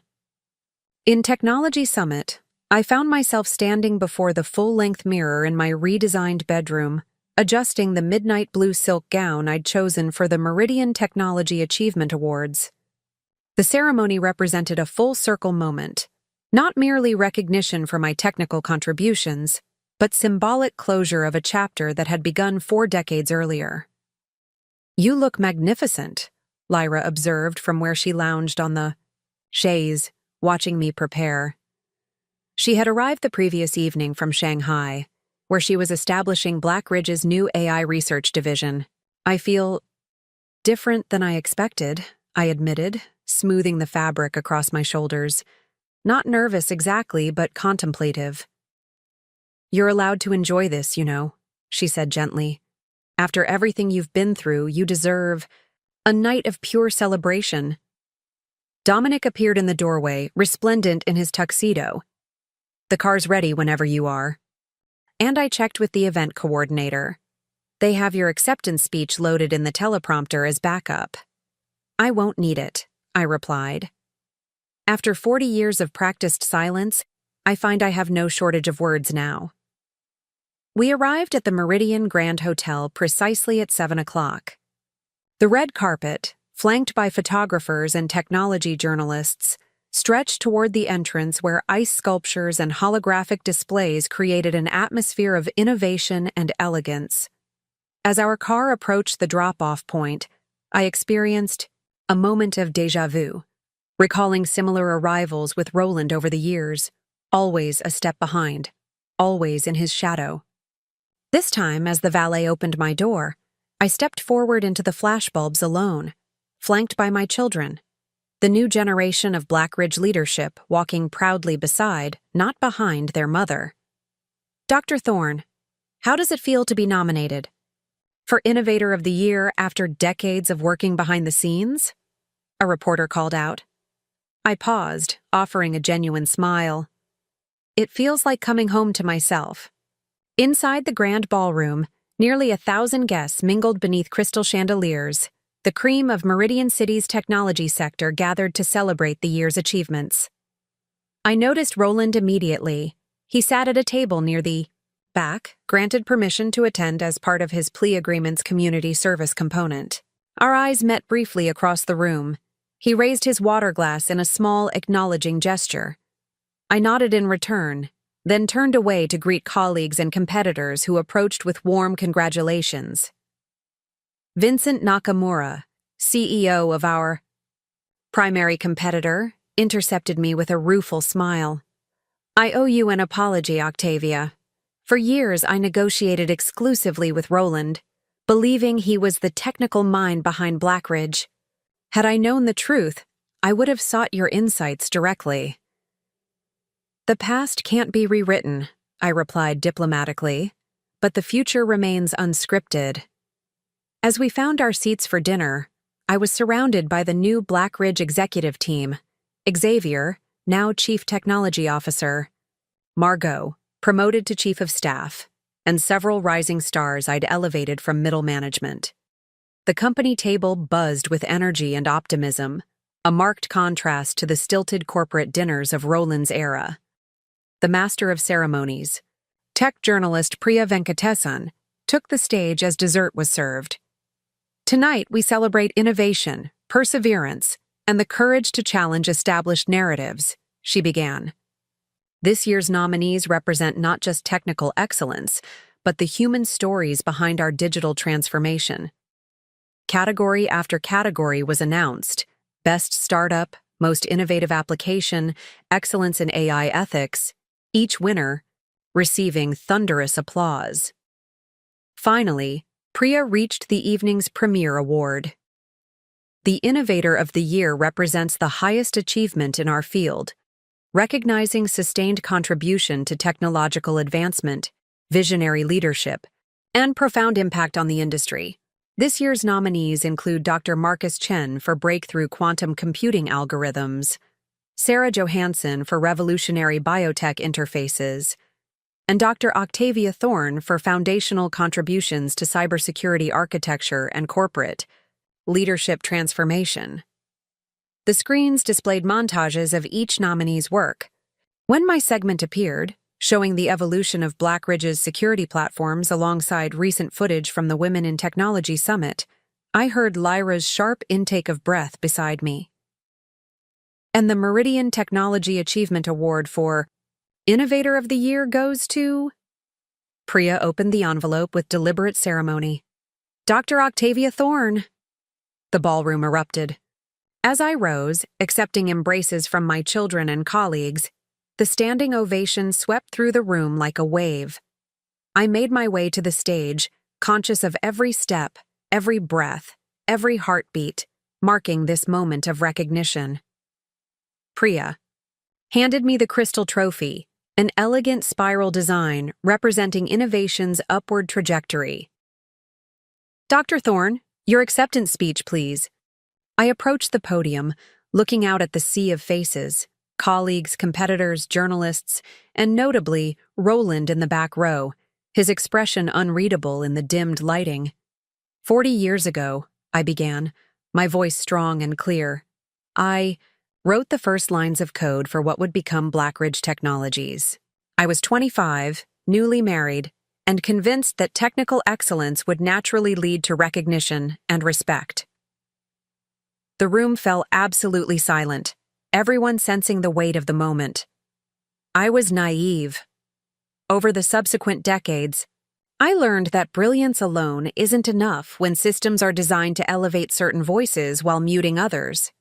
In Technology Summit, I found myself standing before the full-length mirror in my redesigned bedroom, adjusting the midnight blue silk gown I'd chosen for the Meridian Technology Achievement Awards. The ceremony represented a full-circle moment, not merely recognition for my technical contributions, but symbolic closure of a chapter that had begun 4 decades earlier. "You look magnificent," Lyra observed from where she lounged on the chaise, watching me prepare. She had arrived the previous evening from Shanghai, where she was establishing Blackridge's new AI research division. "I feel different than I expected," I admitted, smoothing the fabric across my shoulders. Not nervous exactly, but contemplative. "You're allowed to enjoy this, you know," she said gently. After everything you've been through, you deserve a night of pure celebration. Dominic appeared in the doorway, resplendent in his tuxedo. The car's ready whenever you are. And I checked with the event coordinator. They have your acceptance speech loaded in the teleprompter as backup. I won't need it, I replied. After 40 years of practiced silence, I find I have no shortage of words now. We arrived at the Meridian Grand Hotel precisely at 7 o'clock. The red carpet, flanked by photographers and technology journalists, stretched toward the entrance where ice sculptures and holographic displays created an atmosphere of innovation and elegance. As our car approached the drop-off point, I experienced a moment of déjà vu, recalling similar arrivals with Roland over the years, always a step behind, always in his shadow. This time, as the valet opened my door, I stepped forward into the flashbulbs alone, flanked by my children, the new generation of Blackridge leadership walking proudly beside, not behind, their mother. Dr. Thorne, how does it feel to be nominated? For Innovator of the Year after decades of working behind the scenes? A reporter called out. I paused, offering a genuine smile. It feels like coming home to myself. Inside the grand ballroom, nearly 1,000 guests mingled beneath crystal chandeliers. The cream of Meridian City's technology sector gathered to celebrate the year's achievements. I noticed Roland immediately. He sat at a table near the back, granted permission to attend as part of his plea agreement's community service component. Our eyes met briefly across the room. He raised his water glass in a small, acknowledging gesture. I nodded in return, then turned away to greet colleagues and competitors who approached with warm congratulations. Vincent Nakamura, CEO of our primary competitor, intercepted me with a rueful smile. I owe you an apology, Octavia. For years, I negotiated exclusively with Roland, believing he was the technical mind behind Blackridge. Had I known the truth, I would have sought your insights directly. The past can't be rewritten, I replied diplomatically, but the future remains unscripted. As we found our seats for dinner, I was surrounded by the new Blackridge executive team, Xavier, now Chief Technology Officer, Margot, promoted to Chief of Staff, and several rising stars I'd elevated from middle management. The company table buzzed with energy and optimism, a marked contrast to the stilted corporate dinners of Roland's era. The master of ceremonies, tech journalist Priya Venkatesan, took the stage as dessert was served. Tonight, we celebrate innovation, perseverance, and the courage to challenge established narratives, she began. This year's nominees represent not just technical excellence, but the human stories behind our digital transformation. Category after category was announced: Best Startup, Most Innovative Application, Excellence in AI Ethics, each winner receiving thunderous applause. Finally, Priya reached the evening's premiere award. The Innovator of the Year represents the highest achievement in our field, recognizing sustained contribution to technological advancement, visionary leadership, and profound impact on the industry. This year's nominees include Dr. Marcus Chen for breakthrough quantum computing algorithms, Sarah Johansson for revolutionary biotech interfaces, and Dr. Octavia Thorne for foundational contributions to cybersecurity architecture and corporate leadership transformation. The screens displayed montages of each nominee's work. When my segment appeared, showing the evolution of Blackridge's security platforms alongside recent footage from the Women in Technology Summit, I heard Lyra's sharp intake of breath beside me. And the Meridian Technology Achievement Award for Innovator of the Year goes to... Priya opened the envelope with deliberate ceremony. Dr. Octavia Thorne. The ballroom erupted. As I rose, accepting embraces from my children and colleagues, the standing ovation swept through the room like a wave. I made my way to the stage, conscious of every step, every breath, every heartbeat, marking this moment of recognition. Priya handed me the crystal trophy, an elegant spiral design representing innovation's upward trajectory. Dr. Thorne, your acceptance speech, please. I approached the podium, looking out at the sea of faces, colleagues, competitors, journalists, and notably, Roland in the back row, his expression unreadable in the dimmed lighting. 40 years ago, I began, my voice strong and clear. I wrote the first lines of code for what would become Blackridge Technologies. I was 25, newly married, and convinced that technical excellence would naturally lead to recognition and respect. The room fell absolutely silent, everyone sensing the weight of the moment. I was naive. Over the subsequent decades, I learned that brilliance alone isn't enough when systems are designed to elevate certain voices while muting others.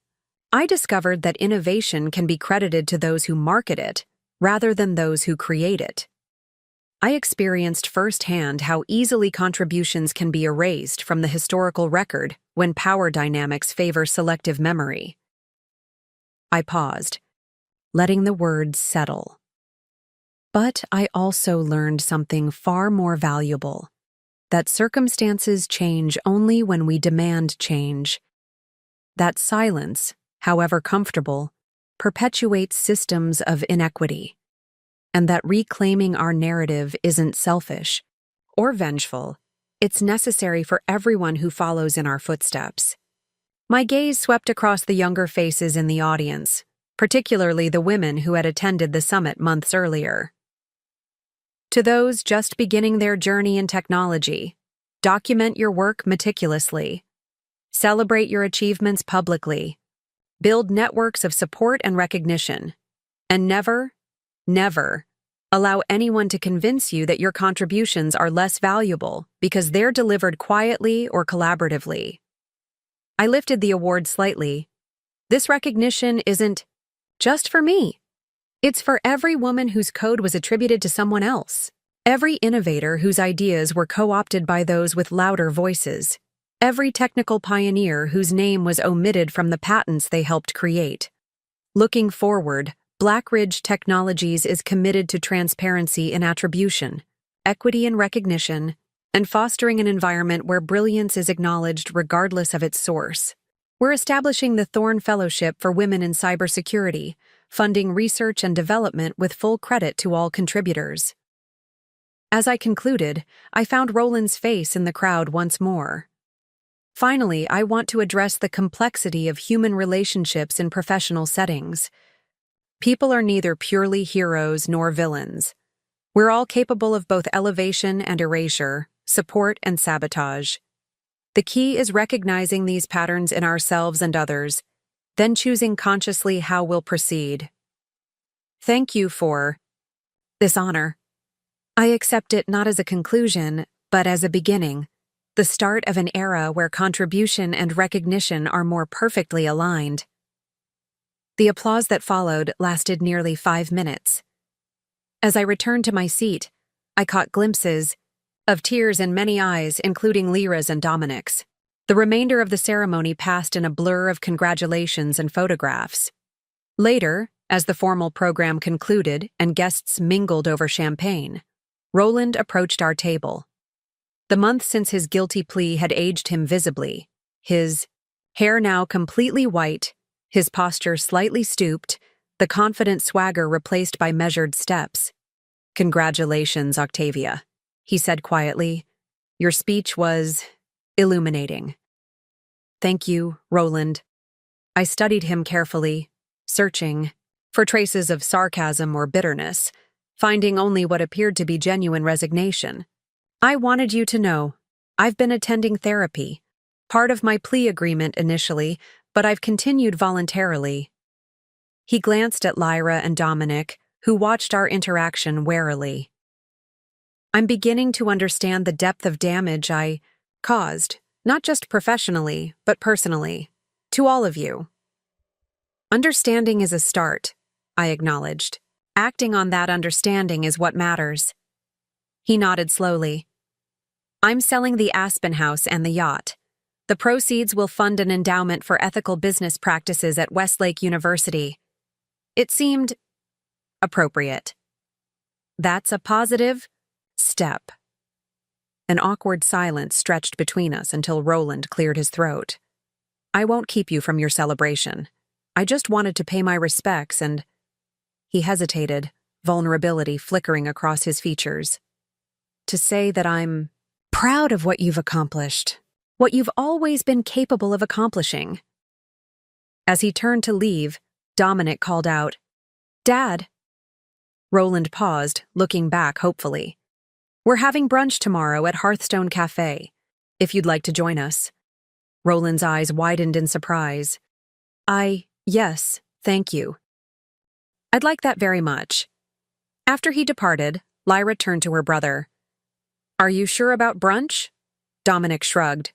I discovered that innovation can be credited to those who market it, rather than those who create it. I experienced firsthand how easily contributions can be erased from the historical record when power dynamics favor selective memory. I paused, letting the words settle. But I also learned something far more valuable, that circumstances change only when we demand change. That silence, however comfortable, perpetuates systems of inequity, and that reclaiming our narrative isn't selfish or vengeful, it's necessary for everyone who follows in our footsteps. My gaze swept across the younger faces in the audience, particularly the women who had attended the summit months earlier. To those just beginning their journey in technology, document your work meticulously. Celebrate your achievements publicly. Build networks of support and recognition. And never allow anyone to convince you that your contributions are less valuable because they're delivered quietly or collaboratively. I lifted the award slightly. This recognition isn't just for me. It's for every woman whose code was attributed to someone else. Every innovator whose ideas were co-opted by those with louder voices. Every technical pioneer whose name was omitted from the patents they helped create. Looking forward, Blackridge Technologies is committed to transparency in attribution, equity in recognition, and fostering an environment where brilliance is acknowledged regardless of its source. We're establishing the Thorne Fellowship for Women in Cybersecurity, funding research and development with full credit to all contributors. As I concluded, I found Roland's face in the crowd once more. Finally, I want to address the complexity of human relationships in professional settings. People are neither purely heroes nor villains. We're all capable of both elevation and erasure, support and sabotage. The key is recognizing these patterns in ourselves and others, then choosing consciously how we'll proceed. Thank you for this honor. I accept it not as a conclusion, but as a beginning, the start of an era where contribution and recognition are more perfectly aligned. The applause that followed lasted nearly 5 minutes. As I returned to my seat, I caught glimpses of tears in many eyes, including Lyra's and Dominic's. The remainder of the ceremony passed in a blur of congratulations and photographs. Later, as the formal program concluded and guests mingled over champagne, Roland approached our table. The month since his guilty plea had aged him visibly, his hair now completely white, his posture slightly stooped, the confident swagger replaced by measured steps. "Congratulations, Octavia," he said quietly. "Your speech was illuminating." "Thank you, Roland." I studied him carefully, searching for traces of sarcasm or bitterness, finding only what appeared to be genuine resignation. "I wanted you to know, I've been attending therapy. Part of my plea agreement initially, but I've continued voluntarily." He glanced at Lyra and Dominic, who watched our interaction warily. "I'm beginning to understand the depth of damage I caused, not just professionally, but personally, to all of you." "Understanding is a start," I acknowledged. "Acting on that understanding is what matters." He nodded slowly. "I'm selling the Aspen House and the yacht. The proceeds will fund an endowment for ethical business practices at Westlake University." It seemed appropriate. That's a positive step. An awkward silence stretched between us until Roland cleared his throat. I won't keep you from your celebration. I just wanted to pay my respects and… He hesitated, vulnerability flickering across his features. To say that I'm proud of what you've accomplished, what you've always been capable of accomplishing. As he turned to leave, Dominic called out, "Dad." Roland paused, looking back hopefully. "We're having brunch tomorrow at Hearthstone Cafe, if you'd like to join us." Roland's eyes widened in surprise. Yes, thank you. I'd like that very much. After he departed, Lyra turned to her brother. Are you sure about brunch? Dominic shrugged.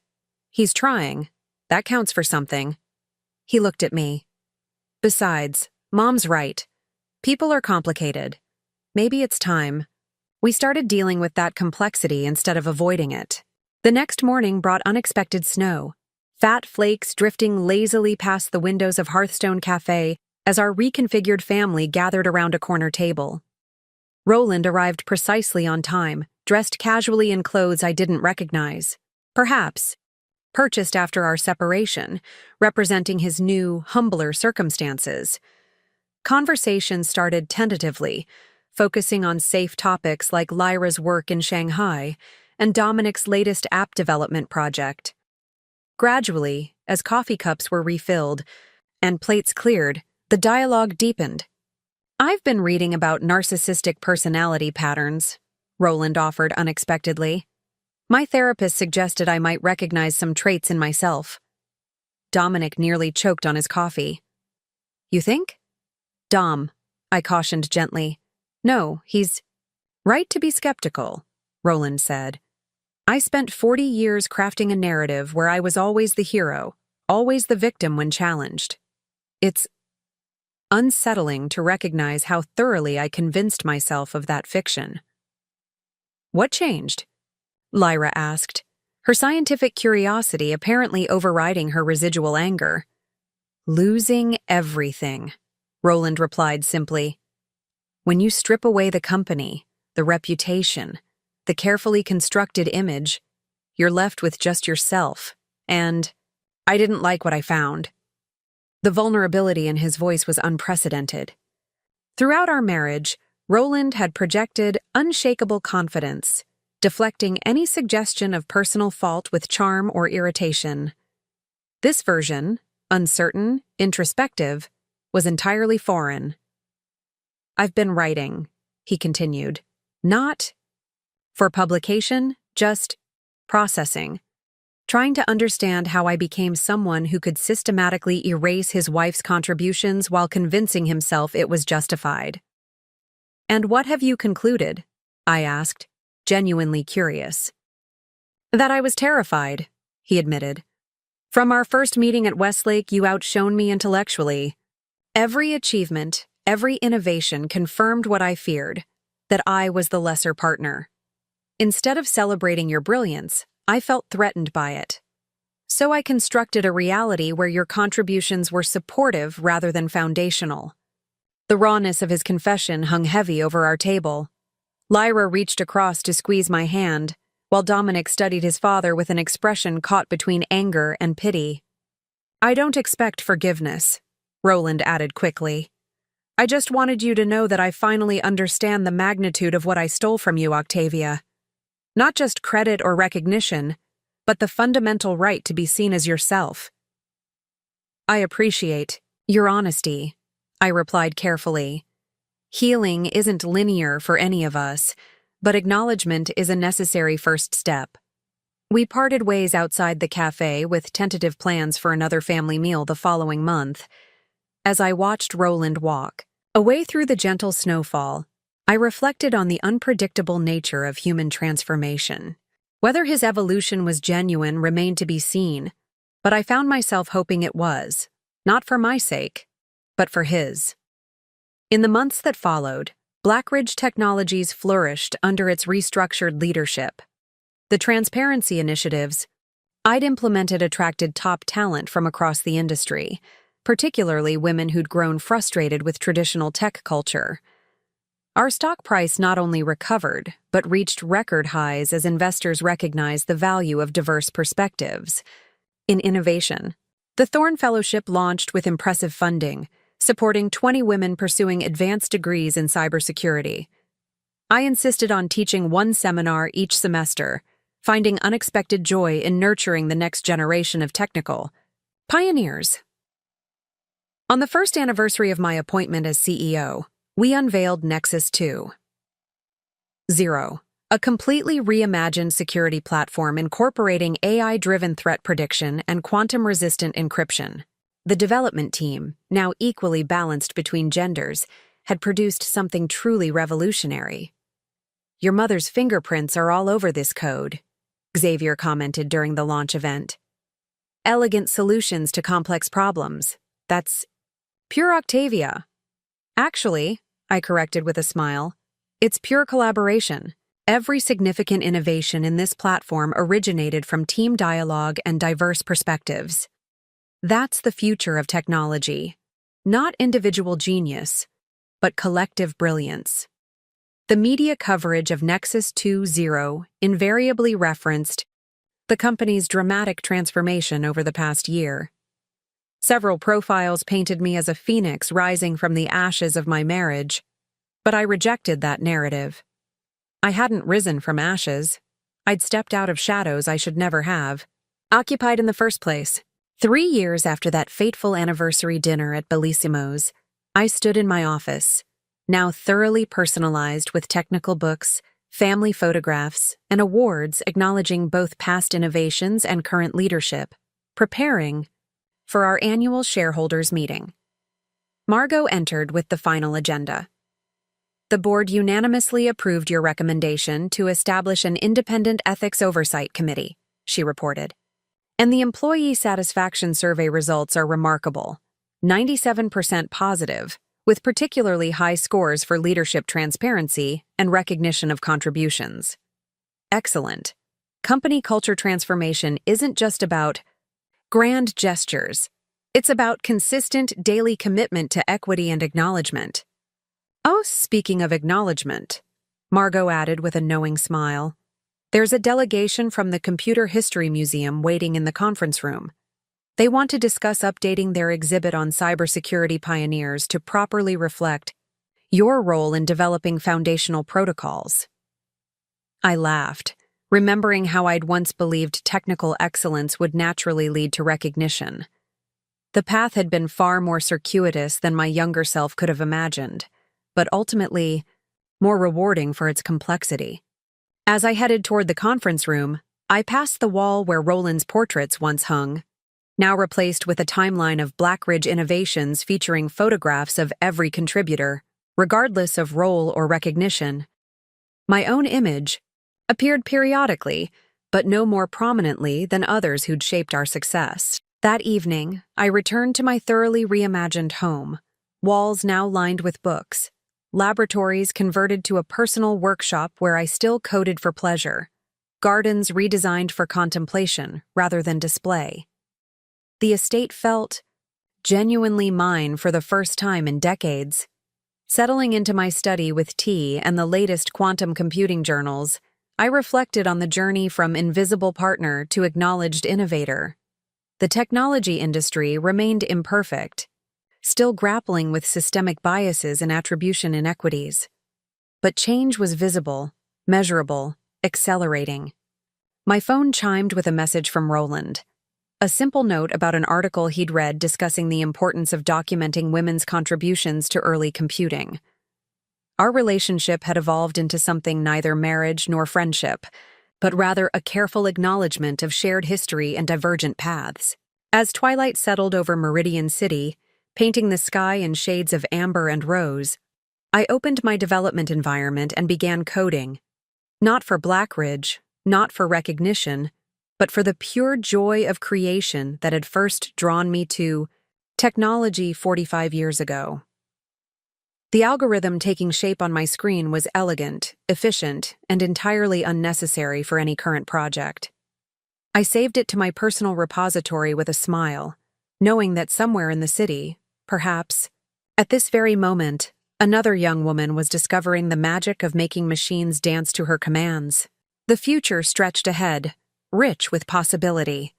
He's trying. That counts for something. He looked at me. Besides, Mom's right. People are complicated. Maybe it's time. We started dealing with that complexity instead of avoiding it. The next morning brought unexpected snow, fat flakes drifting lazily past the windows of Hearthstone Cafe as our reconfigured family gathered around a corner table. Roland arrived precisely on time, dressed casually in clothes I didn't recognize. Perhaps purchased after our separation, representing his new, humbler circumstances. Conversation started tentatively, focusing on safe topics like Lyra's work in Shanghai and Dominic's latest app development project. Gradually, as coffee cups were refilled and plates cleared, the dialogue deepened. I've been reading about narcissistic personality patterns, Roland offered unexpectedly. My therapist suggested I might recognize some traits in myself. Dominic nearly choked on his coffee. You think? Dom, I cautioned gently. No, he's right to be skeptical, Roland said. I spent 40 years crafting a narrative where I was always the hero, always the victim when challenged. It's unsettling to recognize how thoroughly I convinced myself of that fiction. What changed? Lyra asked, her scientific curiosity apparently overriding her residual anger. Losing everything, Roland replied simply. When you strip away the company, the reputation, the carefully constructed image, you're left with just yourself, and I didn't like what I found. The vulnerability in his voice was unprecedented. Throughout our marriage, Roland had projected unshakable confidence, deflecting any suggestion of personal fault with charm or irritation. This version, uncertain, introspective, was entirely foreign. I've been writing, he continued, not for publication, just processing, trying to understand how I became someone who could systematically erase his wife's contributions while convincing himself it was justified. And what have you concluded? I asked, genuinely curious. That I was terrified, he admitted. From our first meeting at Westlake, you outshone me intellectually. Every achievement, every innovation confirmed what I feared, that I was the lesser partner. Instead of celebrating your brilliance, I felt threatened by it. So I constructed a reality where your contributions were supportive rather than foundational. The rawness of his confession hung heavy over our table. Lyra reached across to squeeze my hand, while Dominic studied his father with an expression caught between anger and pity. I don't expect forgiveness, Roland added quickly. I just wanted you to know that I finally understand the magnitude of what I stole from you, Octavia. Not just credit or recognition, but the fundamental right to be seen as yourself. I appreciate your honesty, I replied carefully. Healing isn't linear for any of us, but acknowledgement is a necessary first step. We parted ways outside the cafe with tentative plans for another family meal the following month. As I watched Roland walk away through the gentle snowfall, I reflected on the unpredictable nature of human transformation. Whether his evolution was genuine remained to be seen, but I found myself hoping it was, not for my sake, but for his. In the months that followed, Blackridge Technologies flourished under its restructured leadership. The transparency initiatives I'd implemented attracted top talent from across the industry, particularly women who'd grown frustrated with traditional tech culture. Our stock price not only recovered, but reached record highs as investors recognized the value of diverse perspectives. In innovation, the Thorne Fellowship launched with impressive funding, supporting 20 women pursuing advanced degrees in cybersecurity. I insisted on teaching one seminar each semester, finding unexpected joy in nurturing the next generation of technical pioneers. On the first anniversary of my appointment as CEO, we unveiled Nexus 2.0, a completely reimagined security platform incorporating AI-driven threat prediction and quantum-resistant encryption. The development team, now equally balanced between genders, had produced something truly revolutionary. "Your mother's fingerprints are all over this code," Xavier commented during the launch event. "Elegant solutions to complex problems. That's pure Octavia." "Actually," I corrected with a smile, "it's pure collaboration. Every significant innovation in this platform originated from team dialogue and diverse perspectives. That's the future of technology. Not individual genius, but collective brilliance." The media coverage of Nexus 2.0 invariably referenced the company's dramatic transformation over the past year. Several profiles painted me as a phoenix rising from the ashes of my marriage, but I rejected that narrative. I hadn't risen from ashes. I'd stepped out of shadows I should never have occupied in the first place. 3 years after that fateful anniversary dinner at Bellissimo's, I stood in my office, now thoroughly personalized with technical books, family photographs, and awards acknowledging both past innovations and current leadership, preparing for our annual shareholders meeting. Margot entered with the final agenda. "The board unanimously approved your recommendation to establish an independent ethics oversight committee," she reported. "And the employee satisfaction survey results are remarkable, 97% positive, with particularly high scores for leadership transparency and recognition of contributions." Excellent. Company culture transformation isn't just about grand gestures. It's about consistent daily commitment to equity and acknowledgement. "Oh, speaking of acknowledgement," Margot added with a knowing smile, "there's a delegation from the Computer History Museum waiting in the conference room. They want to discuss updating their exhibit on cybersecurity pioneers to properly reflect your role in developing foundational protocols." I laughed, remembering how I'd once believed technical excellence would naturally lead to recognition. The path had been far more circuitous than my younger self could have imagined, but ultimately more rewarding for its complexity. As I headed toward the conference room, I passed the wall where Roland's portraits once hung, now replaced with a timeline of Blackridge innovations featuring photographs of every contributor, regardless of role or recognition. My own image appeared periodically, but no more prominently than others who'd shaped our success. That evening, I returned to my thoroughly reimagined home, walls now lined with books, laboratories converted to a personal workshop where I still coded for pleasure, gardens redesigned for contemplation rather than display. The estate felt genuinely mine for the first time in decades. Settling into my study with tea and the latest quantum computing journals, I reflected on the journey from invisible partner to acknowledged innovator. The technology industry remained imperfect, still grappling with systemic biases and attribution inequities. But change was visible, measurable, accelerating. My phone chimed with a message from Roland. A simple note about an article he'd read discussing the importance of documenting women's contributions to early computing. Our relationship had evolved into something neither marriage nor friendship, but rather a careful acknowledgement of shared history and divergent paths. As twilight settled over Meridian City, painting the sky in shades of amber and rose, I opened my development environment and began coding. Not for Blackridge, not for recognition, but for the pure joy of creation that had first drawn me to technology 45 years ago. The algorithm taking shape on my screen was elegant, efficient, and entirely unnecessary for any current project. I saved it to my personal repository with a smile, knowing that somewhere in the city, perhaps, at this very moment, Another young woman was discovering the magic of making machines dance to her commands. The future stretched ahead, rich with possibility.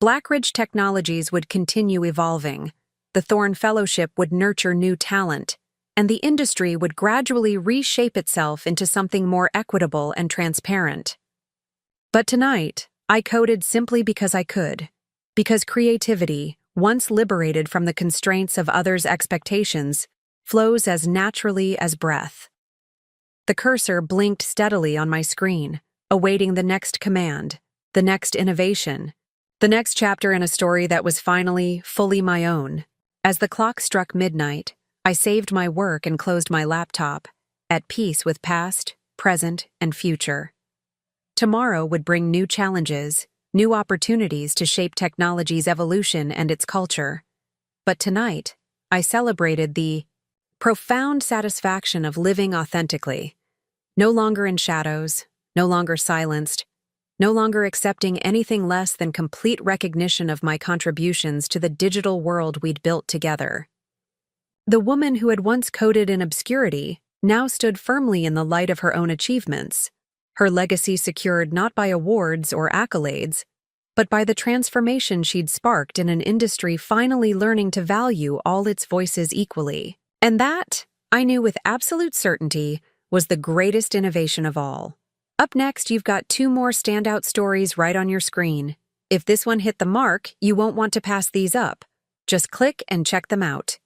Blackridge Technologies would continue evolving, the Thorne Fellowship would nurture new talent, and the industry would gradually reshape itself into something more equitable and transparent. But tonight, I coded simply because I could, because creativity, once liberated from the constraints of others' expectations, flows as naturally as breath. The cursor blinked steadily on my screen, awaiting the next command, the next innovation, the next chapter in a story that was finally fully my own. As the clock struck midnight, I saved my work and closed my laptop, at peace with past, present, and future. Tomorrow would bring new challenges, new opportunities to shape technology's evolution and its culture. But tonight, I celebrated the profound satisfaction of living authentically, no longer in shadows, no longer silenced, no longer accepting anything less than complete recognition of my contributions to the digital world we'd built together. The woman who had once coded in obscurity now stood firmly in the light of her own achievements, her legacy secured not by awards or accolades, but by the transformation she'd sparked in an industry finally learning to value all its voices equally. And that, I knew with absolute certainty, was the greatest innovation of all. Up next, you've got 2 more standout stories right on your screen. If this one hit the mark, you won't want to pass these up. Just click and check them out.